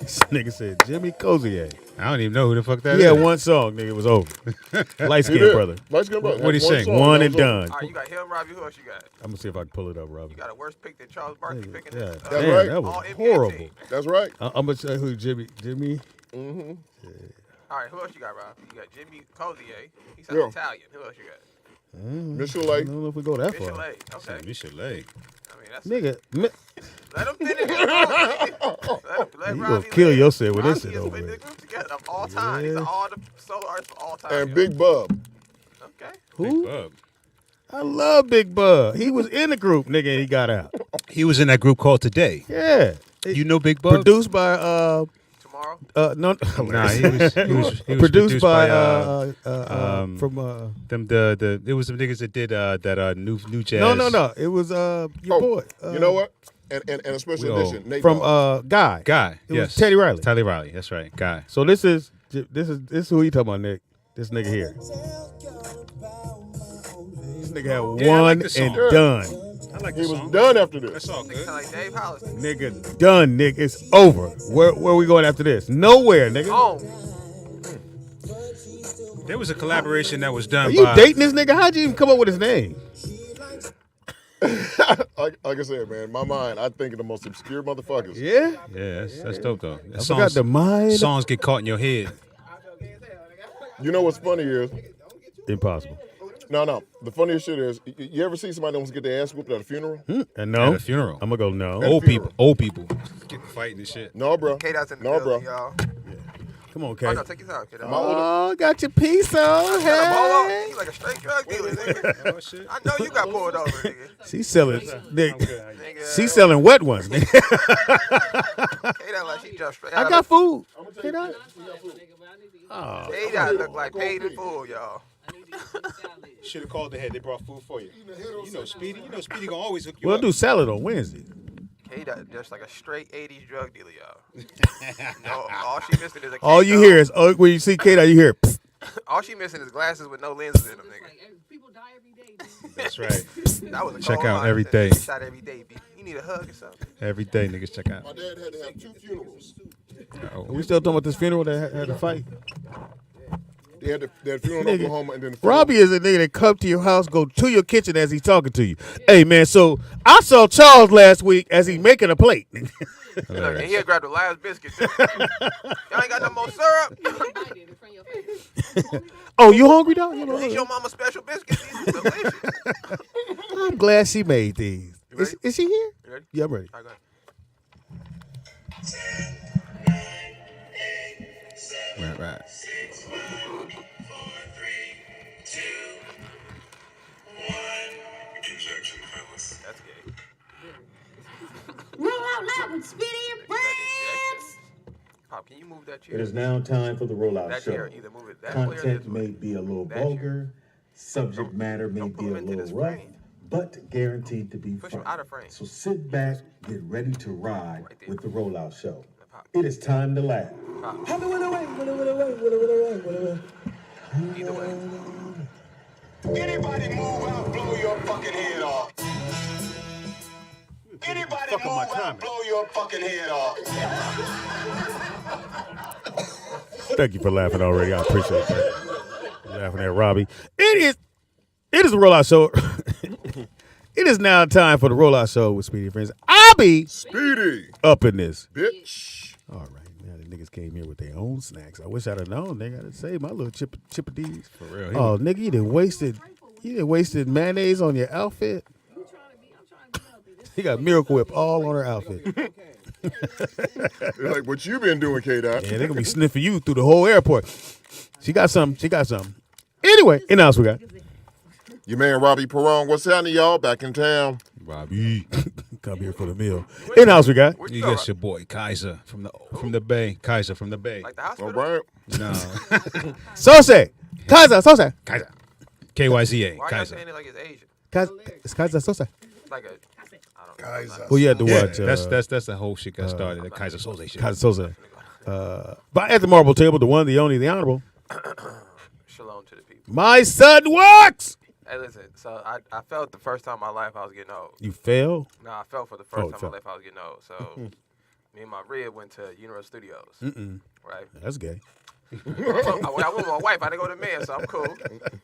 This nigga said Jimmy Cozier. I don't even know who the fuck that He is. had one song, nigga. It was over. Light skinned brother. Light skinned brother. What he sing? One and done. All right, you got him, Robbie. Who else you got? I'm gonna see if I can pull it up, Robbie. You got a worse pick than Charles Barkley picking Yeah, this. That's damn, right. that All was NBA horrible. team. That's right. I'm gonna say who Jimmy. Mm-hmm. All right, who else you got, Rob? You got Jimmy Cozier. He's Yeah. Italian. Who else you got? Michelet. I don't know if we go that far. Michelet. Okay. Michelet. I mean, that's Nigga, let him finish. Let you Robbie gonna kill live. yourself with this Robbie shit is over putting there. the group together of all time. He's all the solo artists of all time. And yo. Big Bub. Okay. Who? Bub. I love Big Bug. He was in the group, nigga, and he got out. He was in that group called Today. Yeah. You know Big Bub? Produced by Tomorrow. no, Nah, he was produced by um, from them the it was some niggas that did that new jazz. no. It was your boy. You know what? And a special Yo. edition. Nate From Dogg. Guy. Guy. It yes. was Teddy Riley. Teddy Riley. That's right. Guy. So this is who you talking about, Nick? This nigga here. This nigga had Yeah, I like one the song. and done. I like He this was song. done after this. That's all Nigga good. sound like Dave Hollis. Nigga done, Nick. It's over. Where we going after this? Nowhere, nigga. Home. There was a collaboration that was done Are you by dating this nigga? How'd you even come up with his name? like I said, man, in my mind, I think of the most obscure motherfuckers. Yeah? Yeah, that's dope though. I forgot the mind. Songs get caught in your head. You know what's funny is, Impossible. no. The funniest shit is, you ever see somebody that wants to get their ass whooped at a funeral? And no. At a funeral. I'm gonna go no. Old people get fighting and shit. No, bro. K-Dot's in the No, building, bro. y'all. Come on, Oh, Kay. no, take his out, K-Dot. Oh, got your piece on. Got a bolo? Hey. You like a straight drug dealer, nigga. Oh shit. I know you got pulled over, nigga. She's selling. Nick, Nigga, she's selling wet ones. Nigga. K-Dot like she just straight I out got of food. K-Dot? Oh, K-Dot look like paid in full, y'all. Should have called ahead. They brought food for you. You know Speedy. You know Speedy gonna always hook you we'll up. do salad on Wednesday. K-Dot just like a straight 80s drug dealer, y'all. No, all she missing is a All you hear is when you see K-Dot, you hear. Psst. all she missing is glasses with no lenses in them, nigga. People die every day. That's right. That was a Check cold out line. every Said, day. Shot every day, B. You need a hug or something. Every day, niggas check out. My dad had to have 2 funerals. Are we still talking about this funeral that had a fight? They had the funeral in Nigga, Oklahoma and then the funeral. Robbie is a nigga that come to your house, go to your kitchen as he's talking to you. Hey, man, so I saw Charles last week as he making a plate. Look, and he'll grab the last biscuit. Too. Y'all ain't got no more syrup. Oh, you hungry, dog? You These your mama's special biscuits. These are delicious. I'm glad she made these. You ready? Is she here? You ready? Yeah, I'm ready. All right, go ahead. Right. That's gay. Roll out loud with Speedy and That Friends. injection. Pop, can you move that chair? It is now time for the rollout That show. chair, either move it that way or Content this way. may be a little That chair. vulgar, subject matter may don't be pull a him into little this rough, frame. but guaranteed to be Push him fun. out of frame. So sit back, get ready to ride Right there. with the rollout show. Pop. It is time to laugh. Pop. Either way. Anybody move out, blow your fucking head off. Anybody Fuck up my move timing. out, blow your fucking head off. Thank you for laughing already. I appreciate that. Laughing at Robbie. It is a rollout show. It is now time for the rollout show with Speedy and Friends. I'll be Speedy, up in this. bitch. All right. Now the niggas came here with their own snacks. I wish I'd have known. They gotta say my little chippies. For real. Oh, nigga, you done wasted mayonnaise on your outfit. He got Miracle Whip all on her outfit. They're like, what you been doing, K-Dot? Yeah, they gonna be sniffing you through the whole airport. She got something. Anyway, in the house we got. Your man Robbie Perron, what's happening, y'all? Back in town. Robbie. Come here for the meal. In the house we got. Where You go, got your boy Kaiser from the Bay. Kaiser from the Bay. Like the All hospital? right. No. Sose. Kaiser. Kaiser. KYZA. Why y'all Kaiser. saying it like it's Asian? It's Kaiser Sose. Like a, I don't know. Kaiser. Well, you had to Yeah, watch. that's the whole shit got started. The Kaiser Soze shit. Kaiser Sose. But at the marble table, the one, the only, the honorable. Shalom to the people. My son works. Hey, listen. So I felt the first time in my life I was getting old. You fail. No, I felt for the first Oh, time in felt. my life I was getting old. So Me and my rib went to Universal Studios. Right. That's gay. I went with my wife. I didn't go to the man, so I'm cool.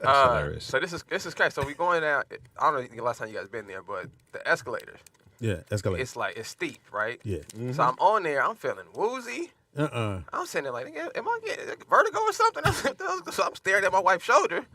hilarious. So this is crazy. So we going down. I don't know the last time you guys been there, but the escalators. Yeah, escalator. It's steep, right? Yeah. So I'm on there. I'm feeling woozy. I'm sitting there like, am I getting vertigo or something? So I'm staring at my wife's shoulder.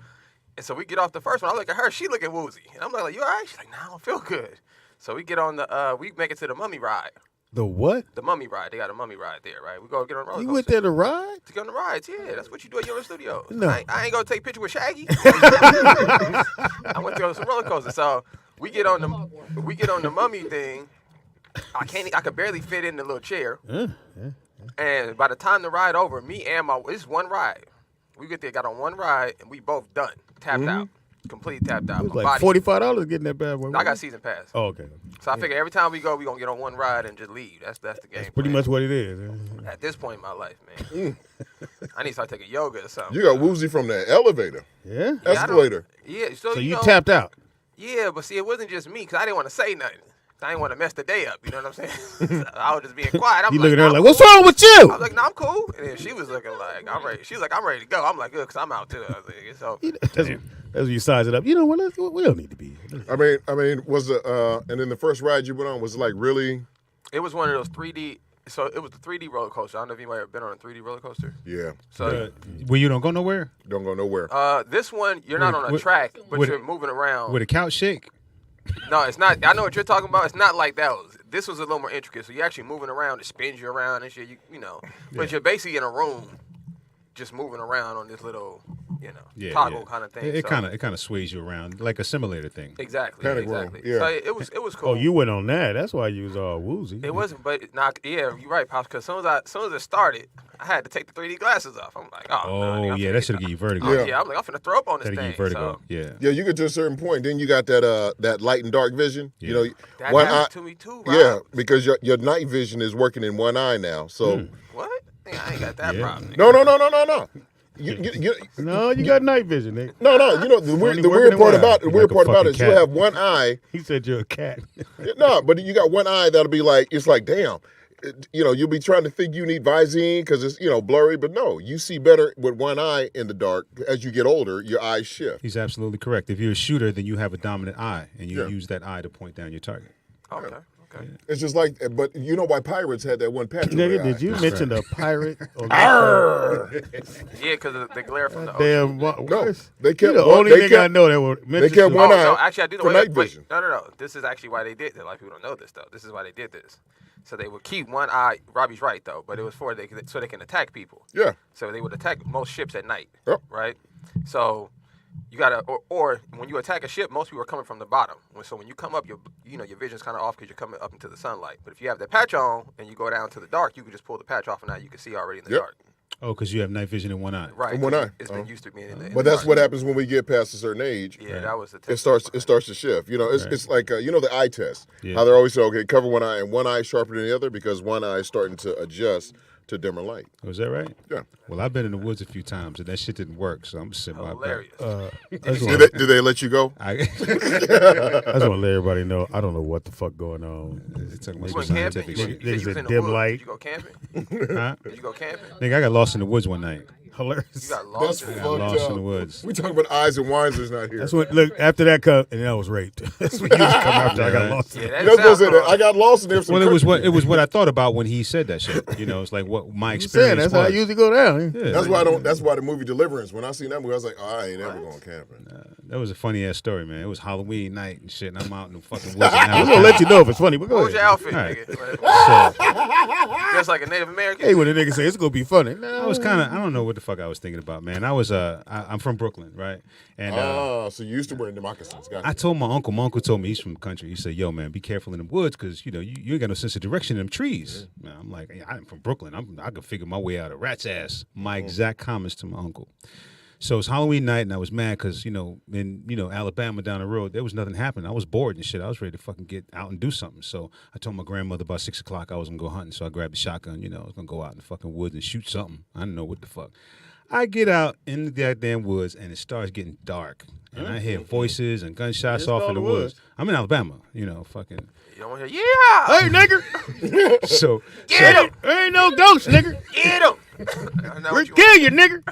And so we get off the first one. I look at her. She looking woozy. And I'm like, you all right? She's like, nah, I don't feel good. So we get on the, we make it to the mummy ride. The what? The mummy ride. They got a mummy ride there, right? We go get on the roller You coaster. went there to ride? To go on the rides, yeah. That's what you do at your studio. No. I ain't gonna take a picture with Shaggy. I went to go on some roller coaster. So we get on the mummy thing. I could barely fit in the little chair. And by the time the ride over, me and it's one ride. We get there, got on one ride, and we both done. Tapped out. Completely tapped out. It was My like body, $45 getting that bad boy. I got season pass. Oh, okay. So I figure every time we go, we gonna get on one ride and just leave. That's the game. That's pretty much what it is. At this point in my life, man. I need to start taking yoga or something. You got woozy from the elevator, Yeah? escalator. Yeah, So you know, tapped out. Yeah, but see, it wasn't just me because I didn't want to say nothing. I didn't want to mess the day up. You know what I'm saying? So I was just being quiet. I'm You like, look at her nah, like, I'm what's cool. wrong with you? I was like, no, I'm cool. And then she was looking like, I'm ready. She was like, I'm ready to go. I'm like, good, because I'm out too. I was like, so, That's when you size it up. You know what? We don't need to be here. I mean, was the and then the first ride you went on was it like really? it was one of those 3D. So it was the 3D roller coaster. I don't know if anybody ever been on a 3D roller coaster. Yeah, So Where you don't go nowhere? don't go nowhere. this one, you're not on a Would- track, but would you're it- moving around. With a couch shake? No, it's not. I know what you're talking about. It's not like that. This was a little more intricate. So you're actually moving around. It spins you around and shit. You know. But you're basically in a room, just moving around on this little, toggle kind of thing. It So- kind of sways you around like a simulator thing. Exactly. Panic room, exactly. yeah. So it was cool. Oh, you went on that. That's why you was all woozy. It wasn't, but not. Yeah, you're right, pops. Because as soon as it started, I had to take the 3D glasses off. I'm like, oh, no, nigga, I'm Yeah, finna that should give you vertigo. Oh, yeah, I'm like, I'm finna throw up on this That'll thing. give you vertigo. So Yeah. Yeah, you get to a certain point, then you got that light and dark vision. Yeah. You know, that one happened eye. to me too, Rob. Yeah, because your night vision is working in one eye now. So What? I ain't got that Yeah. problem. nigga. no. You, No, you got night vision, nigga. no. You know the weird, Only the working weird in part one about eye. the weird Like a part about it is fucking you cat. have one eye. He said you're a cat. No, but you got one eye that'll be like it's like damn. You'll be trying to think you need Visine because it's blurry, but no, you see better with one eye in the dark. As you get older, your eyes shift. He's absolutely correct. If you're a shooter, then you have a dominant eye, and you Yeah. use that eye to point down your target. Okay. It's just like, but you know why pirates had that one patch on Nigga, their did eye? you mention the pirate? On Yeah, because of the glare from the ocean. Damn, No, they You kept the one. only They nigga I kept, know that would mention kept one eye No, actually, I do know. for night Wait, vision. no. This is actually why they did that. A lot of people don't know this, though. This is why they did this. So they would keep one eye. Robbie's right, though, but it was so they can attack people. Yeah. So they would attack most ships at night, Yep. right? So you gotta, or when you attack a ship, most people are coming from the bottom. So when you come up, your vision's kind of off because you're coming up into the sunlight. But if you have the patch on and you go down to the dark, you can just pull the patch off and now you can see already in the Yep. dark. Oh, because you have night vision in one eye. Right. In one 'cause eye. It's been used to being in the. But that's what happens when we get past a certain age. Yeah, that was the. It starts to shift. It's like the eye test. Yeah. How they're always say, okay, cover one eye and one eye sharper than the other because one eye is starting to adjust to dimmer light. Was that right? Yeah. Well, I've been in the woods a few times, and that shit didn't work, so I'm sitting my Hilarious. Did they let you go? I I just want to let everybody know I don't know what the fuck going on. it's talking You about went some camping? scientific You shit. said you was Niggas in at the dim woods. light. Did you go camping? Huh? Did you go camping? Nigga, I got lost in the woods one night. Hilarious. You got lost. That's in I the got fucked lost up. in the woods. We talking about eyes and winds not here. That's what. Look, after that come, and then I was raped. That's what you come after. I got lost. Yeah, that You know sounds what I'm saying? I got lost in there. Well, it was what I thought about when he said that shit. It's like what my I'm saying experience that's was. how I usually go down. Yeah, That's why I don't. That's why the movie Deliverance. When I seen that movie, I was like, oh, I ain't ever going camping. that was a funny ass story, man. It was Halloween night and shit, and I'm out in the fucking woods. And I'm gonna let you know if it's funny. But go What was your ahead. outfit, All right. nigga? Just like a Native American. Hey, when the nigga say it's gonna be funny, no. I was kind of, I don't know what the fuck I was thinking about, man. I'm from Brooklyn, right? And So you used to wear the moccasins. Gotcha. I told my uncle told me he's from the country. He said, yo, man, be careful in the woods because, you ain't got no sense of direction in them trees. Man, I'm like, hey, I'm from Brooklyn. I can figure my way out of rat's ass. My exact comments to my uncle. So it's Halloween night, and I was mad because, in Alabama down the road, there was nothing happening. I was bored and shit. I was ready to fucking get out and do something. So I told my grandmother about 6 o'clock I was going to go hunting. So I grabbed the shotgun, I was going to go out in the fucking woods and shoot something. I didn't know what the fuck. I get out in the goddamn woods, and it starts getting dark. And I hear voices and gunshots It's off all in the the woods. woods. I'm in Alabama, fucking. You don't want to hear, yeah! Hey, nigger. So, Get him! There ain't no ghost, nigger. Get him! I know We're what you kill you, nigger.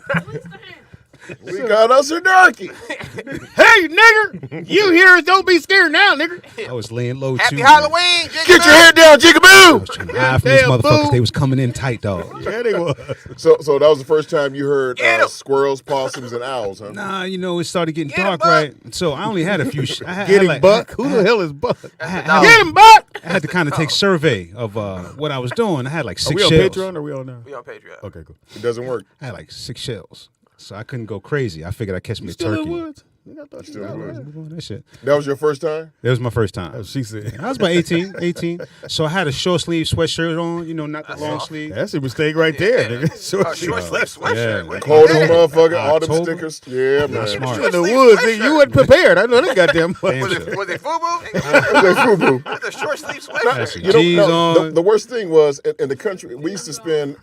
We got us a darky. Hey, nigger. You hear us, don't be scared now, nigger. I was laying low, Happy too. Halloween! Get your head down, I jigaboo. was trying to hide from these Goddamn motherfuckers. fool. They was coming in tight, dog. Yeah, they was. So that was the first time you heard Get 'em. squirrels, possums, and owls, huh? Nah, it started getting Get him, dark, Buck. right? So I only had a few. Get him, Buck. Who the hell is Buck? That's the I- dog. Get him, Buck. I had to kind of take survey of what I was doing. I had like Are 6 we on shells. Patreon or are we on now? We on Patreon. Okay, cool. It doesn't work. I had like 6 shells, so I couldn't go crazy. I figured I'd catch me a Still in turkey. the woods? Nigga, I thought you Still in the was woods. Doing that shit. That was your first time? That was my first time. That's what she said. I was about 18. So I had a short sleeve sweatshirt on, not the long all. sleeve. That's a mistake right there, Yeah. nigga. Short Oh, short sleeve. sleeve sweatshirt. Yeah. What Cold is as that? motherfucker. All them October. stickers. Yeah, man. smart. You in the Sleeve woods, sweatshirt. nigga. You wasn't prepared. I know that goddamn much. Damn Was sure. it FUBU? Fubu. With a short sleeve Had sweatshirt. some You jeans know, on. the worst thing was in the country. We used to spend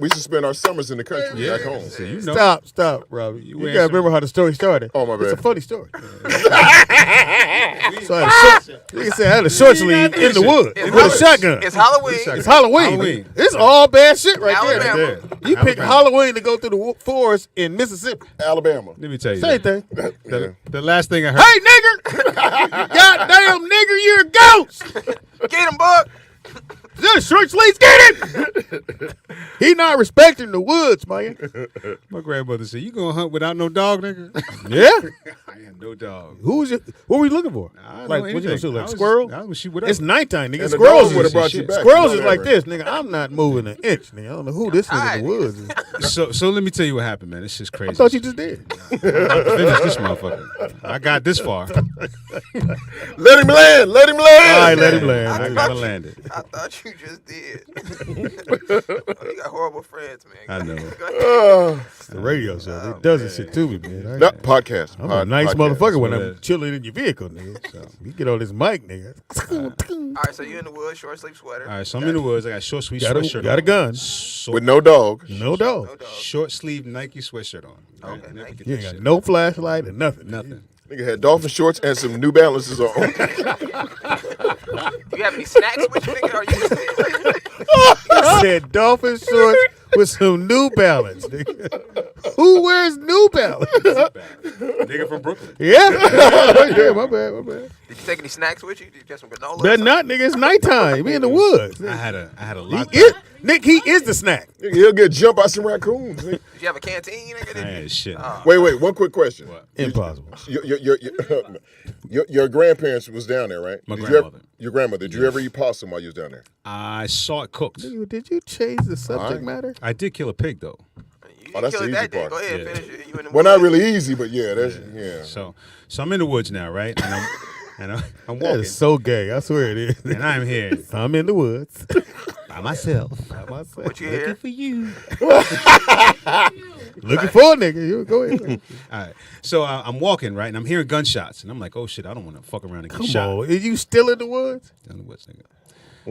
our summers in the country back home. Stop, Robbie. You wearing gotta some- remember how the story started. Oh, my It's a bad. funny story. So I had a short sleeve in the woods It's with a shotgun. It's Halloween. It's Halloween. Halloween. It's all bad shit right Alabama. there. You pick Halloween to go through the forest in Mississippi. Alabama. Let me tell you. Same thing. The last thing I heard. Hey, nigger! Goddamn nigger, you're a ghost! Get him, Buck. This short sleeves, get him! He not respecting the woods, man. My grandmother said, "You gonna hunt without no dog, nigga?" Yeah? I had no dog. What were you looking for? I don't Like, know what you gonna anything. shoot, I like was- squirrel? I was shoot whatever. It's nighttime, nigga. And the Squirrels dog would have is, brought you back. squirrels is Whatever. like this, nigga. I'm not moving an inch, nigga. I don't know who this nigga in the woods is. So let me tell you what happened, man. This is crazy. I thought you just did. I'm about to finish this motherfucker. I got this far. Let him land. Let him All right, land. let him I land. gotta land it. I thought you just did. Oh, you got horrible friends, man. I know. It's the radio show. It does this shit to me, man. Not podcast. I'm a nice Podcast. motherfucker when what I'm it is. chilling in your vehicle, nigga. So you get on this mic, nigga. All right, so you in the woods, short sleeve sweater. All right, so I'm in the woods. I got short sleeve Got sweatshirt a on. gun. So, With no dog. No dog. No dog. short sleeve Nike sweatshirt on. Right? Okay, Never Nike. get You that ain't got shit. no flashlight and nothing. Nothing. Nigga had dolphin shorts and some New Balances on. Do you have any snacks with you, nigga? Or you just Said dolphin shorts with some New Balance, nigga. Who wears New Balance? Nigga from Brooklyn. Yeah. Yeah, my bad. did you take any snacks with you? Did you get some granola? or Better something? not, nigga. It's nighttime. We in the woods. I had a He lot. is, Nick, he is the snack. Nigga, he'll get jumped by some raccoons. Nigga. Did you have a canteen, nigga? I Did you? had shit. Wait. One quick question. What? Impossible. Your grandparents was down there, right? My Did you ever- grandmother. your grandmother. Did you ever eat possum while you was down there? I saw it cooked. Nigga, did you change the subject Alright. matter? I did kill a pig though. You Oh, that's kill the it easy that day. part. Go ahead, Yeah. finish it. You in the Well, woods. not really easy, but yeah, that's yeah. So I'm in the woods now, right? And I'm That walking. is so gay. I swear it is. And I'm here I'm in the woods. by myself. By myself. What you hear? For you. Looking for a nigga. You go ahead. All right. So I'm walking, right? And I'm hearing gunshots. And I'm like, oh shit, I don't want to fuck around and get Come shot. on. Is you still in the woods? In the woods, nigga.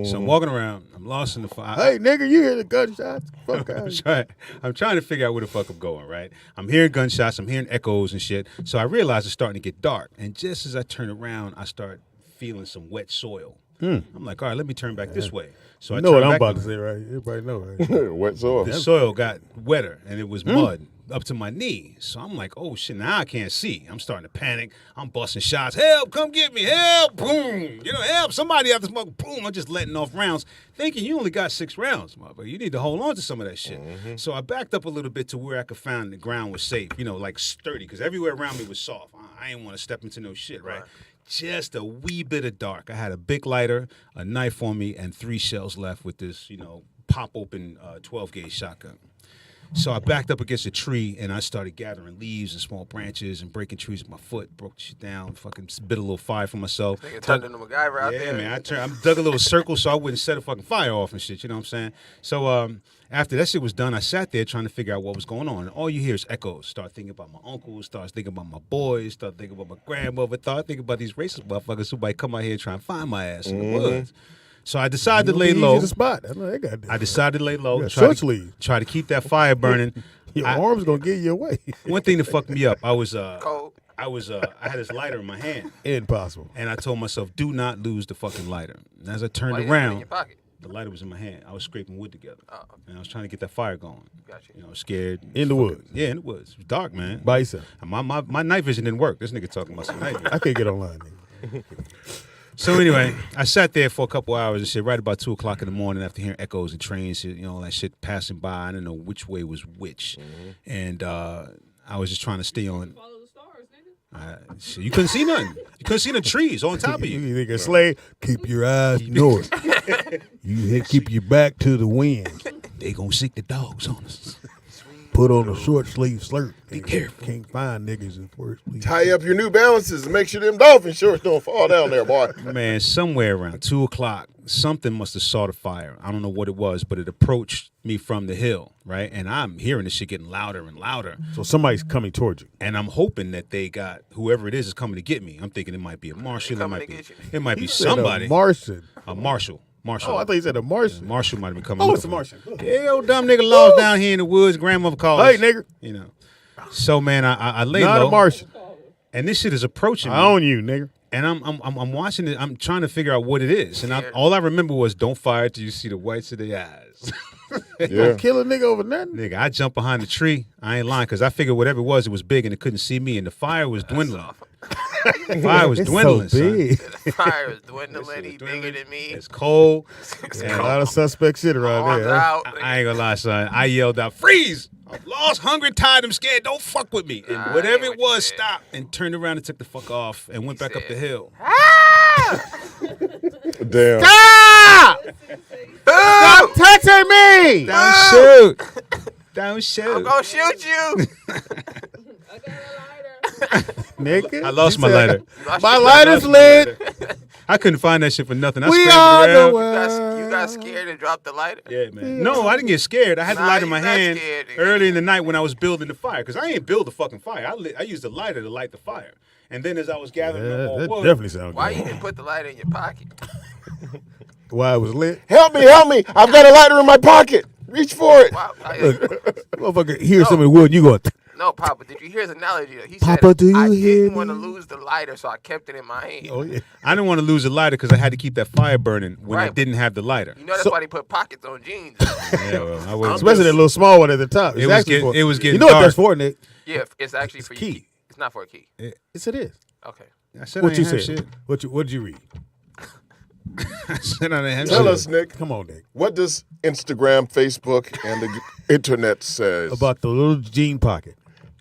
So I'm walking around. I'm lost in the fire. Hey, nigga, you hear the gunshots? Fuck out. I'm trying to figure out where the fuck I'm going, right? I'm hearing gunshots, I'm hearing echoes and shit. So I realize it's starting to get dark. And just as I turn around, I start feeling some wet soil. I'm like, all right, let me turn back this way. So I You know what turn I'm back about to say, right? Everybody know, right? Wet soil. The soil got wetter and it was mud up to my knee. So I'm like, oh shit, now I can't see. I'm starting to panic. I'm busting shots. Help, come get me. Help, boom. Help, somebody out this mother. Boom, I'm just letting off rounds, thinking you only got 6 rounds, motherfucker. You need to hold on to some of that shit. So I backed up a little bit to where I could find the ground was safe, like sturdy, because everywhere around me was soft. I didn't want to step into no shit, right? Just a wee bit of dark. I had a big lighter, a knife on me, and 3 shells left with this, pop open 12 gauge shotgun. So I backed up against a tree and I started gathering leaves and small branches and breaking trees with my foot. Broke shit down, fucking bit a little fire for myself. Nigga turned into MacGyver out Yeah, there. man. I dug a little circle so I wouldn't set a fucking fire off and shit. You know what I'm saying? So after that shit was done, I sat there trying to figure out what was going on. And all you hear is echoes. Start thinking about my uncles. Start thinking about my boys. Start thinking about my grandmother. Start thinking about these racist motherfuckers who might come out here and try and find my ass in the woods. So I decided to lay low. The spot. I know they got this. I decided to lay low, Yeah, try short to, sleeve. try to keep that fire burning. Your arm's gonna get you away. One thing that fucked me up, Cold. I had this lighter in my hand, Impossible. and I told myself, do not lose the fucking lighter. And as I turned Why you didn't put it in around, your pocket? the lighter was in my hand. I was scraping wood together, Oh, okay. and I was trying to get that fire going. Gotcha. You know, scared. In the woods. Yeah, in the woods. It was dark, man. By yourself. And my night vision didn't work. This nigga talking about some night vision. I can't get online, nigga. So anyway, I sat there for a couple hours and shit. Right about 2:00 in the morning, after hearing echoes and trains, you know, all that shit passing by. I didn't know which way was which, and I was just trying to stay on. Shit, you couldn't see nothing. You couldn't see the trees on top of you. You think a slave? Keep your eyes north. Keep your back to the wind. They gonna sick the dogs on us. Put on a short sleeve shirt. Be careful. Can't find niggas in short sleeve. Tie up your New Balances and make sure them dolphin shorts don't fall down there, boy. Man, somewhere around 2:00, something must have saw the fire. I don't know what it was, but it approached me from the hill, right? And I'm hearing this shit getting louder and louder. So somebody's coming towards you. And I'm hoping that they got whoever it is coming to get me. I'm thinking it might be a marshal. It coming might to be. get you. It might be He said somebody. A Martian. A marshal. Marshal. Oh, I thought you said a Martian. Marshal might have been coming. Oh, looking it's a for me. Martian. Yeah, old dumb nigga lost down here in the woods. Grandmother called. Hey, us, nigga. You know. So man, I lay Not low, a Martian. and this shit is approaching me. I own you, nigga. And I'm watching it. I'm trying to figure out what it is. And all I remember was, don't fire till you see the whites of their eyes. Yeah. Kill a nigga over nothing. Nigga, I jumped behind the tree. I ain't lying, because I figured whatever it was big and it couldn't see me, and the fire was dwindling. The fire was dwindling, so big. The fire is dwindling. He bigger than me. It's cold. A lot of suspect shit around Arms there. Huh? out. I ain't gonna lie, son. I yelled out, freeze! I'm lost, hungry, tired, I'm scared. Don't fuck with me. And I whatever ain't it what you was, said. stopped and turned around and took the fuck off and went back up the said, hill. Damn. Stop! Stop touching me! Don't shoot. Don't shoot. I'm gonna shoot you. Nigga. I lost You my said, lighter. My lighter's lit. I couldn't find that shit for nothing. I We scrambled are the around. world. You got scared and dropped the lighter. Yeah, man. No, I didn't get scared. I had the Nah, lighter in you my not hand scared, nigga. early in the night when I was building the fire. Because I ain't build the fucking fire. I used the lighter to light the fire. And then as I was gathering up more That wood, definitely sounds Why good. you didn't put the lighter in your pocket? Why it was lit? Help me. I've got a lighter in my pocket. Reach for it. Wow. Motherfucker, hear some of the wood, you go, No, Papa, did you hear his analogy? He Papa, said, do you I hear didn't want to me? lose the lighter, so I kept it in my hand. oh yeah. I didn't want to lose the lighter because I had to keep that fire burning when I Right. didn't have the lighter. You know that's So- why they put pockets on jeans. Yeah, well, I was, Especially that little small one at the top. It's It was actually getting- for, it was getting You know what dark. that's for, Nick? Yeah, it's actually for your key. key. It's not for a key. Yes, it is. Okay. I said What I you didn't have said? shit. What'd you read? I said I didn't have Tell shit. us, Nick. Come on, Nick. What does Instagram, Facebook, and the internet says? About the little jean pocket.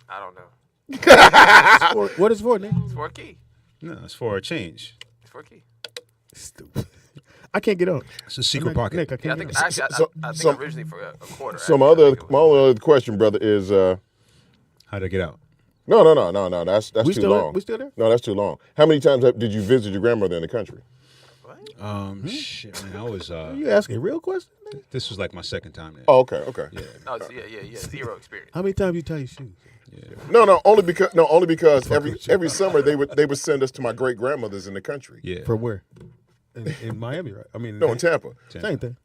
I don't know. What is it for, Nick? It's for a key. No, it's for a change. It's for a key. Stupid. I can't get on. It's a secret Nick, pocket. Nick, I Yeah, I can't think get on. actually, I think some- originally for a quarter. So actually. I think it my was- only other question, brother, is How'd I get out? no. That's We too still there? long. We still there? No, that's too long. How many times did you visit your grandmother in the country? Shit, man. I was. You asking a real question? Nick? This was like my second time there. Oh, okay. Oh, yeah. Zero experience. How many times you tie your shoes? No, only because every summer they would send us to my great grandmother's in the country. Yeah. From where? In Miami, right? I mean, No, in Tampa. Same thing.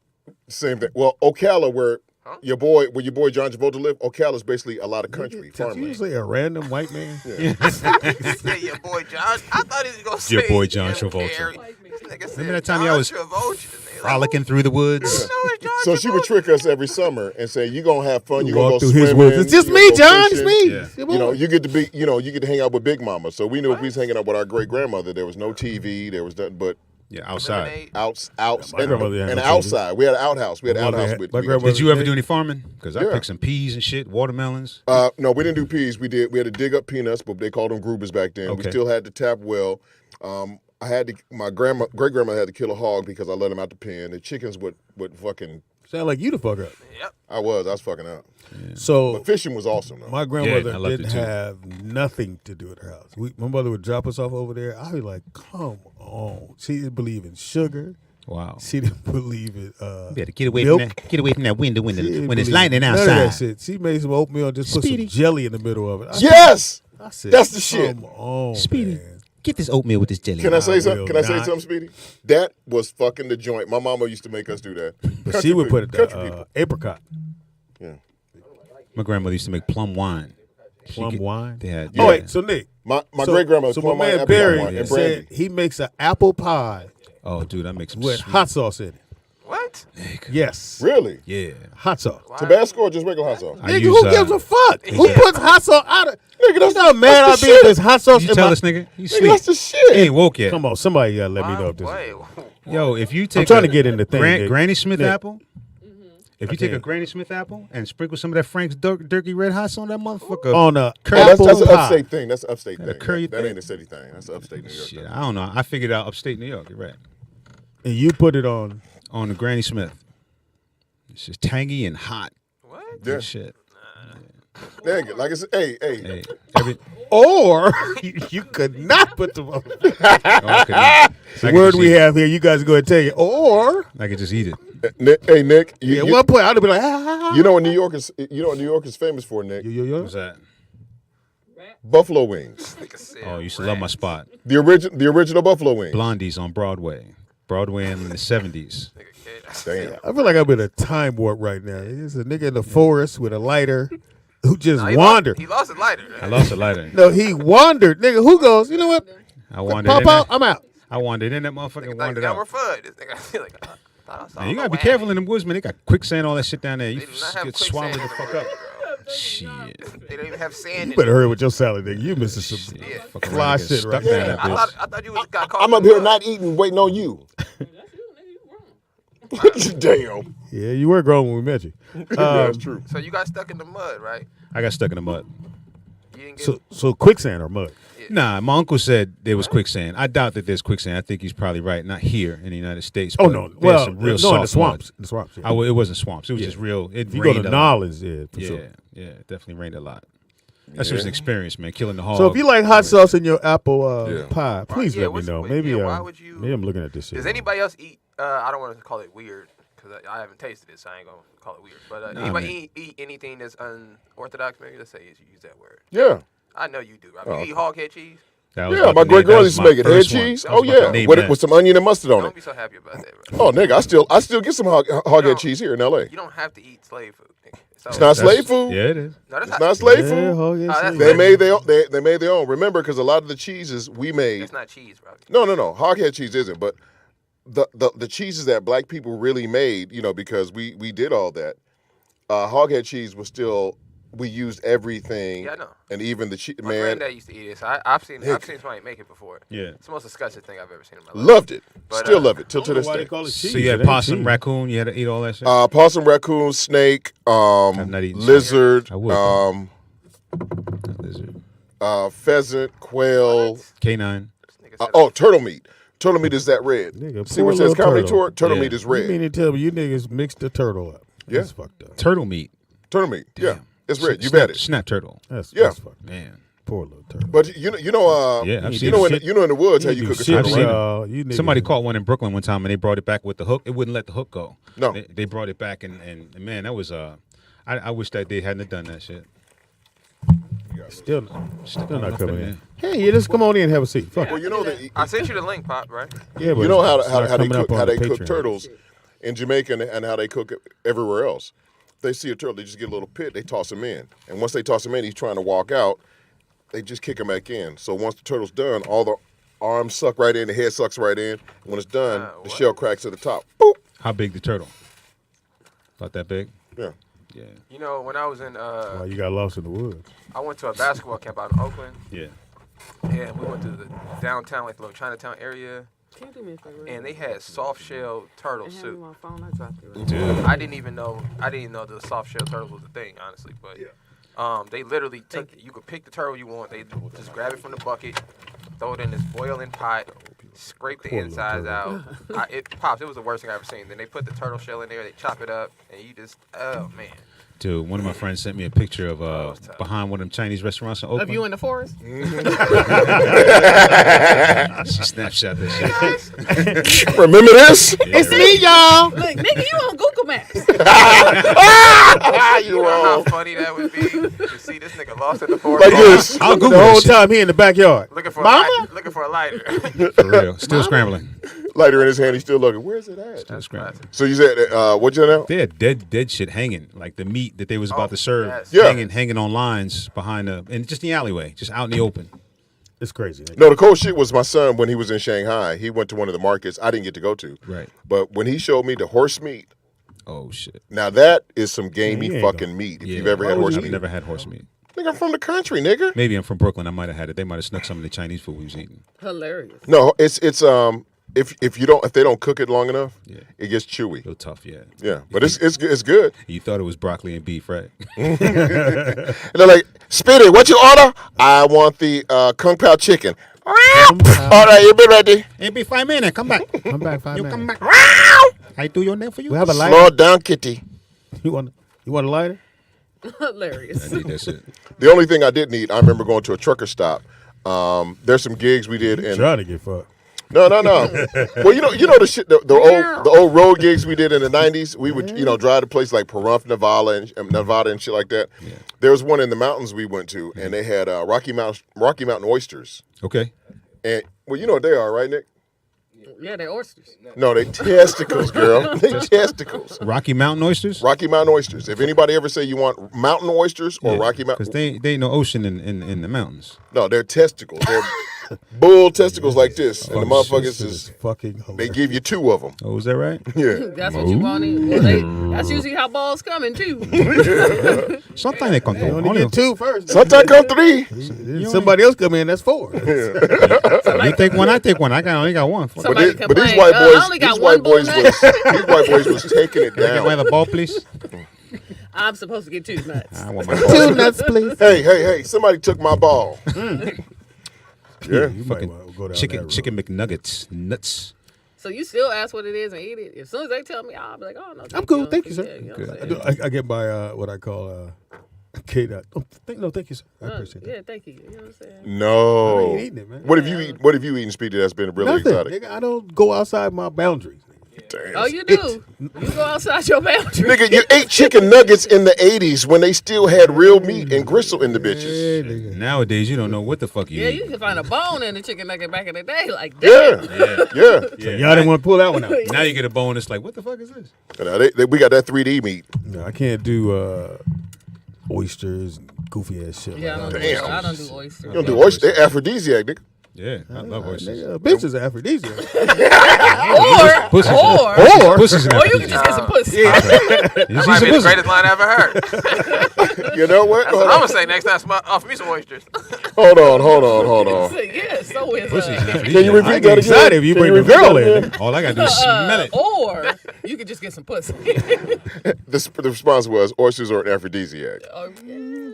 Same thing. Well, Ocala, where your boy John Travolta lived, Ocala's basically a lot of country Did you farmland. say a random white man? He said your boy John. I thought he was gonna say Your boy John Jim Travolta. Carrey. This nigga said Remember that time John y'all was Travolta. Frolicking through the woods. So she would trick us every summer and say, "You're gonna have fun. You're Walk gonna go through his swimming. woods. It's just you me, gonna go John. It's fishing." me. Yeah. It's your You know, boy. you get to hang out with Big Mama. So we knew if we was hanging out with our great grandmother, there was no TV, there was nothing but Yeah, outside. out my grandmother had and no TV. outside. We had an outhouse. We had an My grandmother outhouse had- with. my we- grandmother- Did you ever do any farming? Because I Yeah. picked some peas and shit, watermelons. No, we didn't do peas. We had to dig up peanuts, but they called them groovers back then. Okay. We still had the tap well. My great grandma had to kill a hog because I let him out the pen. The chickens would fucking. Sound like you the fuck up. Yep. I was fucking up. So But fishing was awesome though. my grandmother I loved it didn't too. have nothing to do at her house. My mother would drop us off over there. I'd be like, come on. She didn't believe in sugar. Wow. She didn't believe in You better get away milk. from that. Get away from that window when She didn't it's believe lightning none of that outside. shit. She made some oatmeal and just Speedy. put some jelly in the middle of it. Yes. I said, That's the shit. Come on, Speedy. man. Get this oatmeal with this jelly. Can I say will something? Can I say not. something, Speedy? That was fucking the joint. My mama used to make us do that. But she would put it country people. apricot. Yeah. My grandmother used to make plum wine. Plum wine. They had. Oh wait, so Nick. My great grandma. So my man Barry said he makes an apple pie Oh, dude, that makes with hot sauce in it. What? Yes. Really? Yeah. Hot sauce. Tabasco or just regular hot sauce? I Nigga, use, who gives a fuck? Who puts hot sauce out of? Nigga, that's You know how mad I'd that's be the if shit. there's hot sauce You in tell my... this nigga. He Nigga, sleep. that's the He shit. ain't woke yet. Come on, somebody gotta let me know if this. Wait. Yo, if you take I'm trying to get in the thing. Nick. Granny Smith Nick. apple. If you take a can't. Granny Smith apple and sprinkle some of that Frank's Durkee Red Hot on that motherfucker. On a Oh, that's apple an pie. upstate thing. That's an upstate thing. curry That thing. ain't a city thing. That's an upstate New York Shit, thing. I don't know. I figured out upstate New York. You're right. And you put it on. On the Granny Smith. It's just tangy and hot. What? Yeah. And shit. Nigga, like I said, hey. Hey, every Or you could not put them on. oh, I could not. The I could word just we eat it. have here, you guys go ahead and tell you. Or I could just eat it. Hey, Nick. at one point I'd be like, ah. You know what New York is? You know what New York is famous for, Nick? What's that? Buffalo wings. Nigga said Oh, you used to love my spot. The original buffalo wings. Blondies on Broadway. Broadway in the 70s. Damn. I feel like I'm in a time warp right now. There's a nigga in the forest with a lighter who just Nah, he wandered. He lost a lighter. I lost a lighter. No, he wandered. Nigga, who goes, you know what? I wandered Pop in out, there. I'm out. I wandered in that motherfucker. Wandered Got more out. fun. This nigga, I feel like, I thought I saw Man, you the gotta be whammy. careful in them woods, man. They got quicksand, all that shit down there. You They do not have get swallowed quicksand the in fuck the up. woods, bro. Shit. They don't even have sand You in better it. hurry with your salad, nigga. You missing some Yeah. Fucking fly nigga shit stuck right down now. that I bitch. thought you was got caught. I'm in up the here mud. not eating, waiting on you. Damn. Yeah, you were grown when we met you. That's true. So you got stuck in the mud, right? I got stuck in the mud. You didn't get. So quicksand or mud? Nah, my uncle said there was quicksand. I doubt that there's quicksand. I think he's probably right. Not here in the United States. Oh but no, there's well, some real no, soft in the swamps. mud. In the swamps. Yeah. It wasn't swamps. It was Yeah. just real. It If you go to rained a lot. Nolens, yeah, for Yeah, sure. yeah, it definitely rained a lot. That's just an experience, man. Killing the hog. So if you like hot sauce in your apple Yeah. pie, please Yeah, let me what's- know. wait, Maybe yeah, why would you- maybe I'm looking at this shit. Does anybody else eat? I don't want to call it weird because I haven't tasted it, so I ain't gonna call it weird. But Nah, anybody eat anything that's unorthodox? Maybe let's say you use that word. Yeah. I know you do. Right? You eat hog head cheese. That was Yeah, about my to great name- that girl was used to my make it. Head first one. cheese. That was Oh about to yeah, name with that. with some onion and mustard on Don't it. be so happy about that, bro. Oh nigga, I still get some hog No. head cheese here in L.A. You don't have to eat slave food. Nigga. It's not slave food. Yeah, it is. No, that's It's not slave food. hog that's cheese. They made their own. They made their own. Remember, because a lot of the cheeses we made. It's not cheese, bro. No. Hoghead cheese isn't, but the cheeses that black people really made, because we did all that. Hoghead cheese was still, we used everything. Yeah, I know. And even the cheese, My man, granddad used to eat it, so I've seen somebody make it before. Yeah. It's the most disgusting thing I've ever seen in my life. loved it. But, Still love it till I to don't know this why they day. call it cheese. So you It had ain't possum, cheese. raccoon. You had to eat all that shit. Possum, raccoon, snake, I'm not eating lizard, I would. Lizard. pheasant, quail. Canine. This nigga said Turtle meat. Turtle meat is that red. Nigga, See poor what it says little comedy turtle. tour? Turtle Yeah. meat is You red. mean to tell me you niggas mixed the turtle up? Yeah. That's fucked up. Turtle meat. Turtle meat. Yeah. It's red. You've Snap- had it. Snap turtle. That's Yeah. fucked up. Man. Poor little turtle. But you know, Yeah, I've you seen know, it. in the woods how you do cook a shit, turtle, seen right? it. y'all. You niggas- Somebody caught one in Brooklyn one time and they brought it back with the hook. It wouldn't let the hook go. No. They brought it back and man, that was I wish that they hadn't done that shit. Still not up coming in in. Hey, you just come on in and have a seat. Fuck Well, it. you know that I sent you the link, Pop, right? Yeah, but you know how it's not they coming up cook on how the they cook Patreon. turtles in Jamaica and how they cook it everywhere else. They see a turtle, they just get a little pit, they toss him in, and once they toss him in, he's trying to walk out. They just kick him back in. So once the turtle's done, all the arms suck right in, the head sucks right in. And when it's done, the what? shell cracks at the top. Boop. How big the turtle? About that big? Yeah. Yeah. You know, when I was in, Oh, you got lost in the woods. I went to a basketball camp out in Oakland. Yeah. Yeah, we went to the downtown, like the little Chinatown area, Can you do me a favor? and they had soft shell turtle And hand me soup. my phone. I dropped it. Right Dude. I didn't know the soft shell turtles was a thing, honestly. But they literally took it. You could pick the turtle you want. They just grab it from the bucket, throw it in this boiling pot, scrape the Poor little insides turtle. out. It pops. It was the worst thing I ever seen. Then they put the turtle shell in there. They chop it up, and you just oh man. Dude, one of my friends sent me a picture of was tough. behind one of them Chinese restaurants in Oakland. Of you in the forest? She snapshot that shit. Remember this? It's me, y'all. Look, nigga, you on Google Maps. You You know how wrong. funny that would be to see this nigga lost in the forest. Like this. I'll The Google whole that shit. time he in the backyard. Looking for Mama? looking for a lighter. For real. Still scrambling. Lighter in his hand, he's still looking. Where's it at? That's classic. So you said, what'd you know? They had dead shit hanging, like the meat that they was about to serve, yes. Yeah. hanging on lines behind and just in the alleyway, just out in the open. It's crazy. No, the cold shit was my son when he was in Shanghai. He went to one of the markets I didn't get to go to. Right. But when he showed me the horse meat, Oh shit. now that is some gamey Yeah, fucking meat. If you've ever had horse I've meat. never had horse meat. Nigga, I'm from the country, nigga. Maybe I'm from Brooklyn. I might have had it. They might have snuck some of the Chinese food we was eating. Hilarious. No, it's if they don't cook it long enough, it gets chewy. Real tough, yeah. Yeah, but it's good. You thought it was broccoli and beef, right? And they're like, Speedy, what you order? I want the Kung Pao chicken. All right, you be ready. Hey, be 5 minutes. Come back. Come back 5 minutes. Come back. I do your name for you. We have a Slow lighter. down, kitty. You want a lighter? Hilarious. I need that shit. The only thing I did need, I remember going to a trucker stop. There's some gigs we did in. Trying to get fucked. No. Well, you know the shit, the old road gigs we did in the '90s. We would, drive to places like Pahrump, Nevada, and shit like that. Yeah. There was one in the mountains we went to, and they had Rocky Mountain oysters. Okay. And well, you know what they are, right, Nick? Yeah, they're oysters. No, they testicles, girl. They testicles. Rocky Mountain oysters? Rocky Mountain oysters. If anybody ever say you want mountain oysters or Rocky Mountain, Because they ain't no ocean in the mountains. no, they're testicles. They're bull testicles like this, and the motherfuckers Shit is fucking they hilarious. give you 2 of them. Oh, is that right? Yeah. That's what you want in. Well, that's usually how balls coming too. Sometimes they come You through. only get 2 first. Sometimes come 3. Then somebody else come in, that's 4. You take one, I take one. I only got one. Fuck. Somebody But these complain, white I boys, only got these one white boys bull was these white boys was taking it Can I down. have a ball, please? I'm supposed to get 2 nuts. I want my ball. 2 nuts, please. Hey! Somebody took my ball. Yeah. You might Fucking wanna go down chicken that road. McNuggets. Nuts. So you still ask what it is and eat it. As soon as they tell me, I'll be like, oh no. I'm cool. Thank you, Yeah, sir. you know Good. what I, I'm do, saying? I get my what I call Kate. Thank you, sir. I appreciate that. Yeah, thank you. You know what I'm saying? No. I ain't eating it, man. What have you eaten? What have you eaten, Speedy? That's been really Nothing. exotic. Nigga, I don't go outside my boundaries. Damn. Oh, you do. You go outside your boundary. Nigga, you ate chicken nuggets in the 80s when they still had real meat and gristle in the bitches. Yeah, nigga. Nowadays, you don't know what the fuck you Yeah, eat. you can find a bone in the chicken nugget back in the day. Like, damn. Yeah. Y'all didn't want to pull that one out. Now you get a bone. It's like, what the fuck is this? We got that 3D meat. No, I can't do oysters and goofy ass shit. Yeah, I like don't, that. do, Damn. I don't do oysters. You don't do oysters. They're aphrodisiac, nigga. Yeah, I love oysters. Nigga, a bitch is an aphrodisiac. Pussies. Or Pussies and you can just get some pussy. That might be the greatest line I ever heard. You know what? That's what I'm gonna say next time. Offer me some oysters. Hold on. Yeah, so is Pussies and Can you repeat I that get again? excited if you Can bring the repeat girl that in. again? All I gotta do is smell it. Or you could just get some pussy. The response was oysters are an aphrodisiac. Oh, yeah.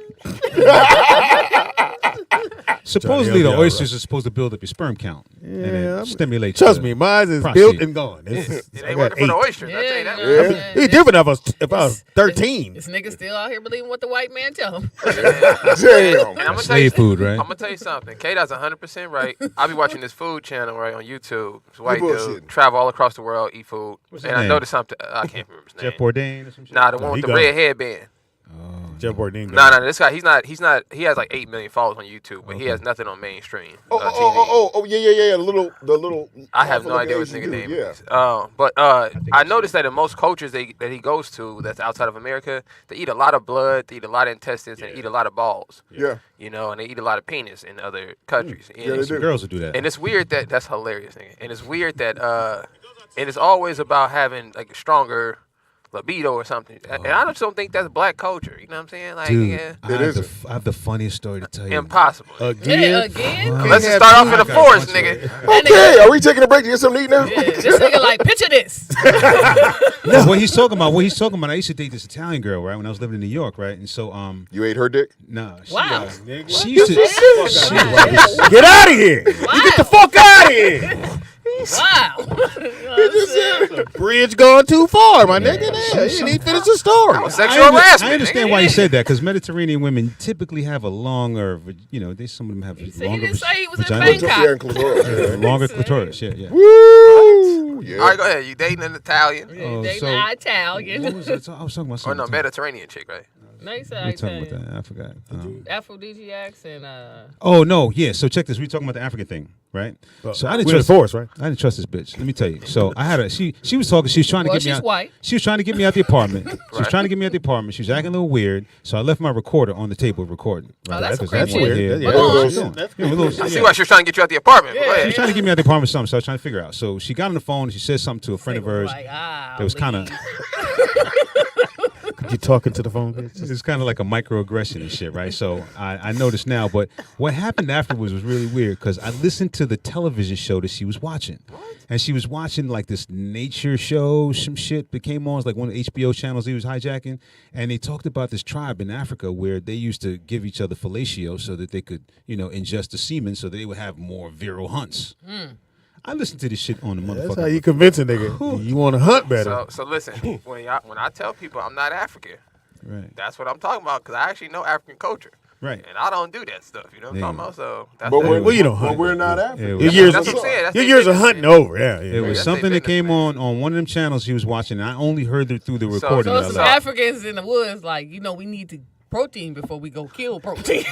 Supposedly, Johnny, the I'll be oysters are supposed to build up your sperm count and then stimulate. Trust the me, mine is prostate. built and gone. It I ain't got working for the 8. oysters. I tell you that. Yeah, Yeah. man. It'd be different if I was 13. This nigga still out here believing what the white man tell him. Damn. And I'm gonna tell you, Slave food, right? I'm gonna tell you something. K-Dot's 100% right. I be watching this food channel right on YouTube. This white dude bullshitting. travel all across the world, eat food, his and I name? noticed something. I can't remember his name. Jeff Bourdain or some shit. Nah, the one he with the gone. red headband. Jeff Bourdain. No, this guy, he's not. He has like 8 million followers on YouTube, but he has nothing on mainstream TV. Yeah. The little. I have no idea what his nigga name is. But I noticed that in most cultures that he goes to, that's outside of America, they eat a lot of blood, they eat a lot of intestines, and eat a lot of balls. Yeah. You know, and they eat a lot of penis in other countries. And Yeah, they it's- do. Girls will do that. And it's weird that's hilarious, nigga. And it's weird that and it's always about having like a stronger libido or something. And I just don't think that's black culture. You know what I'm saying? Like, Dude, nigga, I have the funniest story to tell you. impossible. Yeah, Again. again? Let's just start off in the forest, nigga. Okay, are we taking a break to get something to eat now? Yeah, this nigga like, picture this. No, what he's talking about, I used to date this Italian girl, right, when I was living in New York, right? And so, You ate her dick? nah, she, Wow. she used to, Get out of here. You get the fuck out of here. Wow. Bridge going too far, my nigga. Yeah, you need to finish the story. Sexual harassment. I understand nigga. why you said that, because Mediterranean women typically have a longer, some of them have See, he longer didn't say he was in vagina. Bangkok. Yeah, and clitoris. Longer clitoris, yeah. Woo! Yeah. All right, go ahead. You dating an Italian? Oh, They so- not Italian. What was I talking about? Or no, something. Mediterranean chick, right? No, you said What are you talking Italian. about that? I forgot. Aphrodisiacs and Oh no, yeah. So check this. We talking about the African thing, right? So I didn't we're in the trust forest, right? I didn't trust this bitch. Let me tell you. So I had a she was talking. She was trying to Well, get me she's out. white. She was trying to get me out the apartment. She was Right. trying to get me out the apartment. She was acting a little weird. So I left my recorder on the table recording. Oh, that's some Because creep that's shit. weird. But Yeah, go on. yeah. I see why she was trying to get you out the apartment. but go Yeah. ahead. She was trying to get me out the apartment with something, so I was trying to figure out. So she got on the phone and she said something to a friend of hers. Like, That was kind of You talking to the phone, bitch? it's kind of like a microaggression and shit, right? So I noticed now, but what happened afterwards was really weird because I listened to the television show that she was watching, and she was watching like this nature show, some shit that came on, it was like one of the HBO channels he was hijacking, and they talked about this tribe in Africa where they used to give each other fellatio so that they could, ingest the semen so that they would have more virile hunts. I listened to this shit on the motherfucker. That's how you convince a nigga. You want to hunt better. So listen, when I tell people I'm not African, Right. that's what I'm talking about because I actually know African culture. Right. And I don't do that stuff, you know what I'm talking about? So that's But that. Well, you don't hunt. we're not African. Yeah, Your years, That's what I'm saying. That's your their years of business, hunting man. over. Yeah, It was that's something their that came business, on one of them channels he was watching, and I only heard it through the recording. So that I some liked. Africans in the woods, like, we need to protein before we go kill protein.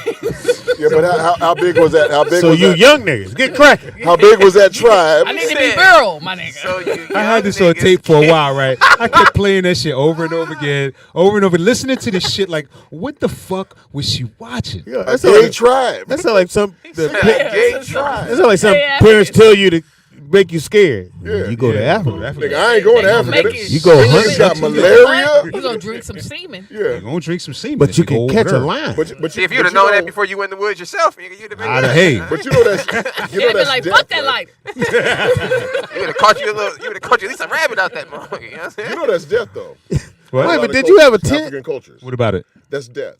Yeah, but how big was that? How big So was you that? young niggas, get cracking. How big was that tribe? I need to be virile, my nigga. So you I had this on tape for a while, right? I kept playing that shit over and over again, listening to this shit like, what the fuck was she watching? Yeah, A that's gay tribe. That's not like some. gay tribe. That's not like some Hey, parents tell you to make you scared. Yeah. You go to Africa. Nigga, I ain't going to Africa. You go Niggas hunting. got malaria. You gonna drink some semen. Yeah. You're gonna drink some semen, But if you go can over catch a there. line. But See, if you'd have known that before you went in the woods yourself, you'd have been Hey, But you know that's They'd be that's like, death, fuck that right? light. You would have caught you at least a rabbit out that motherfucker. You know what I'm saying? You know that's death though. what? Wait, A lot but of did you have a cultures, tent? African cultures. What about it? That's death.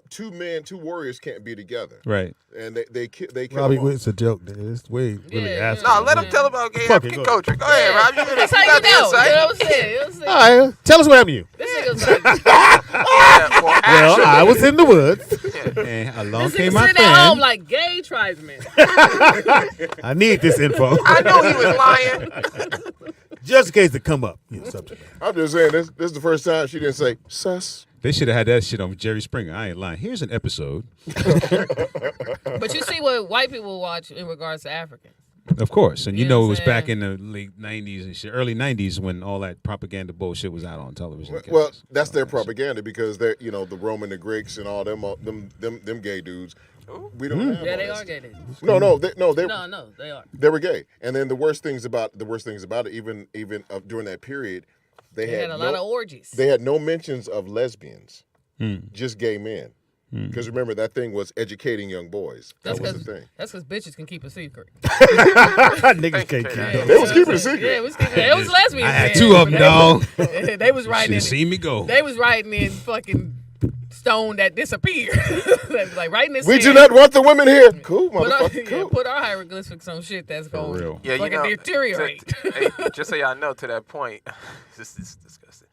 Two warriors can't be together. Right. And they kill Robbie, them all. it's a joke. Dude. It's way really Yeah, asking. No, let him tell about gay Fuck it, African go culture. Go ahead, Rob. You That's how you got the know. You insight. know what I'm saying? You know what I'm saying? All right, tell us what happened to you. This nigga's like, Yeah, well, Well, I was in the woods. And along this came nigga my sitting at home friend. like gay tribesmen. I need this info I knew he was lying. just in case it come up. Subject matter. I'm just saying this is the first time she didn't say sus. They should have had that shit on Jerry Springer. I ain't lying. Here's an episode. But you see what white people watch in regards to Africans. Of course. And you You know know it what was I'm back saying? in the late 90s and shit, early 90s when all that propaganda bullshit was out on television. Well, that's their propaganda because they're the Roman, the Greeks, and all them gay dudes. We don't have Yeah, all they that are stuff. gay. Dudes. No, They are. they were gay. And then the worst things about it, even during that period, they They had a lot of orgies. They had no mentions of lesbians, just gay men. Because remember, that thing was educating young boys. That was the thing. That's because bitches can keep a secret. Niggas can't keep Yeah, that. They was keeping a secret. Yeah, it was lesbians. I had then, two of them, but dog. They was Should writing have in. seen me go. They was writing in fucking stone that disappeared. They was like writing this. We in. do not want the women here. Cool, Put our, motherfucker. Cool. put our hieroglyphics on shit that's going real. Yeah, fucking deteriorate. hey, just so y'all know, to that point, this is disgusting.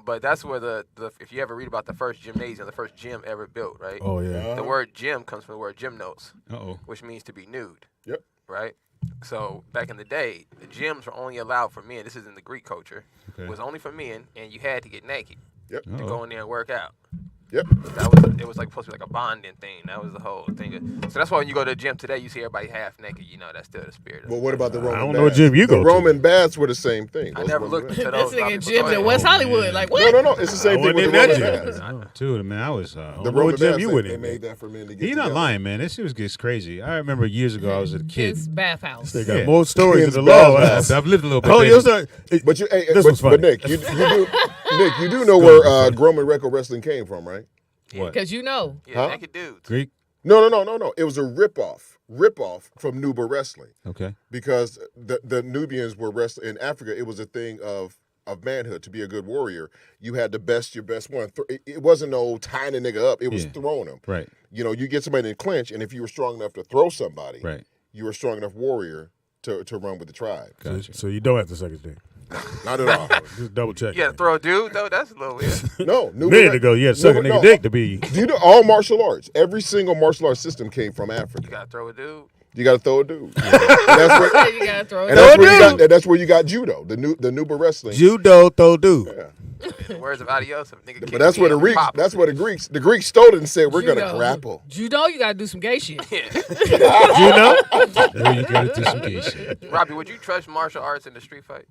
But that's where the if you ever read about the first gymnasium, the first gym ever built, right? Oh yeah. The word gym comes from the word gymnos, Uh-oh. which means to be nude, Yep. right? So back in the day, the gyms were only allowed for men. This is in the Greek culture. Okay. It was only for men, and you had to get naked Yep. to go in there and work out. Yep. It was like supposed to be like a bonding thing. That was the whole thing. So that's why when you go to the gym today, you see everybody half naked. You know that's still the spirit. Of Well, what about the Roman don't baths? know what gym you go The to. Roman baths were the same thing. I Those never Roman looked baths. into This those. nigga topics, but gyms go in ahead. West Hollywood. Like what? No. It's the same I thing with wasn't the in Roman that baths. gym. Dude, man, I was. The what Roman gym baths, you they, went they in, made that for men to get You're not together. lying, man. This shit was gets crazy. I remember years ago I was a kid. His bathhouse. They got Yeah. more stories Kids than the law. bathhouse. I've lived a little bit. Oh, baby. you'll start. But you, hey, This but, was funny. but Nick, you do know where Roman wrestling came from, right? What? Because you know. Yeah, Huh? naked dudes. Greek? No. It was a ripoff from Nuba wrestling Okay. because the Nubians were wrestling in Africa. It was a thing of manhood. To be a good warrior, you had to best your best one. It wasn't no tying a nigga up. It was Yeah. throwing him. Right. You get somebody in clinch, and if you were strong enough to throw somebody, Right. you were a strong enough warrior to run with the tribe. Gotcha. So you don't have to suck his dick. Not at all. Just double check. You got to throw a dude though. That's a little weird. No, A minute ago, you had to suck a nigga dick to be. Do you know all martial arts? Every single martial arts system came from You Africa. got to throw a dude. You got to throw a dude. That's where, You gotta throw and it. that's where you got judo, the Nuba wrestling. Judo, throw dude. Yeah. In the words of adios, if nigga But that's where the Greeks. That's where the Greeks stole it and said we're gonna Judo. grapple. Judo, you gotta do some gay shit. Judo. There you gotta do some gay shit. Robbie, would you trust martial arts in the street fight?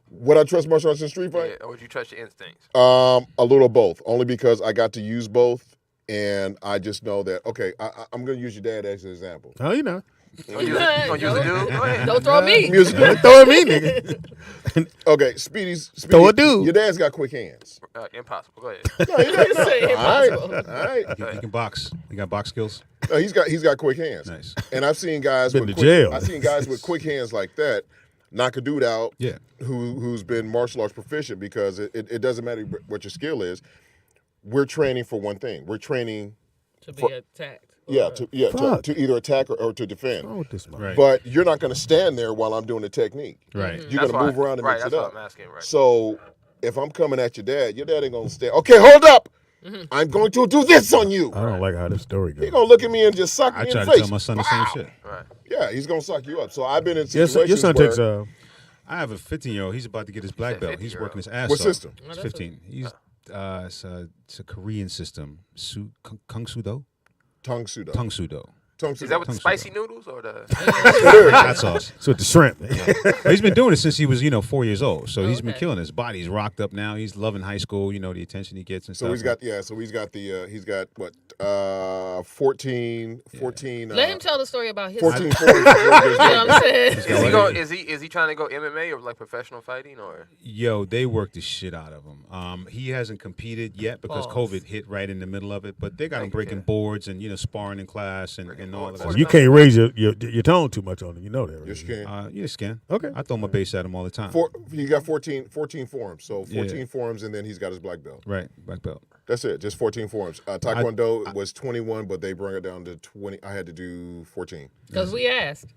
Would I trust martial arts in street fight? Yeah, or would you trust your instincts? A little of both, only because I got to use both, and I just know that. Okay, I'm gonna use your dad as an example. Oh, you know. You gonna use a dude? Go ahead. Don't throw me. Throw at me, nigga. Okay, Speedy, Throw a dude. Your dad's got quick hands. Impossible. Go ahead. No, he doesn't. Say All impossible. right. He can box. He got box skills. No, he's got quick hands. Nice. And I've seen guys Been with to jail. I've seen guys with quick hands like that knock a dude out. Yeah. Who's been martial arts proficient, because it doesn't matter what your skill is. We're training for one thing. We're training To be attacked. to either attack or to defend. Oh, this man. Right. But you're not going to stand there while I'm doing the technique. Right. You're going to move around and right, mix it that's up. what I'm asking, right. So if I'm coming at your dad ain't going to stand. Okay, hold up. I'm going to do this on you. I don't like how this story goes. He's going to look at me and just suck I me try in to the face. tell my son the same shit. Right. Yeah, he's going to suck you up. So I've been in Your situations son where takes I have a 15-year-old. He's about to get his black belt. He's working his ass What off. system? He's 15. He's it's a Korean system. Kung Sudo. Tongue sudo. Tung Sudo. Is that with the Tongue spicy sudo. noodles or the? Hot sauce. So with the shrimp. But he's been doing it since he was, 4 years old. So he's been okay. killing his body. He's rocked up now. He's loving high school. The attention he gets and So stuff. he's got what 14 Let him tell the story about his. 14 You know what I'm saying? Is he trying to go MMA or like professional fighting or? Yo, they work the shit out of him. He hasn't competed yet because Pause. COVID hit right in the middle of it. But they got him breaking boards and sparring in class and all of that. You can't raise your tone too much on him. You know that, right? Yes, you can. Yes, can. Okay. I throw my base at him all the time. He got 14 forms. So 14 Yeah. forms, and then he's got his black belt. Right, black belt. That's it. Just 14 forms. Taekwondo was 21, but they brought it down to 20. I had to do 14. Because we asked.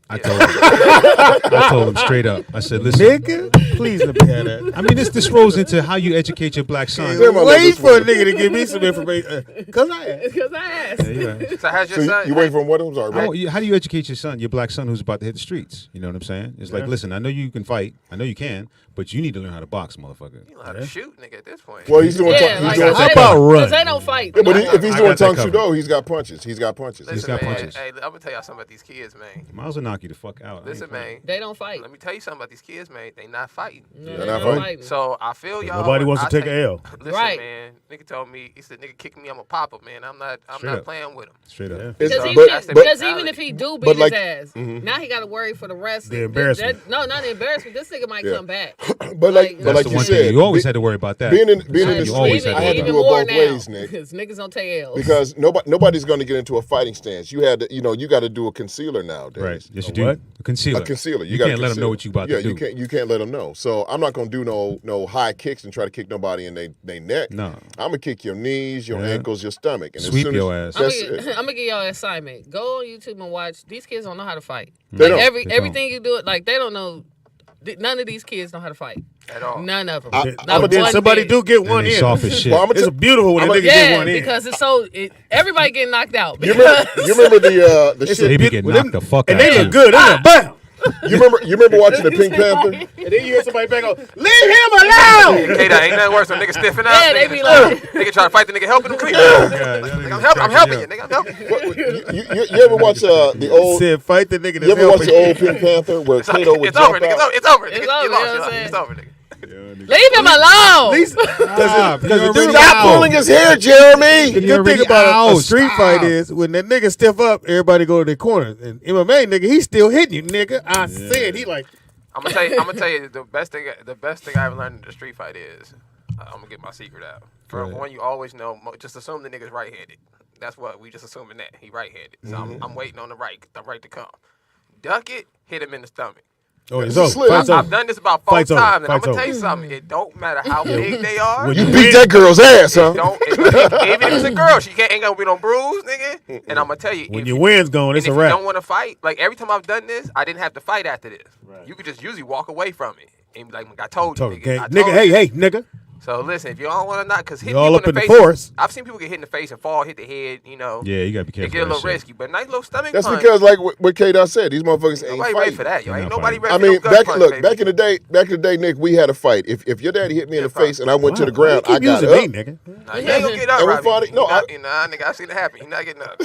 I told him straight up. I said, listen. Nigga, please let me have that. I mean, this rolls into how you educate your black son. Damn, I love Wait this for a one. nigga to give me some information. Because I asked. Because I asked. Yeah, you're right. So how's your So son? you waiting for what? I'm sorry, bro. How do you educate your black son who's about to hit the streets? You know what I'm saying? It's like, listen, I know you can fight. I know you can, but you need to learn how to box, motherfucker. You know how to shoot, nigga. At this point. Well, he's doing. Yeah, he's like, doing. How about run? Because they don't fight. Yeah, but if he's I doing got that tongue covered. sudo, he's got punches. He's got punches. Listen, got man. punches. Hey, I'm gonna tell y'all something about these kids, man. Miles will knock you the fuck out. I ain't Listen, playing. man. They don't fight. Let me tell you something about these kids, man. They not fighting. No, They're they not don't fighting. So I feel y'all. Nobody wants to I take tell a you- L. Listen, Right. man. Nigga told me, he said, nigga kick me, I'm a papa, man. I'm not Straight up. playing with him. Straight up. It's- Because but- even if he do but beat like- his ass, now he got to worry for the rest. The embarrassment. No, not the embarrassment. This nigga might Yeah. come back. but like That's the you one said, thing. You always had to worry about that. being in the You always street, had I had to even do it more both now, ways, Nick. because niggas don't take L's. Because nobody's going to get into a fighting stance. You had to, you got to do a concealer nowadays. Right. Yes, you A do. what? A concealer. A concealer. You gotta can't let them know conceal. what you about yeah, to do. you can't let them know. So I'm not going to do no high kicks and try to kick nobody in they neck. No. I'm going to kick your knees, your Yeah. ankles, your stomach. And Sweep as soon your as, ass. That's I'm it. gonna give y'all an assignment. Go on YouTube and watch. These kids don't know how to fight. They don't. They Everything you do it like they don't know. None of these kids know how to fight. At all. None of them. But then somebody do get one they in. soft as shit. Well, I'm gonna It's beautiful when a nigga get Yeah, one in. because it's so. Everybody getting knocked out. You Because remember the It's shit? They be getting knocked the fuck And out. they too. look good. They look bam. You remember watching the Pink Panther? And then you hear somebody back on, leave him alone. Hey, that ain't nothing worse than nigga stiffing up. Yeah, they nigga, be like- nigga trying to fight the nigga helping him clean. Yeah, I'm helping you, nigga. I'm helping you. You ever watch the old? Said fight the nigga You that's ever watch helping. the old Pink Panther where Kato would It's over, jump nigga. out? It's over. It's Nigga, over, you you know lost. what I'm saying? It's over, nigga. leave him alone. Stop. Because the You dude already Stop out. pulling his hair, Jeremy. The You good thing already about a out. street Stop. fight is when that nigga stiff up, everybody go to their corner. And MMA nigga, he still hitting you, nigga. I said he like. I'm gonna tell you the best thing I ever learned in the street fight is I'm gonna get my secret out. For ahead. one, you always know. Just assume the nigga's right-handed. That's what we just assuming that he right-handed. So I'm waiting on the right to come. Duck it, hit him in the stomach. Oh, it's a over. slip. Fight's I've over. done this about 4 Fight's over. times, and I'm Fight's gonna tell over. you something. It don't matter how big they are. When You you beat that girl's ass, huh? Even if it's a girl, she ain't gonna be no bruise, nigga. And I'm gonna tell you, When if your you- win's gone, and it's if a you wrap. don't want to fight, like every time I've done this, I didn't have to fight after this. You could just usually walk away from it and be like, I told you, nigga. I told Nigga, you. hey, nigga. So listen, if you don't want to knock, because hit You're all people up in the in face. the forest. I've seen people get hit in the face and fall, hit the head. You know. Yeah, you gotta be It careful. get a of that little shit. risky, but nice little stomach That's punch. because, like what K-Dot said, these motherfuckers ain't Nobody ready fighting. for that, yo. They're Ain't not nobody fighting. ready I for no mean, gut punch, back in the day, Nick, we had a fight. If your daddy hit me in the face and I went to the ground, I Keep got using up. me, nigga. Nah, you ain't gonna get up, And we Robbie. fought it- no, Nah, nigga, I seen it happen. You're not getting up.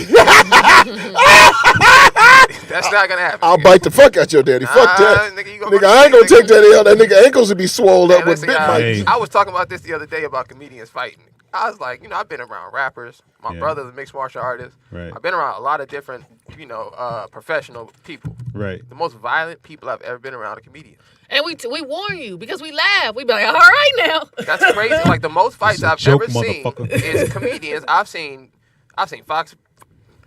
That's not gonna happen. I'll nigga. bite the fuck out your daddy. Fuck that. Nigga, you gonna Nigga, I ain't gonna take that L. That nigga ankles would be swollen Hey, up with listen, big y'all, mics. Hey. I was talking about this the other day about comedians fighting. I was like, I've been around rappers. My Yeah. brother's a mixed martial artist. Right. I've been around a lot of different, professional people. Right. The most violent people I've ever been around are comedians. And we warn you because we laugh. We be like, all right now. That's crazy. Like the most fights This is a I've joke, ever seen motherfucker. is comedians. I've seen Fox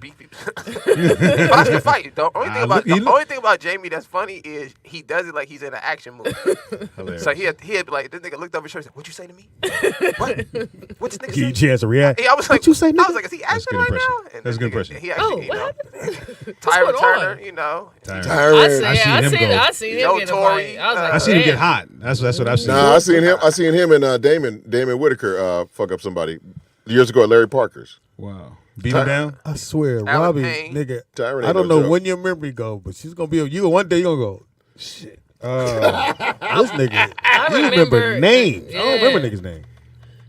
beat people. Fox can fight. The only thing about Jamie that's funny is he does it like he's in an action movie. Hilarious. So he'd be like, this nigga looked over his shoulder and said, "What'd you say to me? What? What this nigga Give you a say?" chance to react. Yeah, I was like, What you say, I nigga? was like, is he That's a acting good right impression. now? And That's a good impression. He actually, what happened? Tyra going Turner, on? Tyron. I seen him go. I seen him Joe get a Torre, fight. I was like, I seen him get damn. hot. That's what I've seen. Nah, I seen him and Damon Whitaker fuck up somebody years ago at Larry Parker's. Wow. Beat him down. I swear, Alan Robbie, Payne. nigga. Tyron ain't I don't no know joke. when your memory go, but she's gonna be. You one day you gonna go. Shit. This nigga. I You remember names? I don't remember niggas' name.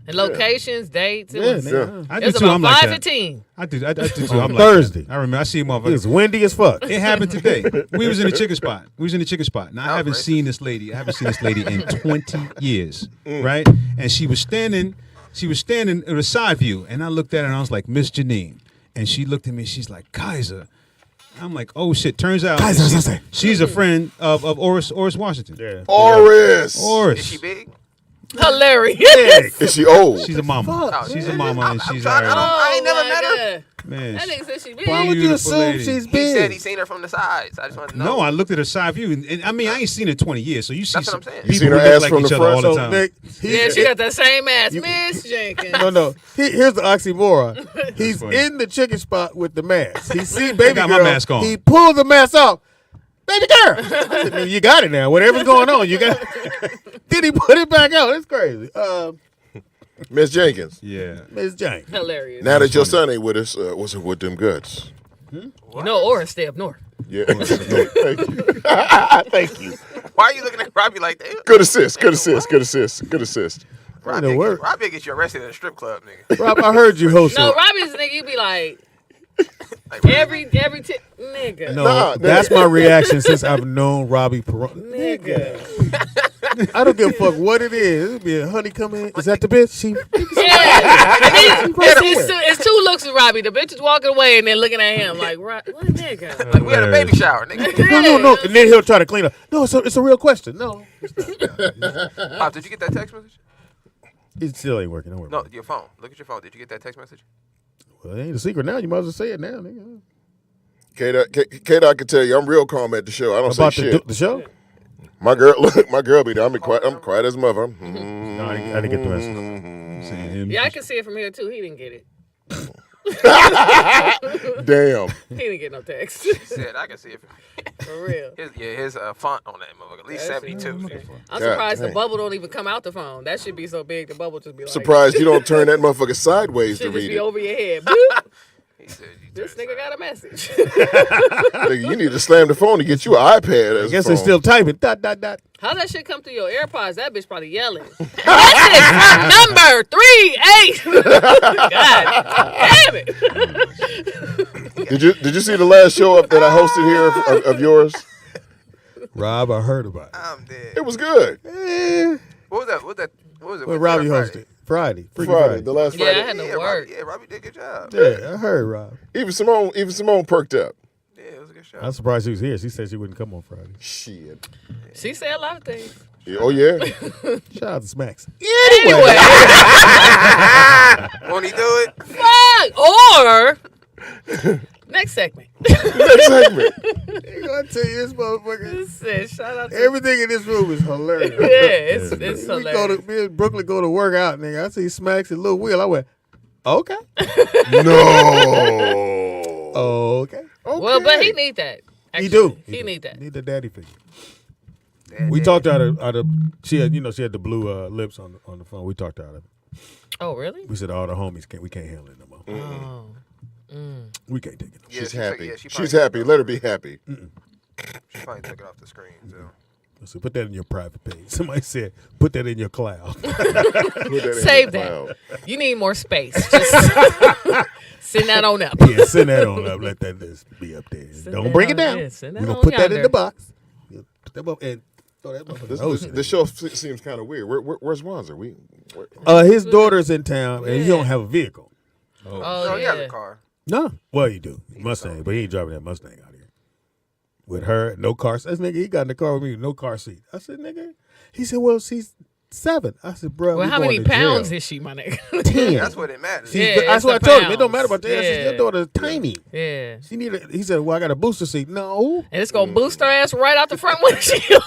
And locations, dates. It Yeah, was, nigga. I it do was too. about I'm like 5 that. to 10. I do too. I'm like Thursday. that. I remember. I see him It motherfucker. was windy as fuck. It happened today. We was in the chicken spot. Now I Oh, haven't racist. seen this lady. I haven't seen this lady in 20 years. Right? And she was standing at a side view, and I looked at her and I was like, Miss Janine. And she looked at me. She's like, Kaiser. I'm like, oh shit. Turns out she's a friend of Oris Washington. Yeah. Oris. Is she big? Hilarious. Is she old? She's a mama. Oh, She's a yeah. mama, and I'm she's trying- I ain't never my met her. God. man. That nigga said she big. Why would you Beautiful assume lady. she's He big? said he seen her from the sides. I just want to know. No, I looked at her side view, and I mean, I ain't seen her 20 years. So you see, That's what I'm saying. You people seen her who look ass like from each the other front? all the So, time. Nick, Yeah, she got that same ass, Miss Jenkins. No. Here's the oxymoron. He's funny. in the chicken spot with the mask. He see baby got girl. my mask on. He pulled the mask off. Baby girl. I said, "Man, you got it now. Whatever's going on, you got it." Then he put it back out. It's crazy. Miss Jenkins. Yeah. Miss Jane. Hilarious. Now that your son ain't with us, what's it with them guts? You know, Oris stay up north. Yeah. Thank you. Thank you. Why are you looking at Robbie like that? Good assist. Good assist. Good assist. Good assist. Ain't no word. Robbie gets you arrested at a strip club, nigga. Rob, I heard you host. No, it. Robbie's nigga, you be like, every nigga. No, Nah, that's my reaction since I've known Robbie Perron. Nigga. I don't give a fuck what it is. It'll be a honey come in. Is that the bitch? She Yeah. It's two looks with Robbie. The bitch is walking away and then looking at him like, what nigga? Like we had a baby shower, nigga. no. And then he'll try to clean up. No, it's a real question. No, Pop, did you get that text message? it still ain't working. Don't worry. No, your phone. Look at your phone. Did you get that text message? Well, it ain't a secret now. You might as well say it now, nigga. K-Dot can tell you, I'm real calm at the show. I don't About say shit. the show? My girl be there. I'm quiet as a mother. No, I didn't get the message. Saying him. Yeah, I can see it from here too. He didn't get it. Damn. He didn't get no text. He said I can see it. For real. His font on that motherfucker, at least 72. I'm God surprised the dang. bubble don't even come out the phone. That should be so big. The bubble just be like, Surprised you don't turn that motherfucker sideways to should just read be it. over your head. Boop. He said you This turned nigga got a message. Nigga, you need to slam the phone to get you an iPad. I guess they're still typing. Dot. How that shit come through your AirPods? That bitch probably yelling. Message from number 38. God damn it. Did you see the last show up that I hosted here of yours? Rob, I heard about it. I'm dead. It was good. What was that? What was it? When Wednesday Robbie or Friday? hosted. Friday. Freaking Friday, the last Yeah, I Friday. had to Yeah, work. Robbie did a good job. Yeah, I heard Rob. Even Simone perked up. Yeah, it was a good show. I'm surprised she was here. She said she wouldn't come on Friday. Shit. She said a lot of things. Yeah, oh yeah. Shout out to Smacks. Anyway. Won't he do it? Fuck. Or next segment. Next segment. I'm gonna tell you this motherfucker. Said, shout out to Everything in this room is hilarious. Yeah, it's Me hilarious. and Brooklyn go to work out, nigga. I see Smacks and Lil Will. I went, okay. No. Okay. Well, but he need that. He Actually. do. He need that. Need the daddy figure. We talked out of she had the blue lips on the phone. We talked out of it. Oh, really? We said all the homies we can't handle it no more. Oh. We can't take it. Yeah, She's she happy. took- she She's probably- happy. Let her be happy. She probably took it off the screen. So. So put that in your private page. Somebody said put that in your cloud. Put that in Save the that. cloud. You need more space. Just send that on up. Yeah, send that on up. Let that just be up there. Don't that bring it on- down. yeah, send that We're gonna on put that in yonder. the box. Put that up and throw that motherfucker in the ocean. This show seems kind of weird. Where's Wanzer? Where? His daughter's in town and he don't have a vehicle. Oh, Oh, he yeah. has a car. No. Well, you do. Mustang, but he ain't driving that Mustang out here. With her, no car. This nigga, he got in the car with me, no car seat. I said, nigga. He said, well, she's 7. I said, bro, Well, we how going many to pounds jail. is she, my nigga? 10. That's what it matters. She's- Yeah, that's it's what I the told him. It don't matter about pounds. that. I said, your Yeah. daughter's tiny. Yeah. She need he said, well, I got a booster seat. No. And it's gonna boost her ass right out the front windshield.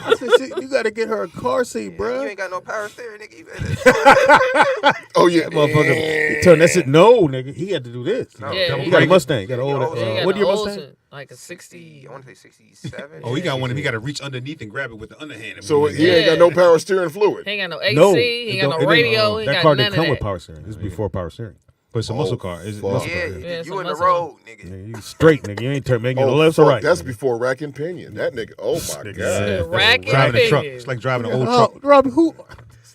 I said, you got to get her a car seat, bro. You ain't got no power steering, nigga. You better- Oh yeah, Motherfucker, he turned that shit. No, nigga, he had to do this. No. Yeah, He got a Mustang. Got an Yeah, old. he got What an year old Mustang? one, like a 60. I want to say 67. Oh, he got one. He got to reach underneath and grab it with the underhand. and So move it. he ain't got no power steering fluid. He ain't got no AC. No, he ain't got it no radio. He that ain't car got didn't none come of with that. power steering. This is before power steering. But it's a muscle car. It's a fuck. muscle Yeah, car. it's you a in the muscle. road, nigga. Nigga, you straight, nigga. You ain't making the Oh, left or fuck, right. that's nigga. before rack and pinion. That nigga. Oh my god. Rack Driving a truck. opinion. It's like driving an old Oh, truck. Robbie, who?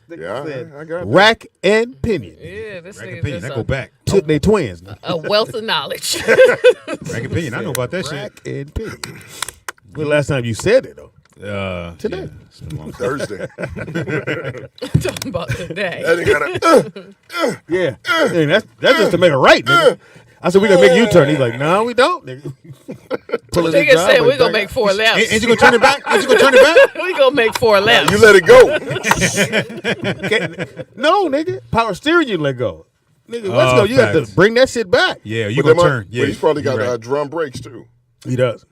Yeah, I got that. Rack and pinion. Yeah, this Rack nigga and pinion. just That go back. They twins. a wealth of knowledge. Rack and pinion. I know about that shit. Rack and pinion. When the last time you said it though? Today. Yeah, it's been a long time. Thursday. Talking about today. That nigga got a. Yeah. And that's just to make it right, nigga. I said we gonna make a U-turn. He's like, no, we don't, nigga. Pulling his Nigga said driveway we're gonna back make 4 laps. Ain't you gonna turn it back? Ain't you gonna turn it back? we gonna make 4 laps. You let it go. No, nigga. Power steering you let go. Nigga, let's Oh, go. You got facts. to bring that shit back. Yeah, you But gonna turn. but Yeah, he's probably got you're right. drum brakes too. He does.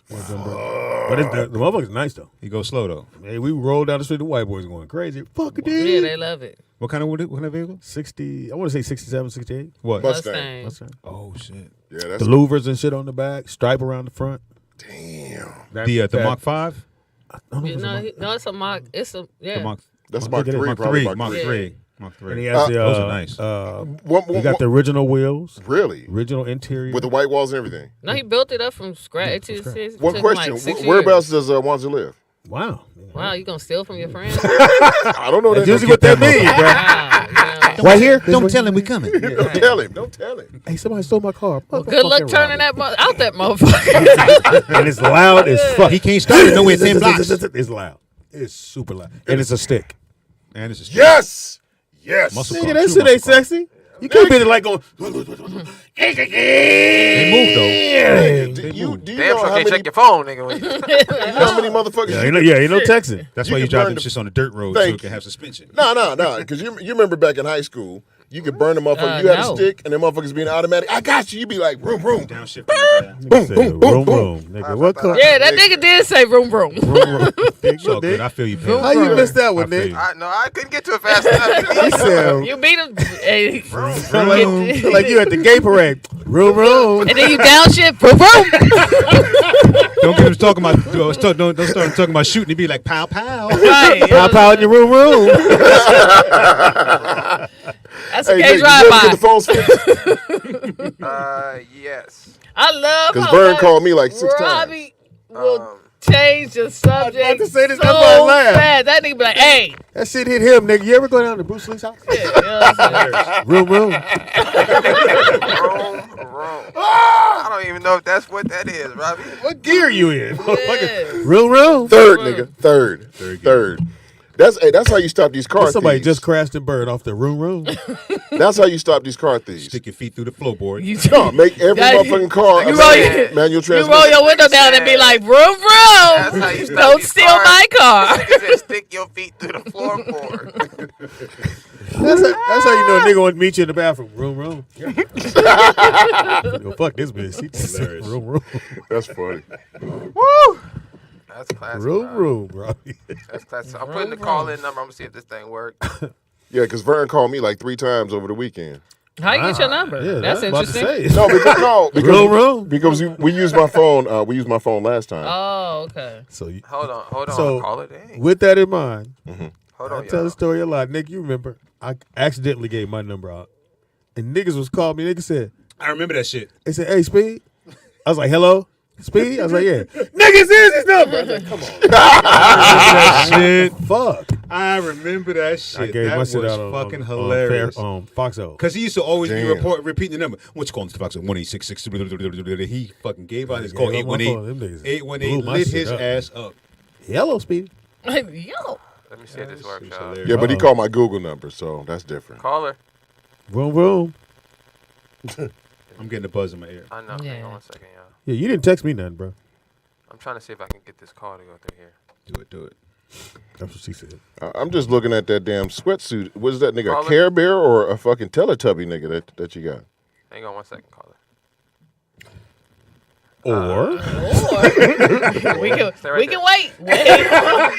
But the motherfucker's nice though. He goes slow though. Hey, we rolled down the street, the white boys going crazy. Fuck it, Yeah, dude. they love it. What kind of vehicle? 60, I want to say 67, 68. What? Mustang. Mustang. Oh shit. Yeah, that's The louvers and shit on the back, stripe around the front. damn. The Mach 5. I don't know if Yeah, it's a no, Mach- no, it's a mock. It's a The Mach. That's Mach Mach 3, Mach probably 3. Mach Mach 3. 3. Mach 3. And he has the, those are nice. he got the original wheels, Really? original interior. With the white walls and everything. No, he built it up from scratch. It just One took question: Like 6 whereabouts years. does Wanzer live? Wow. Wow, you gonna steal from your friends? I don't know that. That's usually what that means, bro. Wow, you know. Right here? Don't tell him we coming. Don't tell him. Don't tell him. Hey, somebody stole my car. Well, good luck turning that out that motherfucker. And it's loud as fuck. He can't start it nowhere 10 blocks. It's loud. It's super loud. And it's a stick. And it's a Yes. Yes. Muscle Nigga, car, that true shit ain't muscle car. sexy. You can't be like going. They move though. Do you know Damn sure how can't many, check your phone, nigga. When you, how many motherfuckers? Yeah, ain't no texting. That's You why you can drive burn them the- shits on the dirt road so Thank it can you. have suspension. No. Because you remember back in high school, you could burn the motherfucker. You had no. a stick, and the motherfuckers being automatic. I got you. You be like, room. Downshift. Boom, boom, boom. Nigga, what car? Yeah, that nigga did say room room. It's all good. I feel you, Pam. How you missed that I one, feel Nick? you. I couldn't get to it fast enough. He said, You beat him. Hey, feel like you at the gay parade. Room. and then you downshift. Boom boom. Don't get him talking about. Don't start talking about shooting. He be like pow pow. Right. Pow in your room. That's a Hey, gay Nick, did you ever get the drive-by. phones fixed? Yes. I love Because how Vern much called me like 6 times. Robbie will change the subject about to say this, so that's why I laughed. fast. That nigga be like, hey. That shit hit him, nigga. You ever go down to Bruce Lee's house? Yeah, you know what I'm saying? Room. Wrong. I don't even know if that's what that is, Robbie. What gear you in? Yes. Room. Third, nigga. Third. That's how you stop these car Somebody thieves. just crashed and burned off the room. That's how you stop these car thieves. Stick your feet through the floorboard. You, No, make every That- motherfucking car you a roll manual your- manual you transmission. roll your window down and be like, room. That's how you stop Don't these steal cars. my car. He said, stick your feet through the floorboard. That's how you know a nigga want to meet you in the bathroom. Room. Yeah. Yo, fuck this bitch. She just said room. That's funny. Woo! That's classic. Rob. Room, bro. That's classic. I'm putting the call in number. I'm gonna see if this thing works. Yeah, because Vern called me like 3 times over the weekend. How you get your number? Yeah, That's I was about to interesting. say. No, Real room. because we used my phone. We used my phone last time. Oh, okay. So you, Hold on. So, Call it. Dang. with that in mind, Hold I on, tell y'all. the story a lot. Nick, you remember, I accidentally gave my number out. And niggas was calling me. Niggas said, I remember that shit. they said, hey, Speed. I was like, hello? Speedy? I was like, yeah. Niggas, here's his number. I was like, come on. That shit. Fuck. I remember that shit. I gave that my was shit out fucking on hilarious. Foxo. Because he used to always be Damn. repeating the number. What you calling the Foxo? 1-866. He fucking gave out his Yeah, call. on my phone, 818. them niggas 818 blew my lit shit his up. ass up. Hello, Speedy. Yo. Let me see if this works, It's y'all. hilarious. Yeah, but he called my Google number, so that's different. Caller. Vroom, vroom. I'm getting a buzz in my ear. I know. Yeah. Hang on 1 second, y'all. Yeah, you didn't text me nothing, bro. I'm trying to see if I can get this call to go through here. Do it. That's what she said. I'm just looking at that damn sweatsuit. What is that nigga? Caller? A Care Bear or a fucking Teletubby nigga that you got? Hang on 1 second, caller. Or we can Stay right we there. can wait. Wait,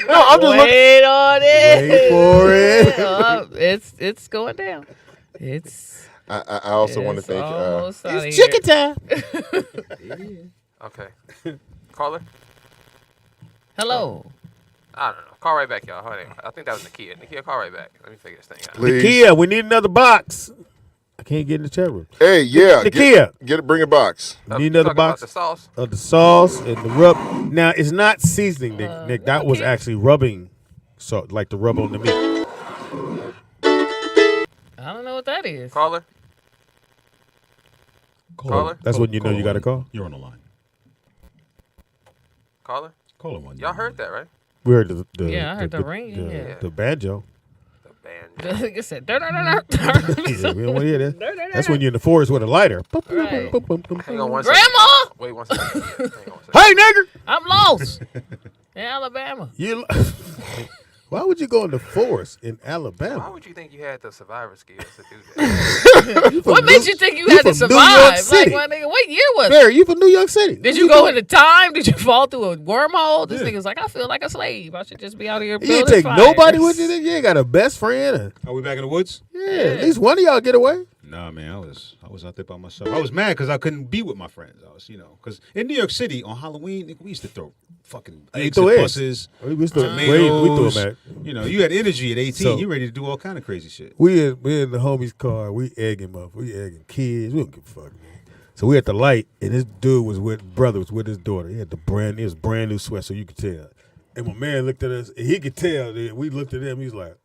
No, I'm just looking. wait on it. wait for it. It's going down. It's I also want to thank. almost outta It's here. chicken time. Okay. Caller? Hello. I don't know. Call right back, y'all. Hold on. I think that was Nakia. Nakia, call right back. Let me figure this thing out. Please. Nakia, we need another box. I can't get in the chat room. Hey, yeah. Nakia. Get it. Bring a box. We need another Talking about box the sauce? of the sauce and the rub. Now, it's not seasoning, Nick. That was actually rubbing, so like the rub on the meat. I don't know what that is. Caller? Caller? That's when you know you got to call. You're on the line. Caller? Call him one. Y'all heard that, right? We heard the Yeah, I heard the ring, yeah. the banjo. The band. It said, "Dur, dur, dur, dur." Yeah, we don't want to hear that. That's when you're in the forest with a lighter. Right. Hang on 1 second. Grandma, Wait 1 second. Hang on 1 second. Hey, nigger! I'm lost in Alabama. You. Why would you go in the forest in Why Alabama? would you think you had the survivor skills to do that? From What made you think you had to from New survive? York Like, City. my nigga, what year was it? Barry, you from New York City? Did you go into time? Did you fall through a wormhole? This nigga's like, I feel like a slave. I should just be out here You building ain't take fires. nobody with you. Nigga? You ain't got a best friend. Are we back in the woods? Yeah, at least one of y'all get away. Nah, man, I was out there by myself. I was mad because I couldn't be with my friends. I was, because in New York City on Halloween, nigga, we used to throw fucking eggs throw at eggs. buses. We threw tomatoes. them at. You had energy at 18. So- you ready to do all kind of crazy shit. We in the homie's car. We egging him up. We egging kids. We don't give a fuck, man. So we at the light, and this dude brother was with his daughter. He had brand new sweat, so you could tell. And my man looked at us, and he could tell. That we looked at him. He was like,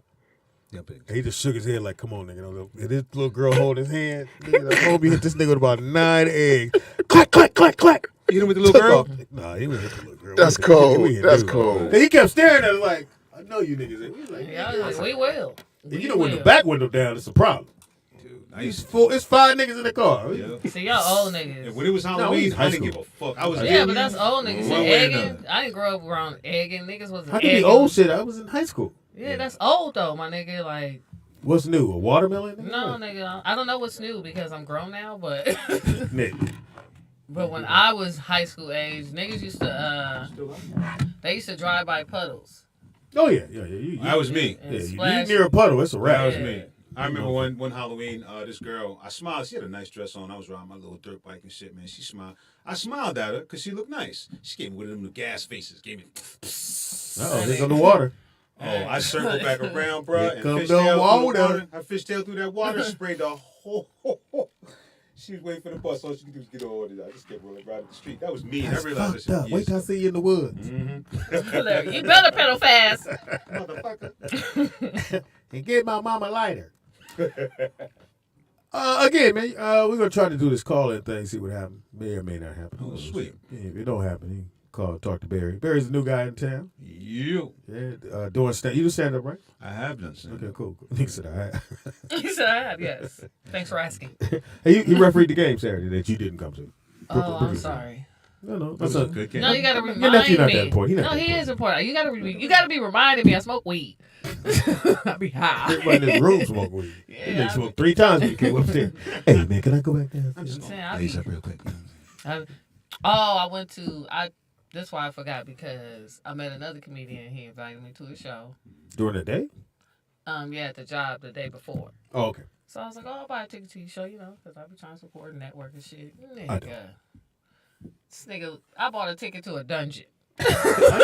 Yeah, big. he just shook his head like, "Come on, nigga." And this little girl holding his hand. Nigga, the homie hit this nigga with about 9 eggs. Clack, clack, clack, clack. You hit him with the little Took girl? off. Nah, he didn't hit the little girl. That's We cold. hit That's dude. cold. And he kept staring at us like, "I know you niggas." We was like, Yeah, I was like, we will. And you know when the back window down, it's a problem. Dude, It's 5 niggas in the car. See, y'all old And niggas. when it was Halloween, high I didn't school. give a fuck. I was Yeah, but that's old niggas. One See, way or egging. another. I didn't grow up around egging. Niggas wasn't How can egging. be old shit? I was in high school. Yeah, that's old though, my nigga. Like, What's new? A watermelon? no, nigga. I don't know what's new because I'm grown now, but Nick. but when I was high school age, niggas used to they used to drive by puddles. Oh yeah. That was me. And Yeah, you splash. near a puddle, it's a That wrap. was me. I remember one Halloween, this girl, I smiled. She had a nice dress on. I was riding my little dirt bike and shit, man. She smiled. I smiled at her because she looked nice. She gave me one of them gas faces. Gave me. Oh, it's on the water. Oh, I circled back around, bro. Here And come fished the tail through the water. water. I fishtailed through that water, sprayed the whole. She was waiting for the bus. All she could do was get on it. I just kept rolling right up the street. That was me. That's I realized fucked that up. shit. Wait till I see you in the woods. You better pedal fast. Motherfucker. And get my mama lighter. Again, man, we're going to try to do this call-in thing, see what happens. May or may not happen. Oh, sweet. Yeah, if it don't happen, you can call, talk to Barry. Barry's the new guy in town. You. Yeah, doing stand. You do stand-up, right? I have done so. Okay, cool. He said, all right. You said I have, yes. Thanks for asking. Hey, he refereed the game Saturday that you didn't come to. Oh, I'm sorry. No, That was a good game. No, you gotta remind Your nephew not me. that important. He not No, that he is important. important. You gotta be reminding me. I smoke weed. I be high. Everybody in this room smoke weed. Yeah, He nigga I smoked 3 times when he came upstairs. Hey, man, can I go back down? I'm saying, I Lace be, up real quick. I went to. That's why I forgot because I met another comedian. He invited me to a show. During the day? Yeah, at the job the day before. Oh, okay. So I was like, oh, I'll buy a ticket to your show, because I be trying to support a network and shit. I know. This nigga, I bought a ticket to a dungeon. I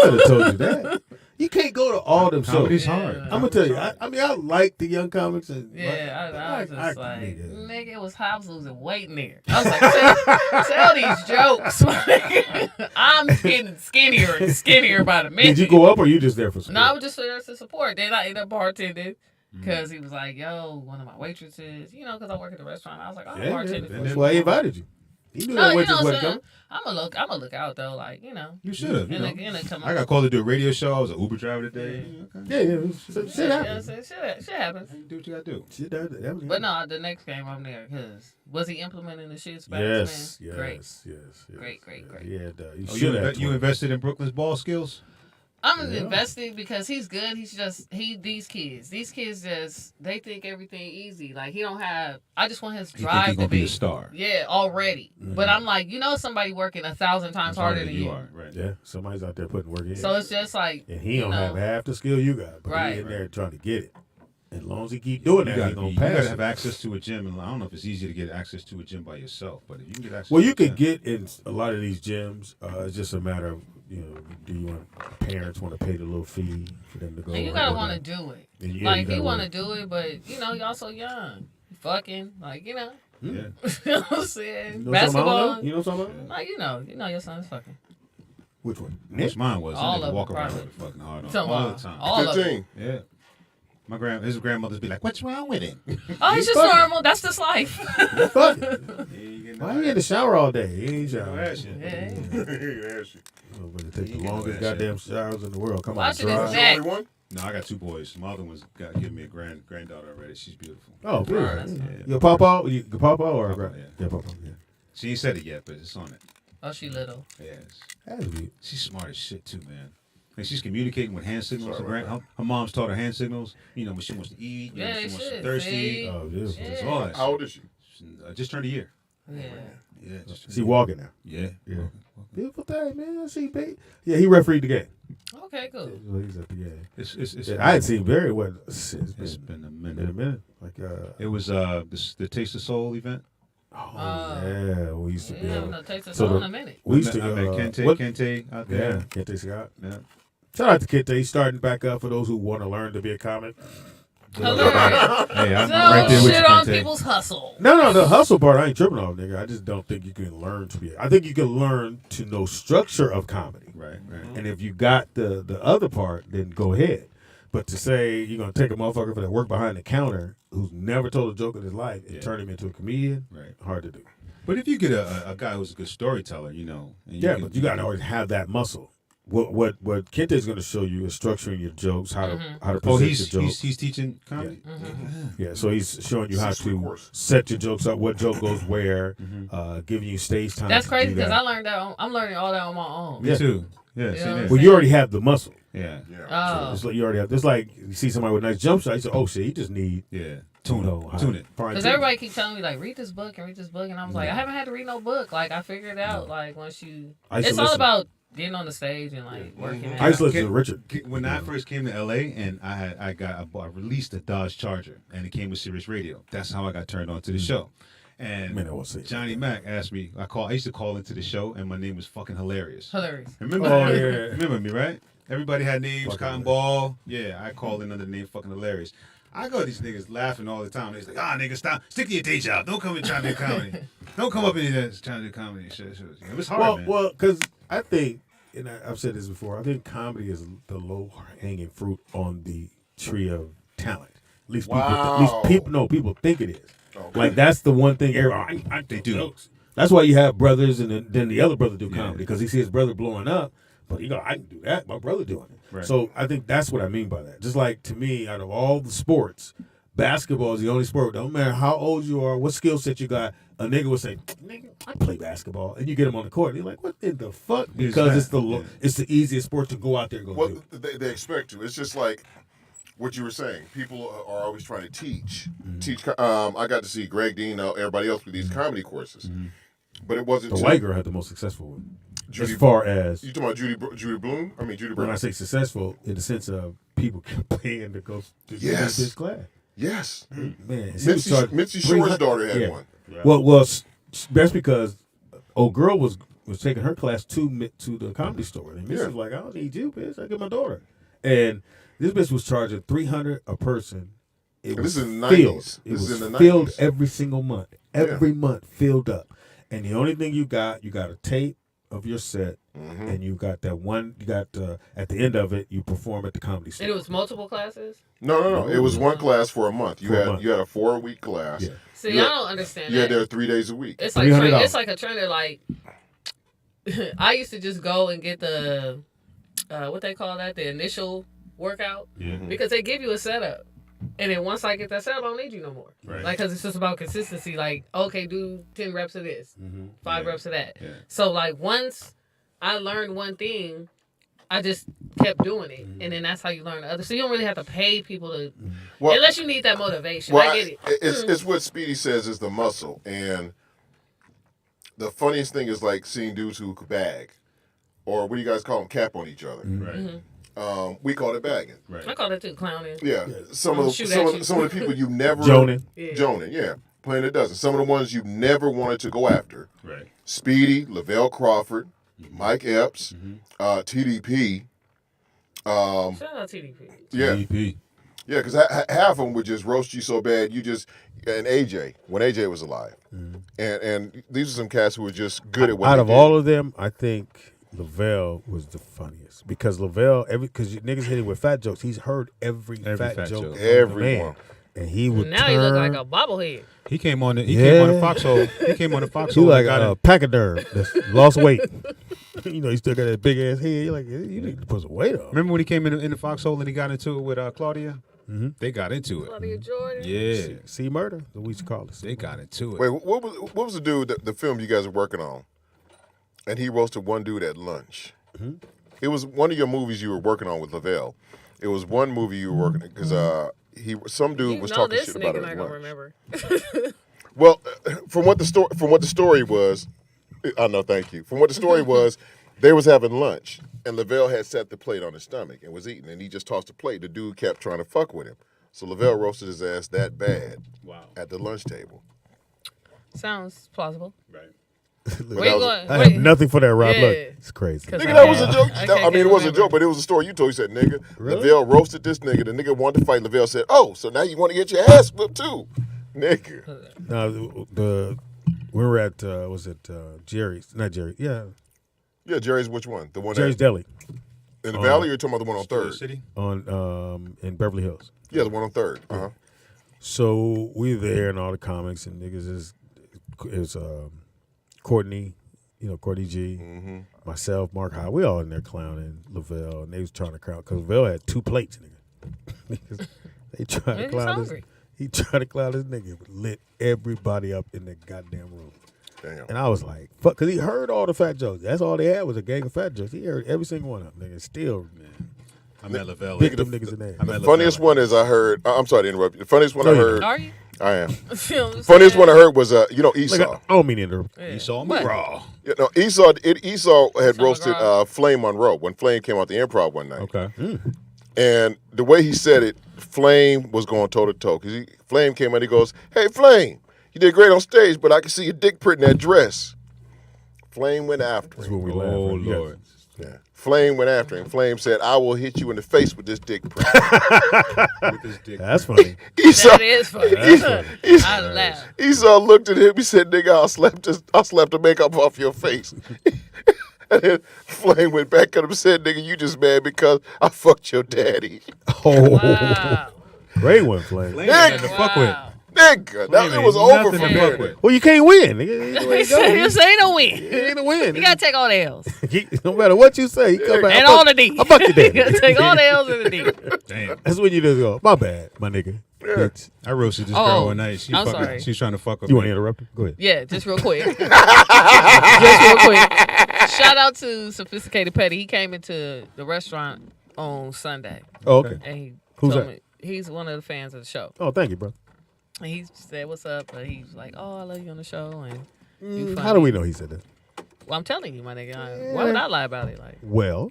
could have told you that. You can't go to all them shows. Comedy's hard. Yeah. I'm gonna tell you. I mean, I like the young comics. And I was just like, nigga. nigga, it was I was losing weight in there. I was like, tell these jokes. Like, I'm getting skinnier and skinnier by the minute. Did you go up or you just there for support? No, I was just there to support. Then I ended up bartending because he was like, yo, one of my waitresses, because I work at the restaurant. I was like, I'm bartending. That's why he invited you. He knew No, that you waitress know what wasn't I'm saying? coming. I'm gonna look out though, like, You should have. I I got called to do a radio show. I was an Uber driver today. Yeah. Shit happens. Shit happens. Do what you gotta do. Shit happens. But no, the next game I'm there because was he implementing the shit? Yes. Great. Great. Yeah, you Oh, should have. you invested in Brooklyn's ball skills? I'm invested because he's good. He's just these kids just they think everything easy. Like he don't have. I just want his drive he to gonna be be a star. Yeah, already. But I'm like, somebody working 1,000 times harder than you. are, right? Yeah, somebody's out there putting work in. So it's just like, and he don't have half the skill you got, but he in there trying to get it. As long as he keep doing that, he's gonna pass. You gotta have access to a gym, and I don't know if it's easy to get access to a gym by yourself, but if you can get access, well, you can get in a lot of these gyms. It's just a matter of do you want parents want to pay the little fee for them to go? And you gotta want to do it. Yeah, like he want to do it, but y'all so young, fucking like Yeah. you know what I'm saying? You know Basketball. You know something about? Like your son's fucking. Which one? Which mine was. All All of walk them, around probably. with a fucking hard on Talking all about the time. all of it. Yeah. His grandmothers be like, "What's wrong with it?" Oh, it's just normal. That's just life. Fuck it. Why you in the shower all day? He ain't showering. Yeah. Oh, but it takes the longest goddamn showers in the world. Come on, Watch it dry. his neck. Only one? No, I got two boys. My other one's got giving me a granddaughter already. She's beautiful. Oh, good. Yeah. Your papa? You papa or Papa, yeah, papa. Yeah. She ain't said it yet, but it's on it. Oh, she little. Yes. Has to be. She's smart as shit too, man. Like she's communicating with hand signals. Her mom's taught her hand signals. When she wants to eat. Yeah, when she wants shit. to thirsty. See? Oh, yeah. It's all that. How old is she? Just turned a year. Yeah. Yeah. Just turned She a year. walking now. Yeah. Yeah. Beautiful thing, man. She paid. Yeah, he refereed the game. Okay, cool. So he's at the game. It's Yeah, I hadn't seen Barry. What? It's been a minute. been a minute. Like It was the Taste of Soul event. yeah, we used to be. Yeah, no, takes us so all the- in a minute. We used to. I met Kente what- Kente out Yeah, there. Kente Scott. Yeah. Shout out to Kente. He's starting back up for those who want to learn to be a comic. Hilarious. Hey, I'm Don't right there with you, shit on Kente. people's hustle. No, the hustle part I ain't tripping off, nigga. I just don't think you can learn to be. I think you can learn to know structure of comedy. Right. And if you got the other part, then go ahead. But to say you're gonna take a motherfucker for that work behind the counter who's never told a joke in his life and turn him into a comedian, Right. hard to do. But if you get a guy who's a good storyteller, and But you gotta always have that muscle. What Kente is gonna show you is structuring your jokes, how to present Oh, your he's jokes. teaching comedy. Yeah, so he's showing you how Six-week to course. set your jokes up, what joke goes where, giving you stage time. That's to crazy do because that. I learned that. I'm learning all that on my own. Me too. Yeah. Yeah. See that? Well, you already have the muscle. Yeah. Oh. It's like you already have. It's like you see somebody with a nice jump shot. You say, "Oh shit, he just need Yeah. Tune it. Because everybody keep telling me, like, read this book, and I was like, I haven't had to read no book. Like, I figured out, like, once you... It's all about getting on the stage and, like, working I used to out. listen to Richard. When I first came to LA and I released a Dodge Charger and it came with Sirius Radio. That's how I got turned on to the show. And Man, I won't say Johnny Mac asked me. I used to call into the show and my name was fucking Hilarious. Hilarious. Remember? Oh, yeah. Remember me, right? Everybody had names. Fucking Cotton Ball. Yeah, I called in under the name fucking Hilarious. I go to these niggas laughing all the time. They're like, nigga, stop. Stick to your day job. Don't come and try to do comedy. Don't come up in here trying to do comedy. Shit. It was hard, man. Well, because I think, and I've said this before, I think comedy is the low-hanging fruit on the tree of talent. At least people think it is. Okay. Like, that's the one thing everybody, they do. Jokes. That's why you have brothers and then the other brother do comedy because he sees his brother blowing up. But I can do that. My brother doing it. Right. So I think that's what I mean by that. Just like to me, out of all the sports, basketball is the only sport. Don't matter how old you are, what skill set you got. A nigga would say, "Nigga, I play basketball," and you get him on the court. And you're like, "What in the fuck?" Because it's the easiest sport to go out there and go do. They expect to. It's just like what you were saying. People are always trying to teach. I got to see Greg Dean, everybody else with these comedy courses, but it wasn't. The white girl had the most successful one. Judy, as far as you talking about Judy Bloom? I mean Judy Brown. when I say successful, in the sense of people paying to go to this class. Yes. Man, she was Mitzi, charged Mitzi Shore's 300 daughter had yeah. one. Well, that's because old girl was taking her class to the comedy store, and Mitzi was like, "I don't need you, bitch. I get my daughter." And this bitch was charging $300 a person. It was this is in the filled. 90s. It This is was in the filled 90s. every single month. Every month filled up. And the only thing you got a tape of your set, and you got that one. You got at the end of it, you perform at the comedy store. And it was multiple classes. No. It was one class for a month. You had a 4-week class. Yeah. See, I don't understand. You that. had there 3 days a week. It's like $300. it's like a trainer. Like I used to just go and get the what they call that, the initial workout, because they give you a setup, and then once I get that setup, I don't need you no more. Right. Like, because it's just about consistency. Like, okay, do 10 reps of this, 5 reps of that. Yeah. So like once I learned one thing, I just kept doing it, and then that's how you learn the other. So you don't really have to pay people to, unless you need that motivation. Well, I get it. It's what Speedy says is the muscle, and the funniest thing is like seeing dudes who bag, or what do you guys call them, cap on each other. Right. We call it bagging. Right. I call it too, clowning. Yeah, some of Shoot at you. the people you never Joning. Joning, yeah, playing a dozen. Some of the ones you never wanted to go after. Right. Speedy, Lavelle Crawford, Mike Epps, TDP. Shout out TDP. Yeah, TDP. yeah, because half of them would just roast you so bad and AJ when AJ was alive, and these are some cats who were just good at what Out they of did. all of them, I think Lavelle was the funniest because Lavelle, because niggas hit him with fat jokes. He's heard every fat joke, joke. from the Every man. one. And he would Now turn, you look like a bobblehead. He came on the Yeah. foxhole. He came on the he foxhole. like and got a it. pachyderm that's lost weight. You know, he still got that big ass head. You're like, you need to put some weight on. Remember when he came in the foxhole and he got into it with Claudia? They got into it. Claudia Jordan. Yeah, See murder, what we used to call it. they got into it. Wait, what was the dude the film you guys were working on? And he roasted one dude at lunch. It was one of your movies you were working on with Lavelle. It was one movie you were working because some dude You was know talking this shit about nigga it not at gonna lunch. remember. Well, from what the story was, I know. Thank you. From what the story was, they was having lunch, and Lavelle had set the plate on his stomach and was eating, and he just tossed the plate. The dude kept trying to fuck with him, so Lavelle roasted his ass that bad at the lunch table. Sounds plausible. Right. Where you going? I have nothing for that, Rob. Yeah. Look, it's crazy. Cause Nigga, that was a can't- joke. I I can't mean, it wasn't a remember. joke, but it was a story you told. He said, "Nigga, Really? Lavelle roasted this nigga. The nigga wanted to fight. Lavelle said, "Oh, so now you want to get your ass whipped too, nigga." Now, we were at, was it Jerry's? Not Jerry. Yeah, Yeah, Jerry's which one? The one Jerry's Deli in the Valley, or you're talking about the one on Third? City. on in Beverly Hills. Yeah, the one on Third. Uh-huh. So we were there and all the comics and niggas is Courtney, Courtney G, myself, Mark High. We all in there clowning Lavelle, and they was trying to clown because Lavelle had 2 plates, nigga. They tried to Niggas clown this. hungry. He tried to clown this nigga, lit everybody up in the goddamn room. Damn. And I was like, fuck, because he heard all the fat jokes. That's all they had was a gang of fat jokes. He heard every single one of them, nigga. Still, I met Lavelle. big them niggas in there. I met The funniest one is I heard. I'm sorry to interrupt you. The funniest one I Go ahead. heard. Are you? I am. Funniest Funniest one I heard was Esau. Like, I don't mean to interrupt. He saw me raw. You know, Esau had Esau roasted McGraw. Flame Monroe when Flame came out the Improv one night. Okay. And the way he said it, Flame was going toe to toe. Because Flame came out, he goes, "Hey, Flame, you did great on stage, but I can see your dick print in that dress." Flame went after That's him. what we laugh Oh at. Yeah. Lord. Yeah. Flame went after him. Flame said, "I will hit you in the face with this dick print." With his dick. That's funny. Esau, That is funny. I laugh. Esau looked at him. He said, "Nigga, I'll slap the makeup off your face." And then Flame went back at him and said, "Nigga, you just mad because I fucked your daddy." Oh, Wow. great one, Flame. Flame ain't nothing to fuck with. Wow. Nigga, that Flame it was ain't over nothing from to there. fuck with. Well, you can't win. Nigga. Either way He it go, said this ain't a win. it ain't a win. You gotta take all the L's. No matter what you say, he come back. And I all fuck- the D. I fuck your You gotta daddy. take all the L's and the D. Damn. That's when you just go, my bad, my nigga. Bitch. I roasted this Oh, girl one night. I'm sorry. She was trying to fuck with You me. want to interrupt him? Go ahead. Yeah, just real quick. Just real quick. Shout out to Sophisticated Petty. He came into the restaurant on Sunday. Oh, okay. And he Who's told that? me he's one of the fans of the show. Oh, thank you, bro. And he said, "What's up?" But he's like, "Oh, I love you on the show." And you funny. How do we know he said that? Well, I'm telling you, my nigga. Why would I lie about it? Like, Well,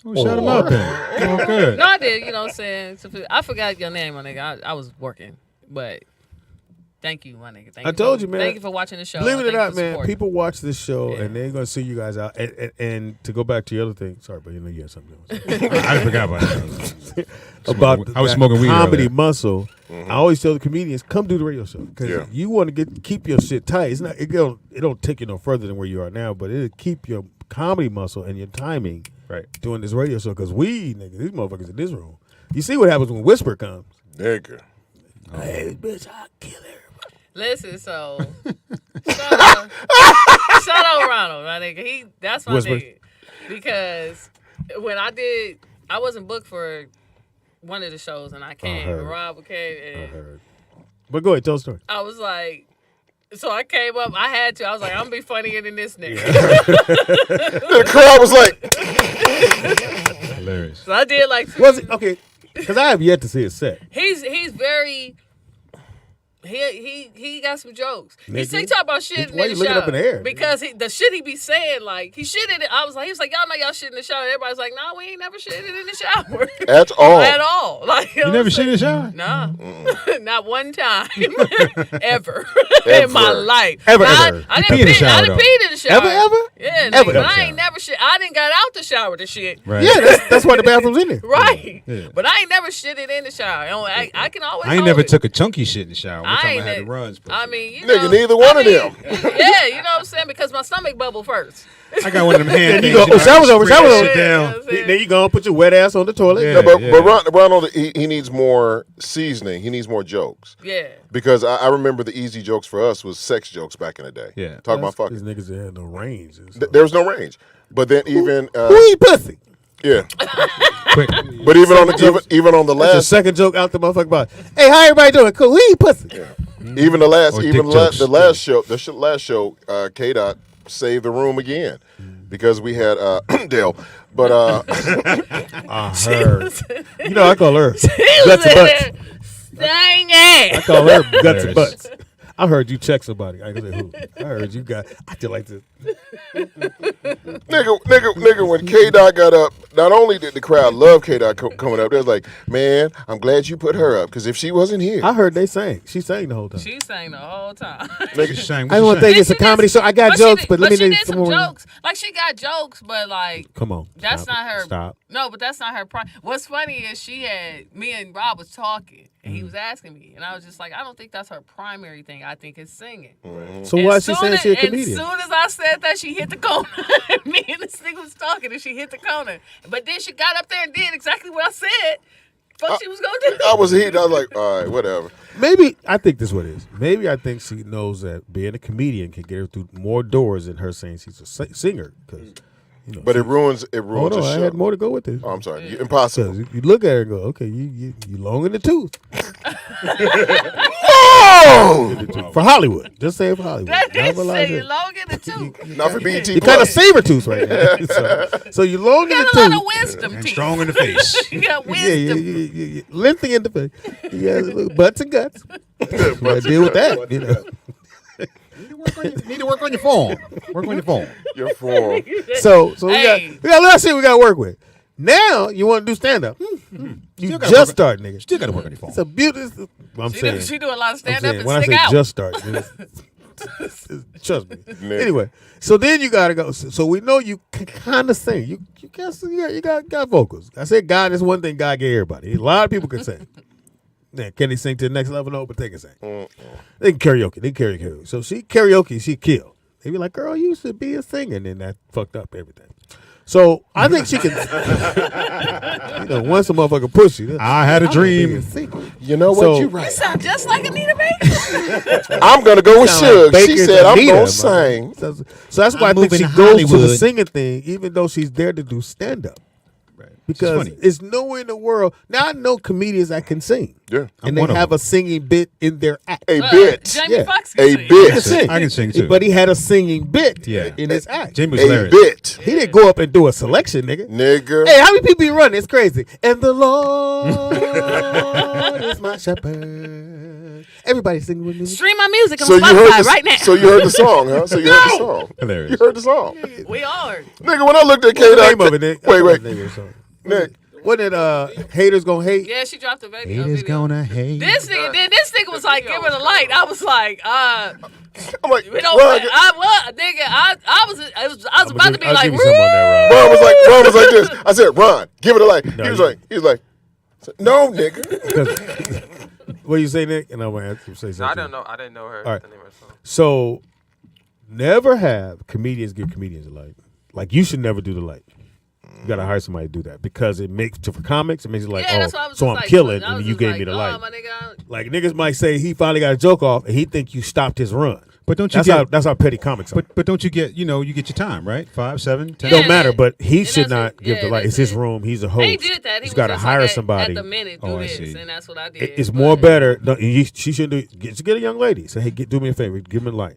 Oh, shout him out then. Oh, good. No, I did. You know what I'm saying? I forgot your name, my nigga. I was working, but thank you, my nigga. Thank I you told for, you, man. Thank you for watching the show. Believe it or Thank you not, for man, supporting. people watch this show Yeah. and they're gonna see you guys out. And to go back to your other thing, sorry, but you know you had something else. I forgot about that. About I was that smoking weed comedy earlier. muscle. I always tell the comedians, come do the radio show because you want to keep your shit tight. It's not it don't take you no further than where you are now, but it'll keep your comedy muscle and your timing Right. doing this radio show. Because these motherfuckers in this room, you see what happens when Whisper comes. Nigga. Hey, bitch, I'll kill everybody. Listen, so shout out Ronald, my nigga. That's my Whisper. nigga because when I wasn't booked for one of the shows and I came. heard. And Rob came and Heard. But go ahead, tell the story. I was like. So I came up. I had to. I was like, I'm gonna be funnier than this nigga. The crowd was like, Hilarious. So I did like. Was it okay? Because I have yet to see his set. He's very. He got some jokes. He Nigga. talk about shit in Why the you looking shower up in the air? because the shit he be saying like he shitted it. He was like y'all know y'all shit in the shower. Everybody's like nah, we ain't never shitted in the shower at all. at all. Like You never shit in the shower? Nah, not one time ever Ever. in my life. Ever, Now, ever. I You didn't pee in the pee. shower, I didn't though. pee in the shower. Ever? Yeah, Ever, nigga, but ever. I ain't never shit. I didn't got out the shower to shit. Right. Yeah, that's why the bathroom's in there. Right, Yeah. but I ain't never shitted in the shower. I can always. I ain't hold never it. took a chunky shit in the shower. One I time I ain't had ne- to run. I mean, you Nigga, know, neither one of them. Yeah, you know what I'm saying? Because my stomach bubbled first. I got one of them hand Then you things. go, shower's over, spray shower's that over. shit Yeah, down. you know what I'm saying? Then you go and put your wet ass on the toilet. Yeah. No, but Ronald, he needs more seasoning. He needs more jokes. Yeah. Because I remember the easy jokes for us was sex jokes back in the day. Yeah. Talk about fucking. These niggas that had no range. and Th- stuff. there was no range. But then even Who eat pussy? yeah. Quick. But even on the That's the last second joke out the motherfucking body. Hey, how everybody doing? Cool. Who eat pussy? even the last Or even dick the last jokes. last show K Dot saved the room again because we had Dale. But I heard. You know, I call her He guts was and in butts. there. Dang it. I call her guts and Hilarious. butts. I heard you check somebody. I said who? I heard you got. I feel like this. nigga, when K Dot got up, not only did the crowd love K Dot coming up, they was like, man, I'm glad you put her up because if she wasn't here, I heard they sang. She sang the whole time. She sang the whole time. She sang, I want to think Did it's a she did comedy show. I got she jokes, did- but let me she do did some some more. jokes. Like she got jokes, but like Come on. that's stop. not her. Stop. No, but that's not her. What's funny is she had me and Rob was talking, and he was asking me, and I was just like, I don't think that's her primary thing. I think it's singing. So why is she As saying soon she a as- comedian? As soon as I said that, she hit the corner. Me and this nigga was talking, and she hit the corner. But then she got up there and did exactly what I said. Fuck, she was gonna do. I was heated. I was like, all right, whatever. Maybe I think this is what it is. Maybe I think she knows that being a comedian can get her through more doors than her saying she's a singer. Because you know, But it ruins hold the on, I show. had more to go with this. Oh, I'm sorry, impossible. Because you look at her and go, okay, you long in the tooth Oh, for Hollywood. Just say it for Hollywood. That Not is for live saying show. long in the tooth. not for BET. You kind of Plus. saber tooth right now. so you long in Got the a lot tooth. of wisdom and teeth. strong in the face. You got Yeah, wisdom. you lengthy in the face. You got little butts and guts. You gotta deal with that. You know. Need to work on your phone. Work on your phone. Your form. So Hey. we got a lot of shit we got to work with. Now you want to do stand up. You Still gotta just work- start, nigga. Still got to work on your phone. It's a beautiful. I'm saying. She do a lot of I'm stand up saying and when I stick say out. just start, trust me. Anyway, so then you gotta go. So we know you can kind of sing. You can sing. You got vocals. I said God is one thing God gave everybody. A lot of people can sing. Yeah, can they sing to the next level? No, but they can sing. They can karaoke. They can karaoke. So she killed. They be like, girl, you used to be a singer, and then that fucked up everything. So I think she can. Once a motherfucker push you, I had a I'm gonna be dream. a singer. You know what? So- You You right. sound just like Anita Baker. I'm gonna go with Sound like Suge. She Baker's said I'm Anita, gonna man. sing. So that's why I'm I think she moving to goes to the Hollywood. singing thing, even though she's there to do stand up. Because funny. it's nowhere in the world. Now I know comedians that can sing. Yeah. And one they of have them. a singing bit in their act. A bit. Jamie Yeah. Foxx can A sing. bit. He can sing. I can sing, too. But he had a singing bit Yeah. in his act. Jamie was A hilarious. bit. He didn't go up and do a selection, nigga. Nigga. Hey, how many people you running? It's crazy. And the Lord is my shepherd. Everybody singing with me. Stream my music on So you heard Spotify right now. So you heard the song, huh? So you heard the song. Hilarious. You heard the song. We are. Nigga, when I looked at What's the K name of it, Nick? Wait. Nick. Nick. Wasn't it Haters Gonna Hate? Yeah, she dropped the baby. Haters gonna hate. This nigga was like, give her the light. I was like, I'm like, we don't. Ron, I was about to be I'll like, give you some on that, Rob. Ron was like this. I said, Ron, give it a light. He was like, no, nigga. What you say, Nick? And I'm gonna have to say No, something. I didn't know her. All right. The name of her song. So, never have comedians give comedians a light. Like, you should never do the light. You gotta hire somebody to do that because it makes for comics. It makes it like, yeah, that's what I was so just I'm like, killing, I and was you just gave like, me the oh, light. my nigga. Like niggas might say he finally got a joke off, and he think you stopped his run. But don't you that's how petty comics are. But don't you get you get your time, right? 5, 7, 10. It don't matter, but he and should that's not it. give the Yeah, light. It's that's his it. room. He's a host. He did that. He He's was got to just hire like, somebody. at the minute. Do Oh, I this, see. and that's what I did. It's more better. She should get a young lady. Say, hey, do me a favor, give me the light,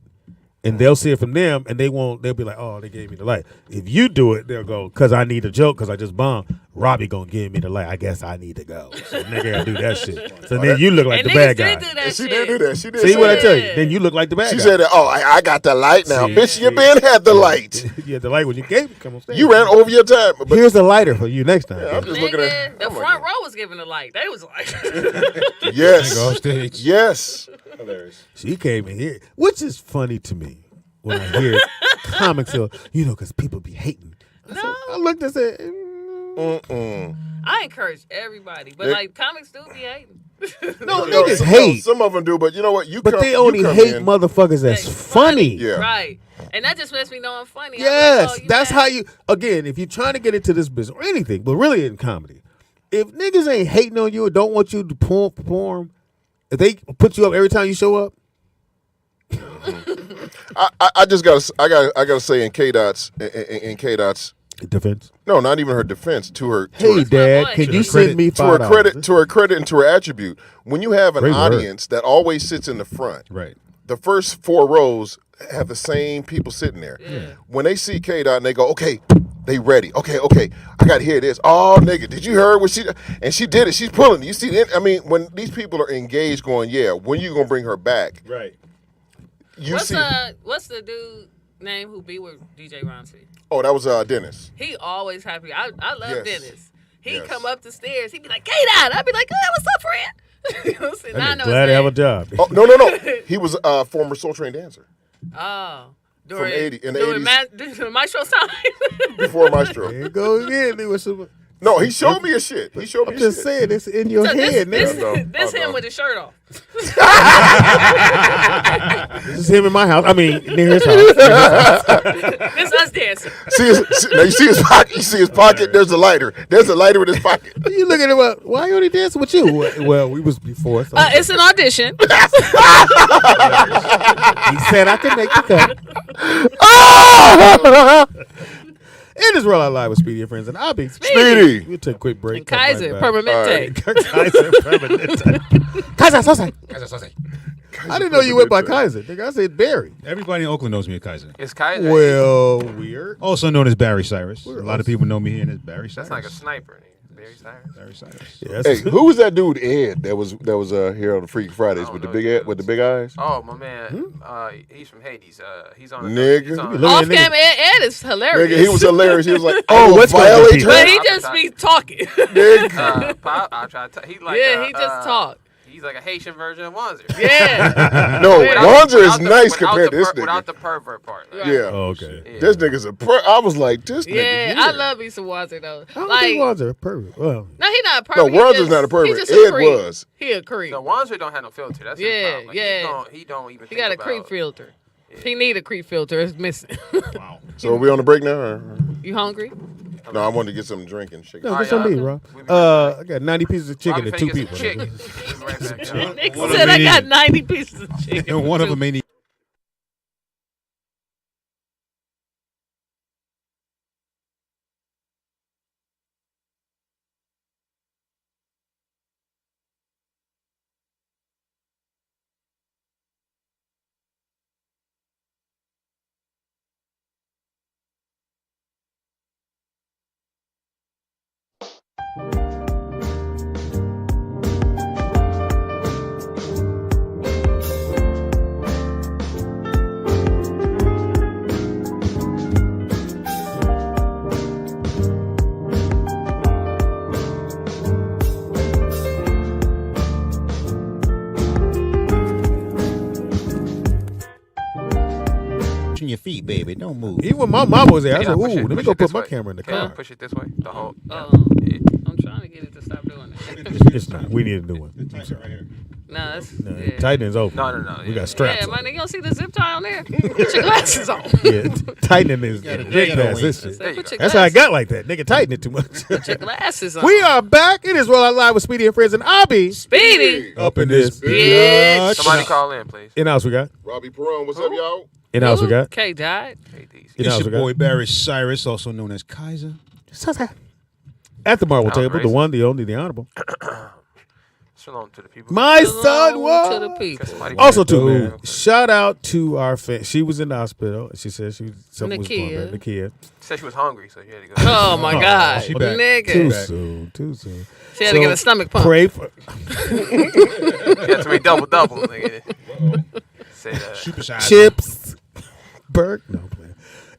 and they'll see it from them, and they won't. They'll be like, oh, they gave me the light. If you do it, they'll go, cause I need a joke, cause I just bombed. Robbie gonna give me the light. I guess I need to go. So nigga gotta do that shit. So then you look like And the niggas bad guy. did do that She shit. did do that. She did. See say what I that. tell you? Then you look like the bad She guy. said that. Oh, I got the light now, See, bitch. You see. been had the light. Yeah, the light when you gave it, come on stage. You ran over your time. But Here's the lighter for you next time. I'm just looking at. Nigga, the oh my front God. row was giving the light. They was like, Yes. Go off stage. Yes. She came in here, which is funny to me when I hear comics, because people be hating. I looked and said, I encourage everybody, but Nick- like comics do be hating. no, No, niggas some, hate. Some of them do, but you know what? But they only hate in. motherfuckers that's That's funny. Yeah. Right. And that just lets me know I'm funny. I'm Yes, like, oh, that's mad? how you. Again, if you're trying to get into this business or anything, but really in comedy, if niggas ain't hating on you or don't want you to perform, if they put you up every time you show up, I just gotta say in K Dot's defense. no, not even her defense to her Hey, Dad, boy. can To you her send me to her $5? credit to her credit and to her attribute. When you have an Great word. audience that always sits in the front, Right. the first 4 rows have the same people sitting there. Yeah. When they see K Dot and they go, okay, they ready. Okay, I gotta hear this. Oh, nigga, did you hear what she? And she did it. She's pulling. You see it? I mean, when these people are engaged, going, yeah, when you gonna bring her back? Right. You What's see? what's the dude name who be with DJ Ronci? Oh, that was Dennis. He always happy. I love Yes. Dennis. He Yes. come up the stairs. He be like, K-Dot. I'd be like, hey, what's up, friend? You know what I'm saying? Now I know his Glad to have a name. job. Oh no. He was a former Soul Train dancer Oh. from 80 in the during 80s during Maestro time. before Maestro. There you go again. It was some, No, he showed me a shit. He showed me I'm a just shit. saying, it's in your So head, this, nigga. this Oh, no. him with his shirt off. This is him in my house. I mean, near his house. This us dancing. Now you see his pocket. You see his pocket. There's a lighter. There's a lighter in his pocket. You look at him. Why are they dancing with you? Well, we was before. So It's an audition. he said I could make the cut. It is Roll Out Live with Speedy and Friends, and I'll be Speedy. We'll take a quick break. And come right Kaiser, back. Permanente. Kaiser Permanente. Kaiser Sose. I didn't know you went by Kaiser. Nigga, I said Barry. Everybody in Oakland knows me as Kaiser. It's Kaiser. Well, weird. Also known as Barry Cyrus. We're A lot of people know me here as Barry Cyrus. That's like a sniper. Barry Cyrus. Barry Cyrus. Yeah, Hey, who was that dude Ed that was here on the Freak Fridays with the big eyes? Oh my man, he's from Hades. He's on. Nigga. He's on Look at Off that cam, Ed is hilarious. Nigga, he was hilarious. He was like, Oh, "Oh, what's going on, violate people? But her." he just be talking. Nigga. Pop, I try to. He like. Yeah, he just talk. He's like a Haitian version of Wanzer. Yeah. No, Without- Wanzer is Without the- nice without compared to the this Without nigga. the pervert part. Like, Yeah. Oh, okay. yeah. This nigga's I was like, this nigga. Yeah, here. I love me some Wanzer though. I don't Like, think Wanzer a pervert. Well, no, he not a No, pervert. He Wanzer's just- not a pervert. He just Ed a creep. was. He a creep. The Wanzer don't have no filter. That's his Yeah, problem. Like, yeah. He don't even. He think got a about, creep filter. He need a creep filter. It's missing. Wow. So are we on the break now? Or? You hungry? No, I wanted to get something to drink and shit. no, All get some right, meat, y'all. bro. We'll be right back. I got 90 pieces of chicken Bobby and 2 finna get people. some chicken. We'll be right back, y'all. Nick One said of I them got ain't 90 pieces of chicken. And one of them ain't even. Pushing your feet, baby. Don't move. Even when my mama was there, I Yeah, said, push ooh, it- let me push go it this put my way. camera in the Can I car. push it this way? The whole. I'm trying to get it to stop doing it. It's not. We need a new one. I'm sorry. No, that's No, yeah. Tightening's over. No. We got Yeah, straps man, on. you don't see the zip tie on there? Put your glasses on. Yeah, tightening is gotta big do it. past this shit. There you Put go. your That's how I glasses- got like that. Nigga, tighten it too much. Put your glasses on. We are back. It is Roll Out Live with Speedy and Friends, and I'll be Speedy. up in this. Bitch. Somebody call in, please. In house we got. Robbie Perron, what's up, y'all? In house we got. K died. Hey, these. In It's house your we boy got. Barry Cyrus, also known as Kaiser. At the marble That was table, the racist. one, the only, the honorable. Shalom to the people. My son Shalom to the was. people. Somebody Also, call too, in. man. Shout out to our fan. She was in the hospital. She said something was going on. Nakia. Nakia. Said she was hungry, so you had to go. Oh my God, she back. Too nigga. soon. Too soon. She had to get a stomach pump. Pray for. You had to make double. Nigga. Said, Supersize. Chips. Burke. No, plan.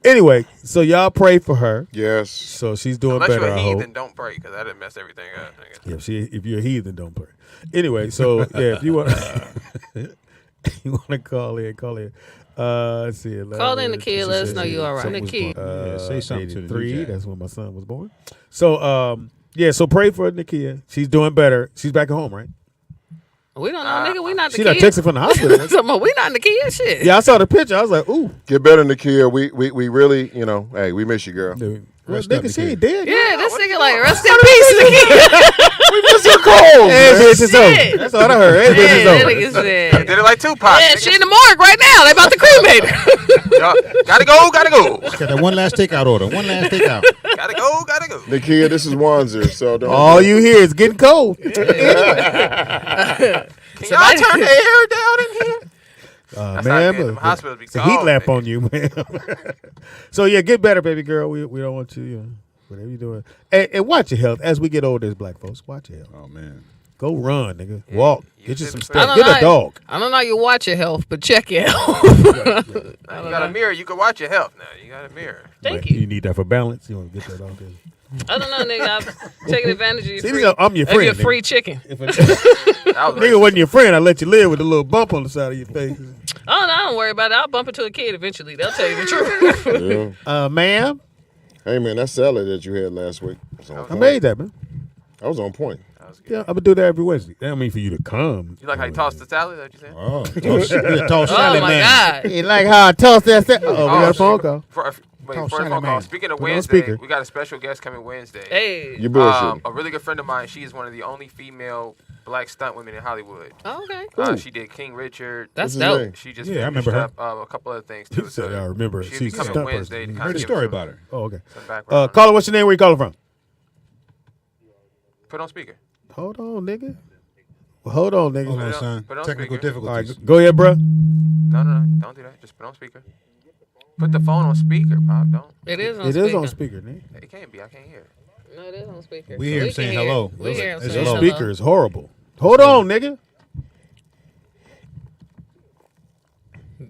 Anyway, so y'all pray for her. Yes. So she's doing unless better, you're a I hope. heathen, don't pray, because that'd mess everything up. Nigga. Yeah, if you're a heathen, don't pray. Anyway, so yeah, if you want you want to call in. Let's see. Call in the kid. Let us know you all right. Something The was kid. born, Yeah, say something to the 83, DJ. that's when my son was born. So yeah, so pray for Nakia. She's doing better. She's back at home, right? We don't know, nigga. We not the She got kids. texted from the hospital. Something, we not in the kid shit. Yeah, I saw the picture. I was like, ooh. Get better, Nakia. We really, hey, we miss you, girl. Dude. Well, Rest up, nigga, she Nakia. ain't dead. Yeah, this nigga like rest in peace, nigga. We miss your calls, Hey, man. bitch, it's over. Shit. That's all I heard. Hey, bitch, Yeah, that it's nigga over. said. Did it like Tupac. Yeah, nigga. she in the morgue right now. They about to cremate her. Yup. Gotta go. Got that one last takeout order. One last takeout. Gotta go. Nakia, this is Wanzer, so don't. All you hear is getting cold. Can y'all turn the air down in here? That's not Man, good. Them but hospitals be it's a heat cold, lamp nigga. on you, man. So yeah, get better, baby girl. We don't want you, you know, whatever you're doing. And watch your health as we get older as black folks. Watch your health. Oh man. Go run, nigga. Walk. you Get you did some it stuff. first. Get a dog. I don't know you watch your health, but check your health. Now you got a mirror. You can watch your health now. You got a mirror. Thank But you. You need that for balance. You want to get that off there. I don't know, nigga. I'm taking advantage of your See, free, nigga, I'm your of friend. your nigga. free chicken. If a That was nigga racist. wasn't your friend, I let you live with a little bump on the side of your face. Oh, no, don't worry about it. I'll bump into a kid eventually. They'll tell you the truth. Yeah. Ma'am, Hey, man, that salad that you had last week was on I point. made that, man. That was on point. That was good. Yeah, I'm gonna do that every Wednesday. That don't mean for you to come. You like how you tossed the salad? Is that what you said? Oh, tall Oh, salad my man. God. You like how I toss that? Oh, we got a phone call. Wait, Tall first salad phone call. man. Speaking of Put it on Wednesday, speaker. we got a special guest coming Wednesday. Hey. You bullshit. A really good friend of mine. She is one of the only female black stunt women in Hollywood. Oh, okay. She did King Richard. That's his dope. name? She just Yeah, I finished remember her. up a couple other things too. You said I remember her. She'll She's be a coming stunt Wednesday person. to Heard kind a of story about her. Oh, okay. some background. Caller, what's your name? Where you calling from? Put on speaker. Hold on, nigga. Well, hold on, nigga. Hold on, Put it son. on Technical speaker. All right, difficulties. go ahead, bro. No, don't do that. Just put on speaker. Put the phone on speaker, Pop. Don't. It is on It speaker. is on speaker, nigga. It can't be. I can't hear it. No, it is on speaker. We hear him can saying hear hello. it. We hear him It's saying Your hello. speaker is horrible. Hold on, nigga.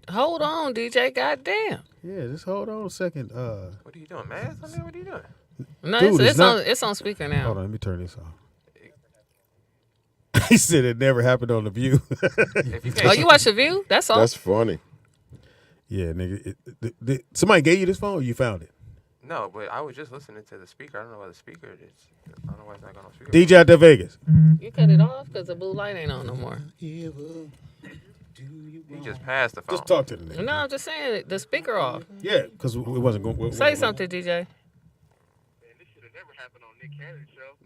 Hold on, DJ. Goddamn. Yeah, just hold on a second. What are you doing, man? What are you doing? No, Dude, it's not- it's on speaker now. Hold on, let me turn this off. He said it never happened on The View. If you can't, Oh, you watch The View? That's all. That's funny. Yeah, nigga. Somebody gave you this phone or you found it? no, but I was just listening to the speaker. I don't know why the speaker is. I don't know why it's not going on speaker. DJ out there Vegas. You cut it off because the blue light ain't on no more. He just passed the phone. Just talk to the nigga. No, I'm just saying the speaker off. Yeah, because it wasn't going. Say something, DJ.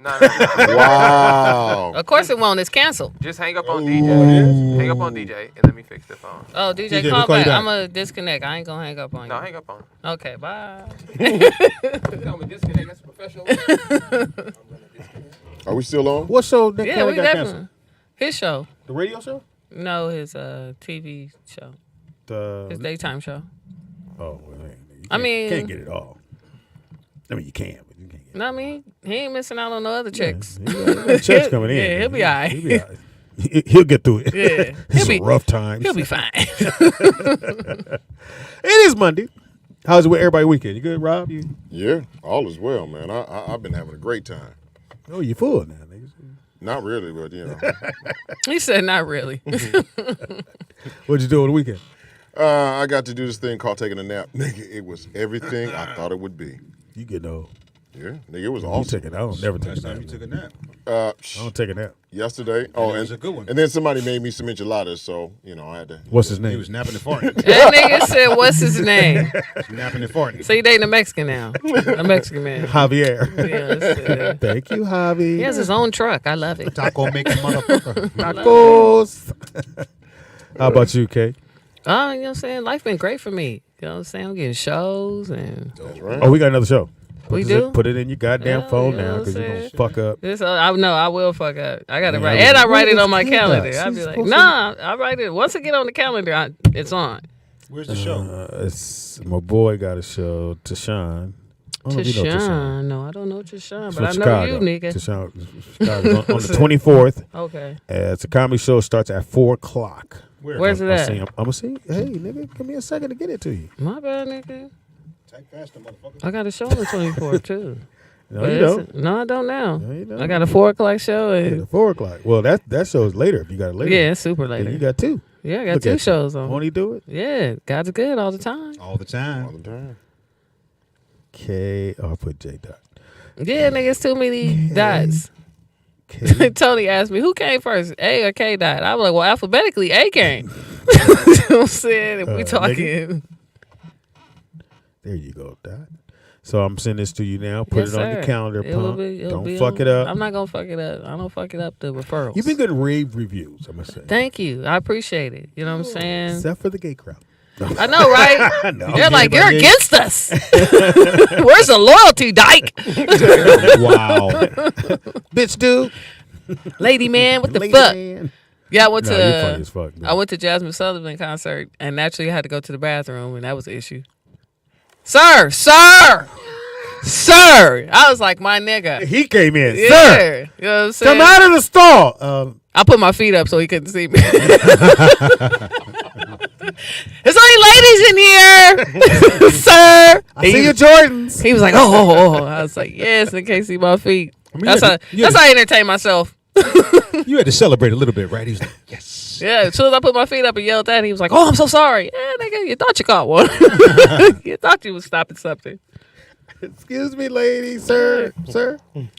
No. Wow. Of course it won't. It's canceled. Just hang up on DJ. Hang up on DJ and let me fix the phone. Oh, DJ, DJ, call we'll call you back. back. I'm going to disconnect. I ain't going to hang up on you. No, hang up on. Okay, bye. That's professional. Are we still on? What show that Yeah, we got definitely. canceled? His show. The radio show? No, his TV show. His The daytime show. oh, well, you I mean- can't get it all. I mean, you can, but you can't get it. No, I mean, he ain't missing out on no other chicks. Yeah, he got checks coming in. Yeah, he'll be all right. He'll be all right. He'll get through it. Yeah. It's He'll a rough time. He'll be fine. It is Monday. How's it with everybody weekend? You good, Rob? You? Yeah, all is well, man. I've been having a great time. Oh, you full now, niggas. Not really, but you know. He said, not really. What'd you do on the weekend? I got to do this thing called taking a nap. Nigga, it was everything I thought it would be. You get old. Yeah, nigga, it was You awesome. take it. I don't never take Last a time nap. you took a nap. I don't take a nap. Yesterday. Oh, it and was a good one. And then somebody made me some enchiladas, so I had to. What's his He name? was napping and farting. That nigga said, "What's his name?" Napping and farting. So you dating a Mexican now? A Mexican man. Javier. Yeah, that's, Thank you, Javi. he has his own truck. I love it. Taco making motherfucker. Tacos. How about you, Kay? Oh, you know what I'm saying? Life been great for me. You know what I'm saying? I'm getting shows and That's right. Oh, we got another show. We do? Put it in your goddamn Yeah, phone you know now what because I'm you're going saying? to fuck up. this. I know I will fuck up. I gotta Yeah, write, I and I was- write it on my Where is calendar. Kay? I'll be She's like, supposed to- nah, I write it. Once I get on the calendar, it's on. Where's the show? It's my boy got a show, Tashawn. I don't know if you know Tashawn. Tashawn, no, I don't know Tashawn, It's but I from know Chicago. you, nigga. Tashawn, Chicago on the 24th. Okay, It's a comedy show. Starts at 4:00. where's it I'm at? gonna see. Hey, nigga, give me a second to get it to you. My bad, nigga. Type faster, motherfucker. I got a show on the 24th too. No, But you it's- don't. No, I don't now. No, you don't. I got a 4:00 show. Yeah, And, 4:00. Well, that show's later. If you got it later, yeah, it's super Then later. you got two. Yeah, I got Look two at you. shows on. Won't he do it? Yeah, God's good all the time. All the time. All the time. K. Oh, I put J dot. Yeah, nigga, it's too many dots. K. Tony asked me, who came first, A or K dot? I was like, well, alphabetically, A came. You know what I'm saying? If we talking. There you go, Dot. So I'm sending this to you now. Put Yes, it on your sir. calendar, It will pump. be- it'll Don't be fuck on- it up. I'm not going to fuck it up. I don't fuck it up, the referrals. You've been getting rave reviews, I must say. Thank you. I appreciate it. You know what I'm saying? Except for the gay crowd. I know, right? No, They're like, you're everybody- against us. Where's the loyalty, dyke? Wow. Bitch, dude. Lady man, what the Lady fuck? man. Yeah, I went No, to you're funny as fuck, man. I went to Jasmine Sullivan concert and naturally had to go to the bathroom and that was the issue. Sir. I was like, my nigga. He came in. Yeah. Sir, You know what I'm saying? come out of the stall. I put my feet up so he couldn't see me. There's only ladies in here, sir. I see your Jordans. He was like, oh. I was like, yes, they can't see my feet. mean, That's you had how I entertain myself. You had to celebrate a little bit, right? He was like, yes. Yeah, as soon as I put my feet up and yelled at him, he was like, oh, I'm so sorry. Yeah, nigga, you thought you caught one. You thought you was stopping something. Excuse me, lady, sir.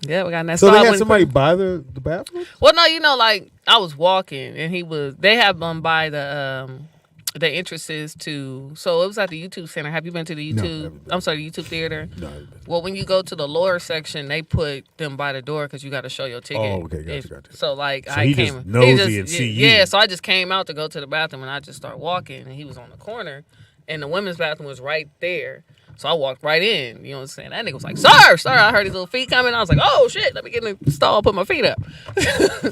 Yeah, we got that. So they had when- somebody buy the bathroom? Well, no, like I was walking and they have them by the entrances to, so it was at the YouTube Center. Have you been to the No, YouTube? never been. I'm sorry, the YouTube Theater. No. Well, when you go to the lower section, they put them by the door because you got to show your ticket. Oh, okay, gotcha. So like So I he came, just nosy and see you. yeah. So I just came out to go to the bathroom and I just started walking and he was on the corner, and the women's bathroom was right there. So I walked right in. You know what I'm saying? That nigga was like, sir. I heard his little feet coming. I was like, oh shit, let me get in the stall, put my feet up.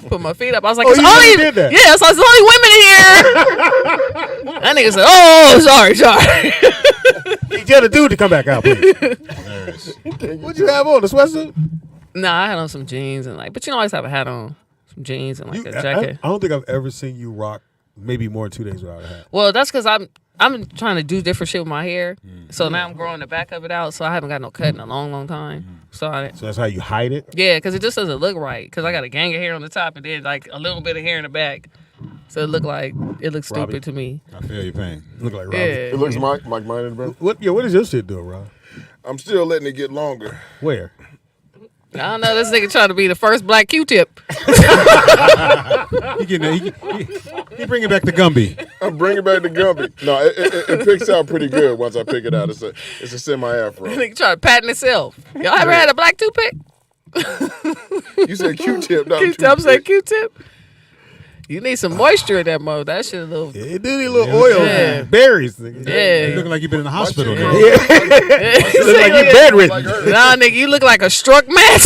Put my feet up. I was like, Oh, it's you only really did that? Yeah, so it's only women here. That nigga said, oh, sorry. He tell the dude to come back out, please. What'd you have on? The sweatsuit? Nah, I had on some jeans and like, but you know, I always have a hat on, some jeans and like a jacket. I don't think I've ever seen you rock maybe more than 2 days without a hat. Well, that's because I'm trying to do different shit with my hair. So now I'm growing the back of it out. So I haven't got no cut in a long, long time. So So that's how you hide it? yeah, because it just doesn't look right. Because I got a gang of hair on the top and then like a little bit of hair in the back. So it looks Robbie. stupid to me. I feel your pain. Look like Robbie. Yeah. It looks Mike mine in the back. What is your shit doing, Rob? I'm still letting it get longer. Where? I don't know. This nigga trying to be the first black Q-tip. He bringing back the Gumby. I'm bringing back the Gumby. No, it picks out pretty good once I pick it out. It's a semi-afro. Nigga trying to patent itself. Y'all ever had a black toothpick? You said Q-tip, not Q-tip. I'm saying toothpick. Q-tip. You need some moisture in that mode. That shit a little. It do need a little oil Yeah. and berries. Nigga. You Yeah. looking like you've been in the hospital shit now. You look like you bedridden. Nah, nigga, you look like a struck match.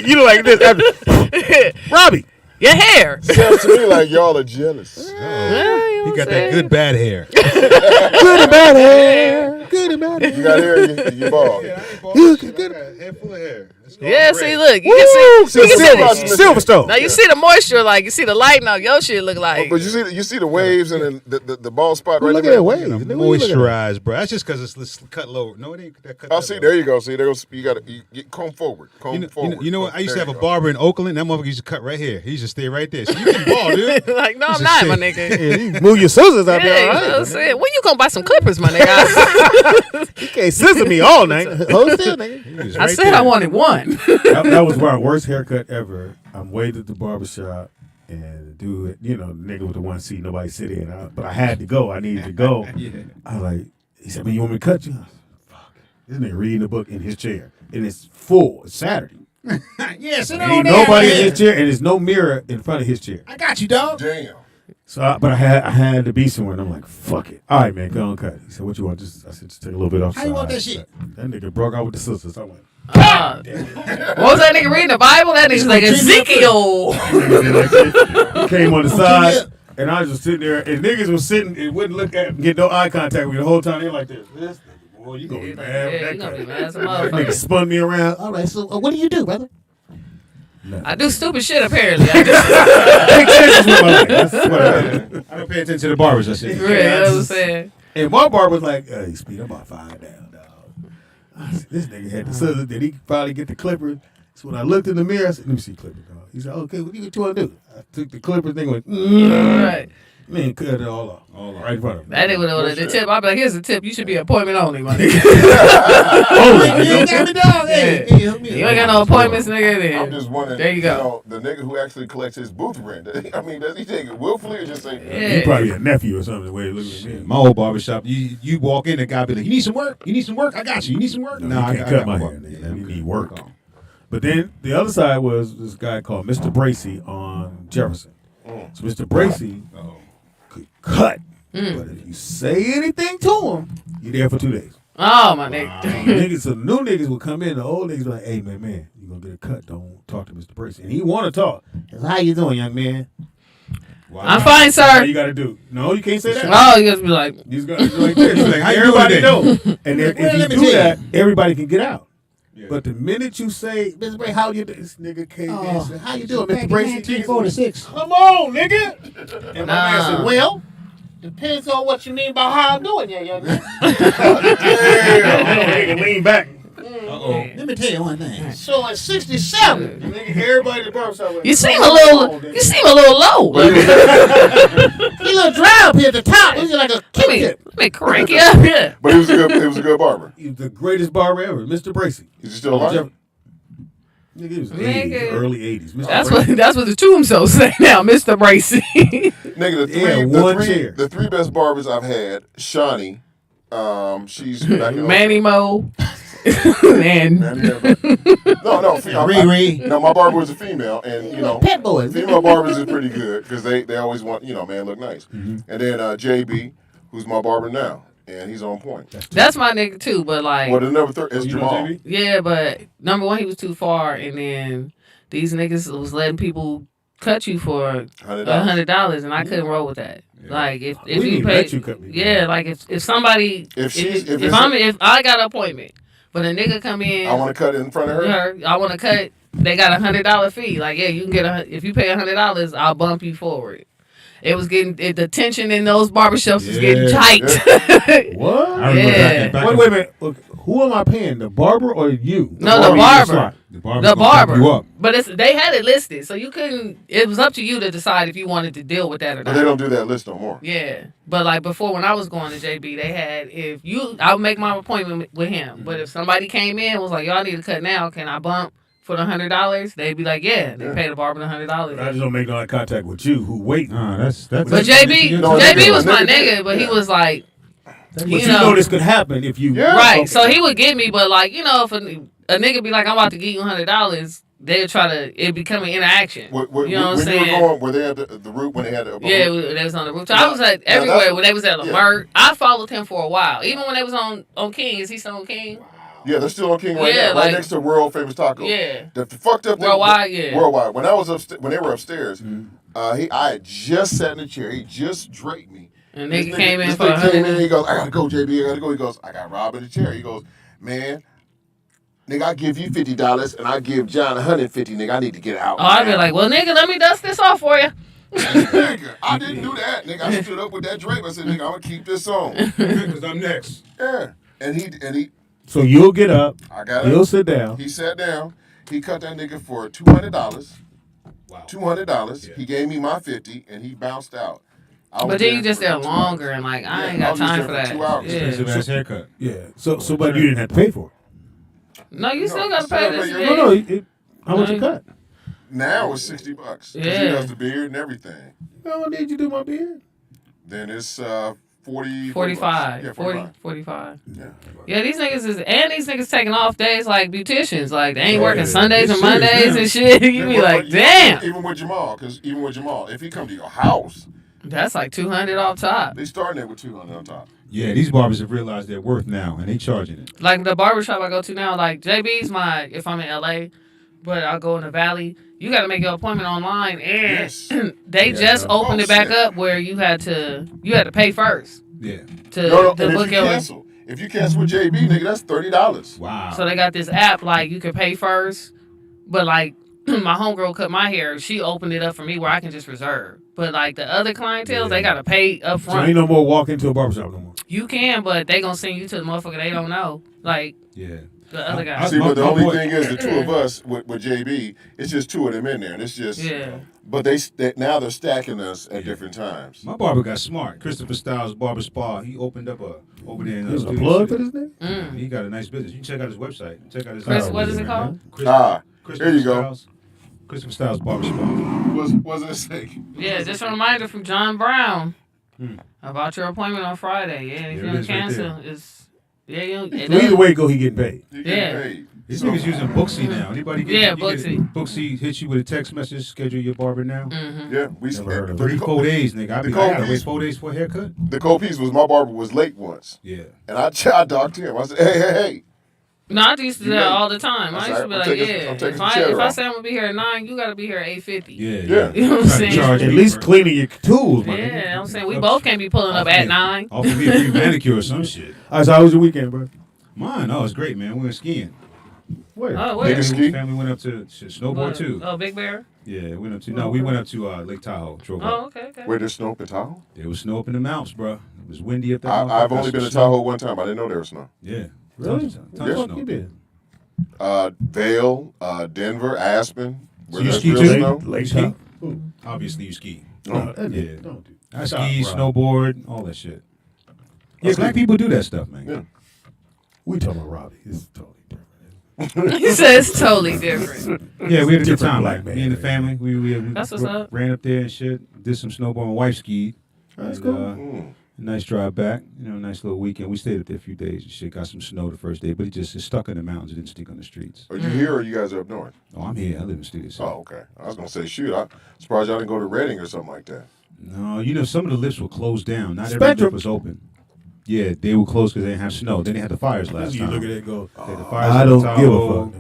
You look like this. Robbie. Your hair. Sounds to me like y'all are jealous. He got that good bad hair. Good and bad hair. Good and bad hair. You got hair, you bald. You good. Head full of hair. Yeah, see, look, you can see. You can see Silverstone. now you see the moisture, like you see the light. Now your shit look like. But you see the waves and then the bald spot right Look there. at that wave. Moisturized, bro. That's just because it's cut low. No, it ain't that cut. Oh, that see, low. there you go. See, there goes. You got to comb forward. Comb forward. You know what? I used to There have a you go. barber in Oakland. That motherfucker used to cut right here. He used to stay right there. So you can ball, dude. like, no, I'm Just not, say- my nigga. Yeah, you move your scissors out Yeah, there. you All know what I'm right. saying? When you gonna buy some clippers, my nigga? You can't scissor me all night. Hold still, nigga. He was I right said there. I wanted one. That was my worst haircut ever. I'm waiting at the barbershop and the dude, the nigga with the one seat, nobody sit in. But I had to go. I needed to go. Yeah. I was like, he said, man, you want me to cut you? I was like, fuck. This nigga reading the book in his chair. And it's full. It's Saturday. Yeah, sit Ain't nobody in his chair, and there's no mirror in front of his chair. I got you, dog. Damn. So, but I had to be somewhere, and I'm like, fuck it. All right, man, go on cut. He said, what you want? I said, just take a little bit off. How you want that shit? That nigga broke out with the sisters. I went, What was that nigga reading the Bible? That nigga's like Ezekiel. he came on the side, and I was just sitting there, and niggas was sitting and wouldn't look at get no eye contact with me the whole time. They're like this nigga, boy, you gonna be mad with Yeah, that you gonna be cut. mad as a That nigga motherfucker. spun me around. All right, so what do you do, brother? I do stupid shit apparently. I Big changes with my life. That's what I do. I don't pay attention to the barbers. I said. really, you know what I'm saying? And my barber was like, hey, Speed, I'm about 5 down, dog. I said, this nigga had the scissors. Did he finally get the clippers? So when I looked in the mirror, I said, let me see clippers, dog. He said, okay, what do you want to do? I took the clippers, thing went, Right. man, cut it all off. Right in front of him. That nigga would have the tip. I'd be like, here's the tip. You should be appointment only, my nigga. Oh, got me, dog. Hey, help me. You ain't got no appointments, nigga. Then I'm just wondering. There you go. The nigga who actually collects his booth rent. I mean, does he take it willfully or just say? He probably a nephew or something. The way he looking at me. My old barbershop, you walk in, the guy be like, you need some work? You need some work? I got you. You need some work? No, you can't cut my hair, nigga. You need work. But then the other side was this guy called Mr. Bracy on Jefferson. So Mr. Bracy could cut. But if you say anything to him, you're there for 2 days. Oh, my nigga. So new niggas would come in. The old niggas be like, hey, man, you going to get a cut. Don't talk to Mr. Bracy. And he want to talk. He said, how you doing, young man? I'm fine, sir. What you got to do? No, you can't say that. Oh, you just be like, He's going to like this. He's like, How you everybody doing know. And if you let me do tell that, you. everybody can get out. But the minute you say, Mr. Bracy, how you doing? This nigga came in and said, how you doing, Mr. Bracy? 1946. Come on, nigga. And my man Nah. said, well, depends on what you mean by how I'm doing, young man. Nigga lean back. Let me tell you one thing. So at 67, nigga, everybody in the barbershop went, you seem "Come a little low. He a little dry up here at the top. He's like a Let me crank you up here. But he was a good barber. He's the greatest barber ever, Mr. Bracy. Is he still alive? Nigga, he was Nigga. 80s, early 80s. Mr. That's Bracy. what the tombstone say now, Mr. Bracy. Nigga, the three best barbers I've had, Shawnee, she's back in Manny Mo. And No, Riri. No, my barber was a female, and Pet boys. female barbers is pretty good because they always want man look nice. And then JB, who's my barber now, and he's on point. that's my nigga too, but like Well, the number 3 is You know Jamal. JB? yeah, but number one, he was too far, and then these niggas was letting people cut you for $100, and I couldn't roll with that. Like if We didn't you even pay, let you cut me. yeah, like if somebody If I got an appointment, but a nigga come in, I want to cut it in front of her. I want to cut. They got $100 fee. Like yeah, you can get if you pay $100, I'll bump you forward. It was getting the tension in those barbershops was getting tight. What? I remember Yeah. back Wait a minute. Look, who am I paying? The barber or you? No, the barber. The barber. The gonna tap barber. you up. But they had it listed, so you couldn't. It was up to you to decide if you wanted to deal with that or But not. they don't do that list no more. Yeah, but like before, when I was going to JB, they had I would make my appointment with him. But if somebody came in and was like, "Y'all need to cut now, can I bump for the $100?" They'd be like, "Yeah." They pay the barber the I just $100. don't make no eye contact with you. Who wait? Nah, that's. But that's JB was my nigga, but he was like, But you know this could happen if you. Yeah. right. Okay. So he would get me, but like if a nigga be like, "I'm about to give you $100," they'd try to it become an interaction. You know what I'm when saying? you were going, were they at the route when they had the Yeah, they was on the rooftop. I was at everywhere when they was at Lamert. I followed him for a while. Even when they was on King. Is he still on King? Yeah, they're still on King right Yeah, now, right like- next to World Famous Taco. Yeah. The fucked up thing, Worldwide, yeah. Worldwide. When I was when they were upstairs, I had just sat in the chair. He just draped me. And This nigga came in this for nigga came in. $100. He goes, "I gotta go, JB. I gotta go." He goes, "I got Rob in the chair." He goes, "Man, nigga, I give you $50 and I give John $150, nigga. I need to get out. Oh, I'd be like, well, nigga, let me dust this off for you. Nigga, I didn't do that, nigga. I stood up with that drape. I said, nigga, I'm gonna keep this on. Because I'm next. Yeah, and he. So you'll get up. I got You'll up. sit down. He sat down. He cut that nigga for $200. Wow. $200. Yeah. He gave me my 50, and he bounced out. But then you just there longer and like, I ain't got time for that. 2 hours. Yeah. Expensive ass haircut. Yeah. So but you didn't have to pay for it. No, you still got to still pay pay this. your- Yeah. No. How much you cut? Now it's $60. 'Cause Yeah. He does the beard and everything. I don't need you to do my beard. Then it's 40. 45. Yeah, 45. Yeah. Yeah, these niggas taking off days like beauticians. Like, they ain't Oh, working yeah. Sundays and It's serious Mondays now. and shit. You be like, damn. Even with Jamal, if he come to your house, That's like 200 off top. they starting it with 200 on top. Yeah, these barbers have realized their worth now, and they charging it. Like the barbershop I go to now, like JB's if I'm in LA, but I'll go in the Valley. You got to make your appointment online, and Yes. they just opened Oh, it back shit. up where you had to pay first Yeah. to No, and book if you your. cancel, with JB, nigga, that's $30. Wow. So they got this app like you can pay first, but like my homegirl cut my hair, she opened it up for me where I can just reserve. But like the other clientele, they got to pay up So front. ain't no more walk into a barbershop no more. You can, but they gonna send you to the motherfucker they don't know, like Yeah. the other guy. See, My- but the my only boy- thing is the two of us with JB, it's just two of them in there. And it's just, Yeah. but now they're stacking us at different times. My barber got smart. Christopher Styles Barber Spa. He opened up over there in There's a Studio plug for City. this nigga? He got a nice business. You can check out his website. Check out his. Chris, what is it called? There you go. Styles. Christopher Styles Barber Spa. What's it say? Yeah, just a reminder from John Brown about your appointment on Friday. Yeah, and if There you it is don't right cancel, it's So either way, he getting paid. You Yeah. get paid. These So- niggas using Booksy now. Anybody get Yeah, you get Booksy. Booksy hits you with a text message, schedule your barber now. Yeah, we Never heard of but Three, 4 days, nigga. I The gotta cold wait piece- 4 days for a haircut. The cold piece was my barber was late once. Yeah. And I docked him. I said, hey. No, I used to do You that late. all the time. I That's used to all be right. like, I'm yeah, taking if the I cheddar off. say I'm gonna be here at 9, you gotta be here at 8:50. Yeah. Yeah. You know what I'm saying? Charge At me least for- cleaning your tools, my nigga. Yeah, I'm saying we both can't be pulling up at 9. Offer me a free manicure or some shit. All right, so how was your weekend, bro? Mine, oh, it's great, man. We went skiing. Where? Oh, where? Niggas ski? Family went up to snowboard too. Oh, Big Bear. Yeah, we went up to we went up to Lake Tahoe. Drove Oh, up. okay. Where there's snow up in Tahoe? There was snow up in the mountains, bro. It was windy up there. I've only been to Tahoe one time. I didn't know there was snow. Yeah. Really? Tons of Where the fuck snow. you been? Vail, Denver, Aspen. Where So you there's ski real too? snow. Lake ski? Tahoe. Obviously, you ski. No, that Yeah. nigga don't do. I Stop, ski, Rob. snowboard, all that shit. Yeah, black people do that stuff, man. Yeah. We talking about Robbie. This is totally different. He says it's totally different. Yeah, we had a good Different time. black Like, man, me and the man. family, we That's what's up. ran up there and shit. Did some snowboard. My wife skied. That's And, cool. Nice drive back. You know, nice little weekend. We stayed up there a few days and shit. Got some snow the first day, but it stuck in the mountains. It didn't stick on the streets. Are you here or you guys are up north? Oh, I'm here. I live in Studio City. Oh, okay. I was going to say, shoot, I'm surprised y'all didn't go to Reading or something like that. No, you know, some of the lifts were closed down. Not every Spectrum. lift was open. Yeah, they were closed because they didn't have snow. Then they had the fires last You time. look at it and go, They had the fires I in don't give Tahoe.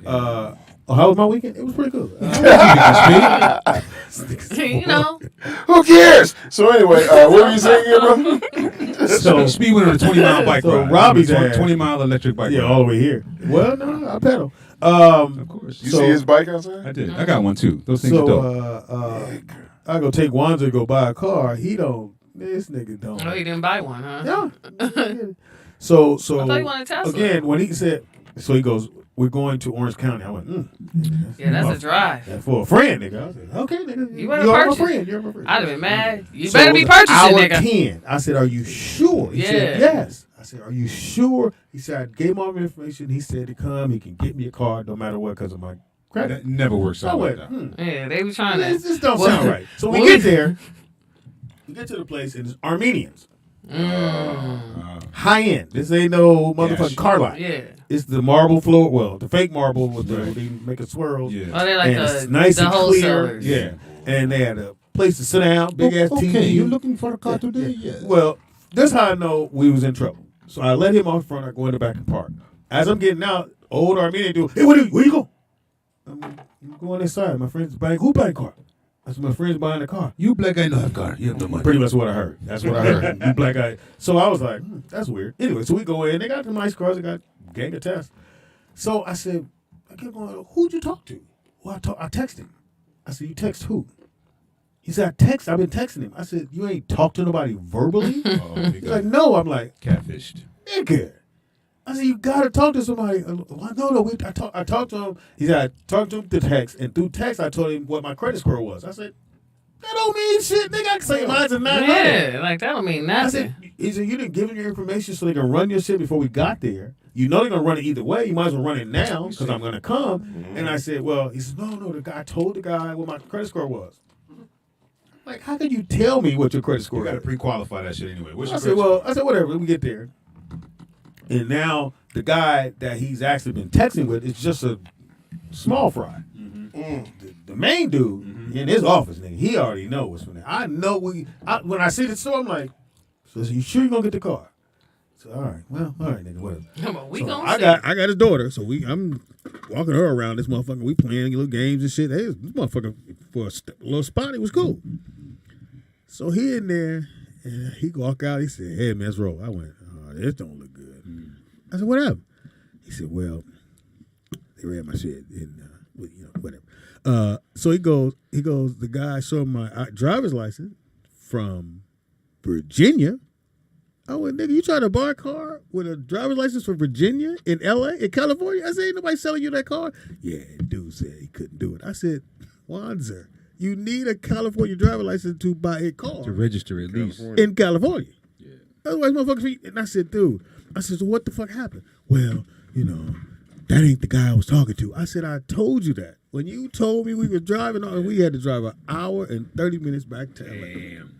a fuck. How was my weekend? It was pretty good. You know, Who cares? So anyway, what were you saying here, bro? So Speed went on a 20-mile bike So ride. Robbie's ass- 20-mile electric bike Yeah, ride. all the way here. Well, no, I pedal. Of course. You So- see his bike outside? I did. I got one too. Those things are dope. So I go take Wanza to go buy a car. He don't. This nigga don't. oh, he didn't buy one, huh? Yeah. So I thought you wanted Tesla. again, when he said, so he goes, we're going to Orange County. I went, Yeah, that's a drive. that's for a friend, nigga. I was like, okay, nigga. You better You're my purchase. friend. You're my friend. I'd have been mad. You So better it be was purchasing, hour nigga. 10. I said, are you sure? He said, Yeah. yes. I said, are you sure? He said, I gave him all the information. He said to come. He can get me a car no matter what because of my credit. That never works So I out like went, that. Yeah, they be trying to. This don't Well, sound right. So we well, get there. We get to the place and it's Armenians. High end. This ain't no motherfucking car lot. Yeah. It's the marble floor. Well, the fake marble with the they make it swirls. Yeah. Oh, they like and it's the, nice the and clear. wholesalers. Yeah. And they had a place to sit down, big ass TV. Okay, you looking for a car today? Yes. Well, this how I know we was in trouble. So I let him off front. I go in the back and park. As I'm getting out, old Armenian dude, hey, where you go? I'm going inside. My friend's buying. Who buying car? I said, my friend's buying the car. You black guy know have car. You have the money. Pretty much what I heard. That's what I heard. You black guy. So I was like, that's weird. Anyway, so we go in. They got the nice cars. They got gang of tests. So I said, I kept going, who'd you talk to? Well, I texted him. I said, you text who? He said, I've been texting him. I said, you ain't talked to nobody verbally? He's like, no. I'm like, Catfished. nigga. I said, you gotta talk to somebody. Well, no. I talked to him. He said, I talked to him through text, and through text, I told him what my credit score was. I said, that don't mean shit, nigga. I can say mine's a 900. Yeah, like that don't mean nothing. I said, he said, you didn't give them your information so they can run your shit before we got there. You know they're gonna run it either way. You might as well run it now because I'm gonna come. Mm-hmm. And I said, well, he said, no. The guy told the guy what my credit score was. Like, how can you tell me what your credit score is? You got to pre-qualify that shit anyway. I said, whatever. We get there. And now the guy that he's actually been texting with is just a small fry. Mm-hmm. The main dude in his office, nigga, he already knows what's from there. I know when I see the store, I'm like, so you sure you gonna get the car? So all right, nigga, whatever. I got his daughter, so I'm walking her around this motherfucker. We playing little games and shit. Hey, this motherfucker for a little spot, it was cool. So he in there, and he walk out. He said, "Hey man, let's roll." I went, "Oh, this don't look good." I said, "What happened?" He said, "Well, they read my shit, and whatever." So he goes. The guy showed my driver's license from Virginia. I went, nigga, you trying to buy a car with a driver's license from Virginia in LA, in California? I said, ain't nobody selling you that car. Yeah, dude said he couldn't do it. I said, Wanzer, you need a California driver's license to buy a car. To register at least. In California. Yeah. Otherwise, motherfuckers, and I said, dude, so what the fuck happened? Well, that ain't the guy I was talking to. I said, I told you that. When you told me we were driving, we had to drive an hour and 30 minutes back to LA. Damn.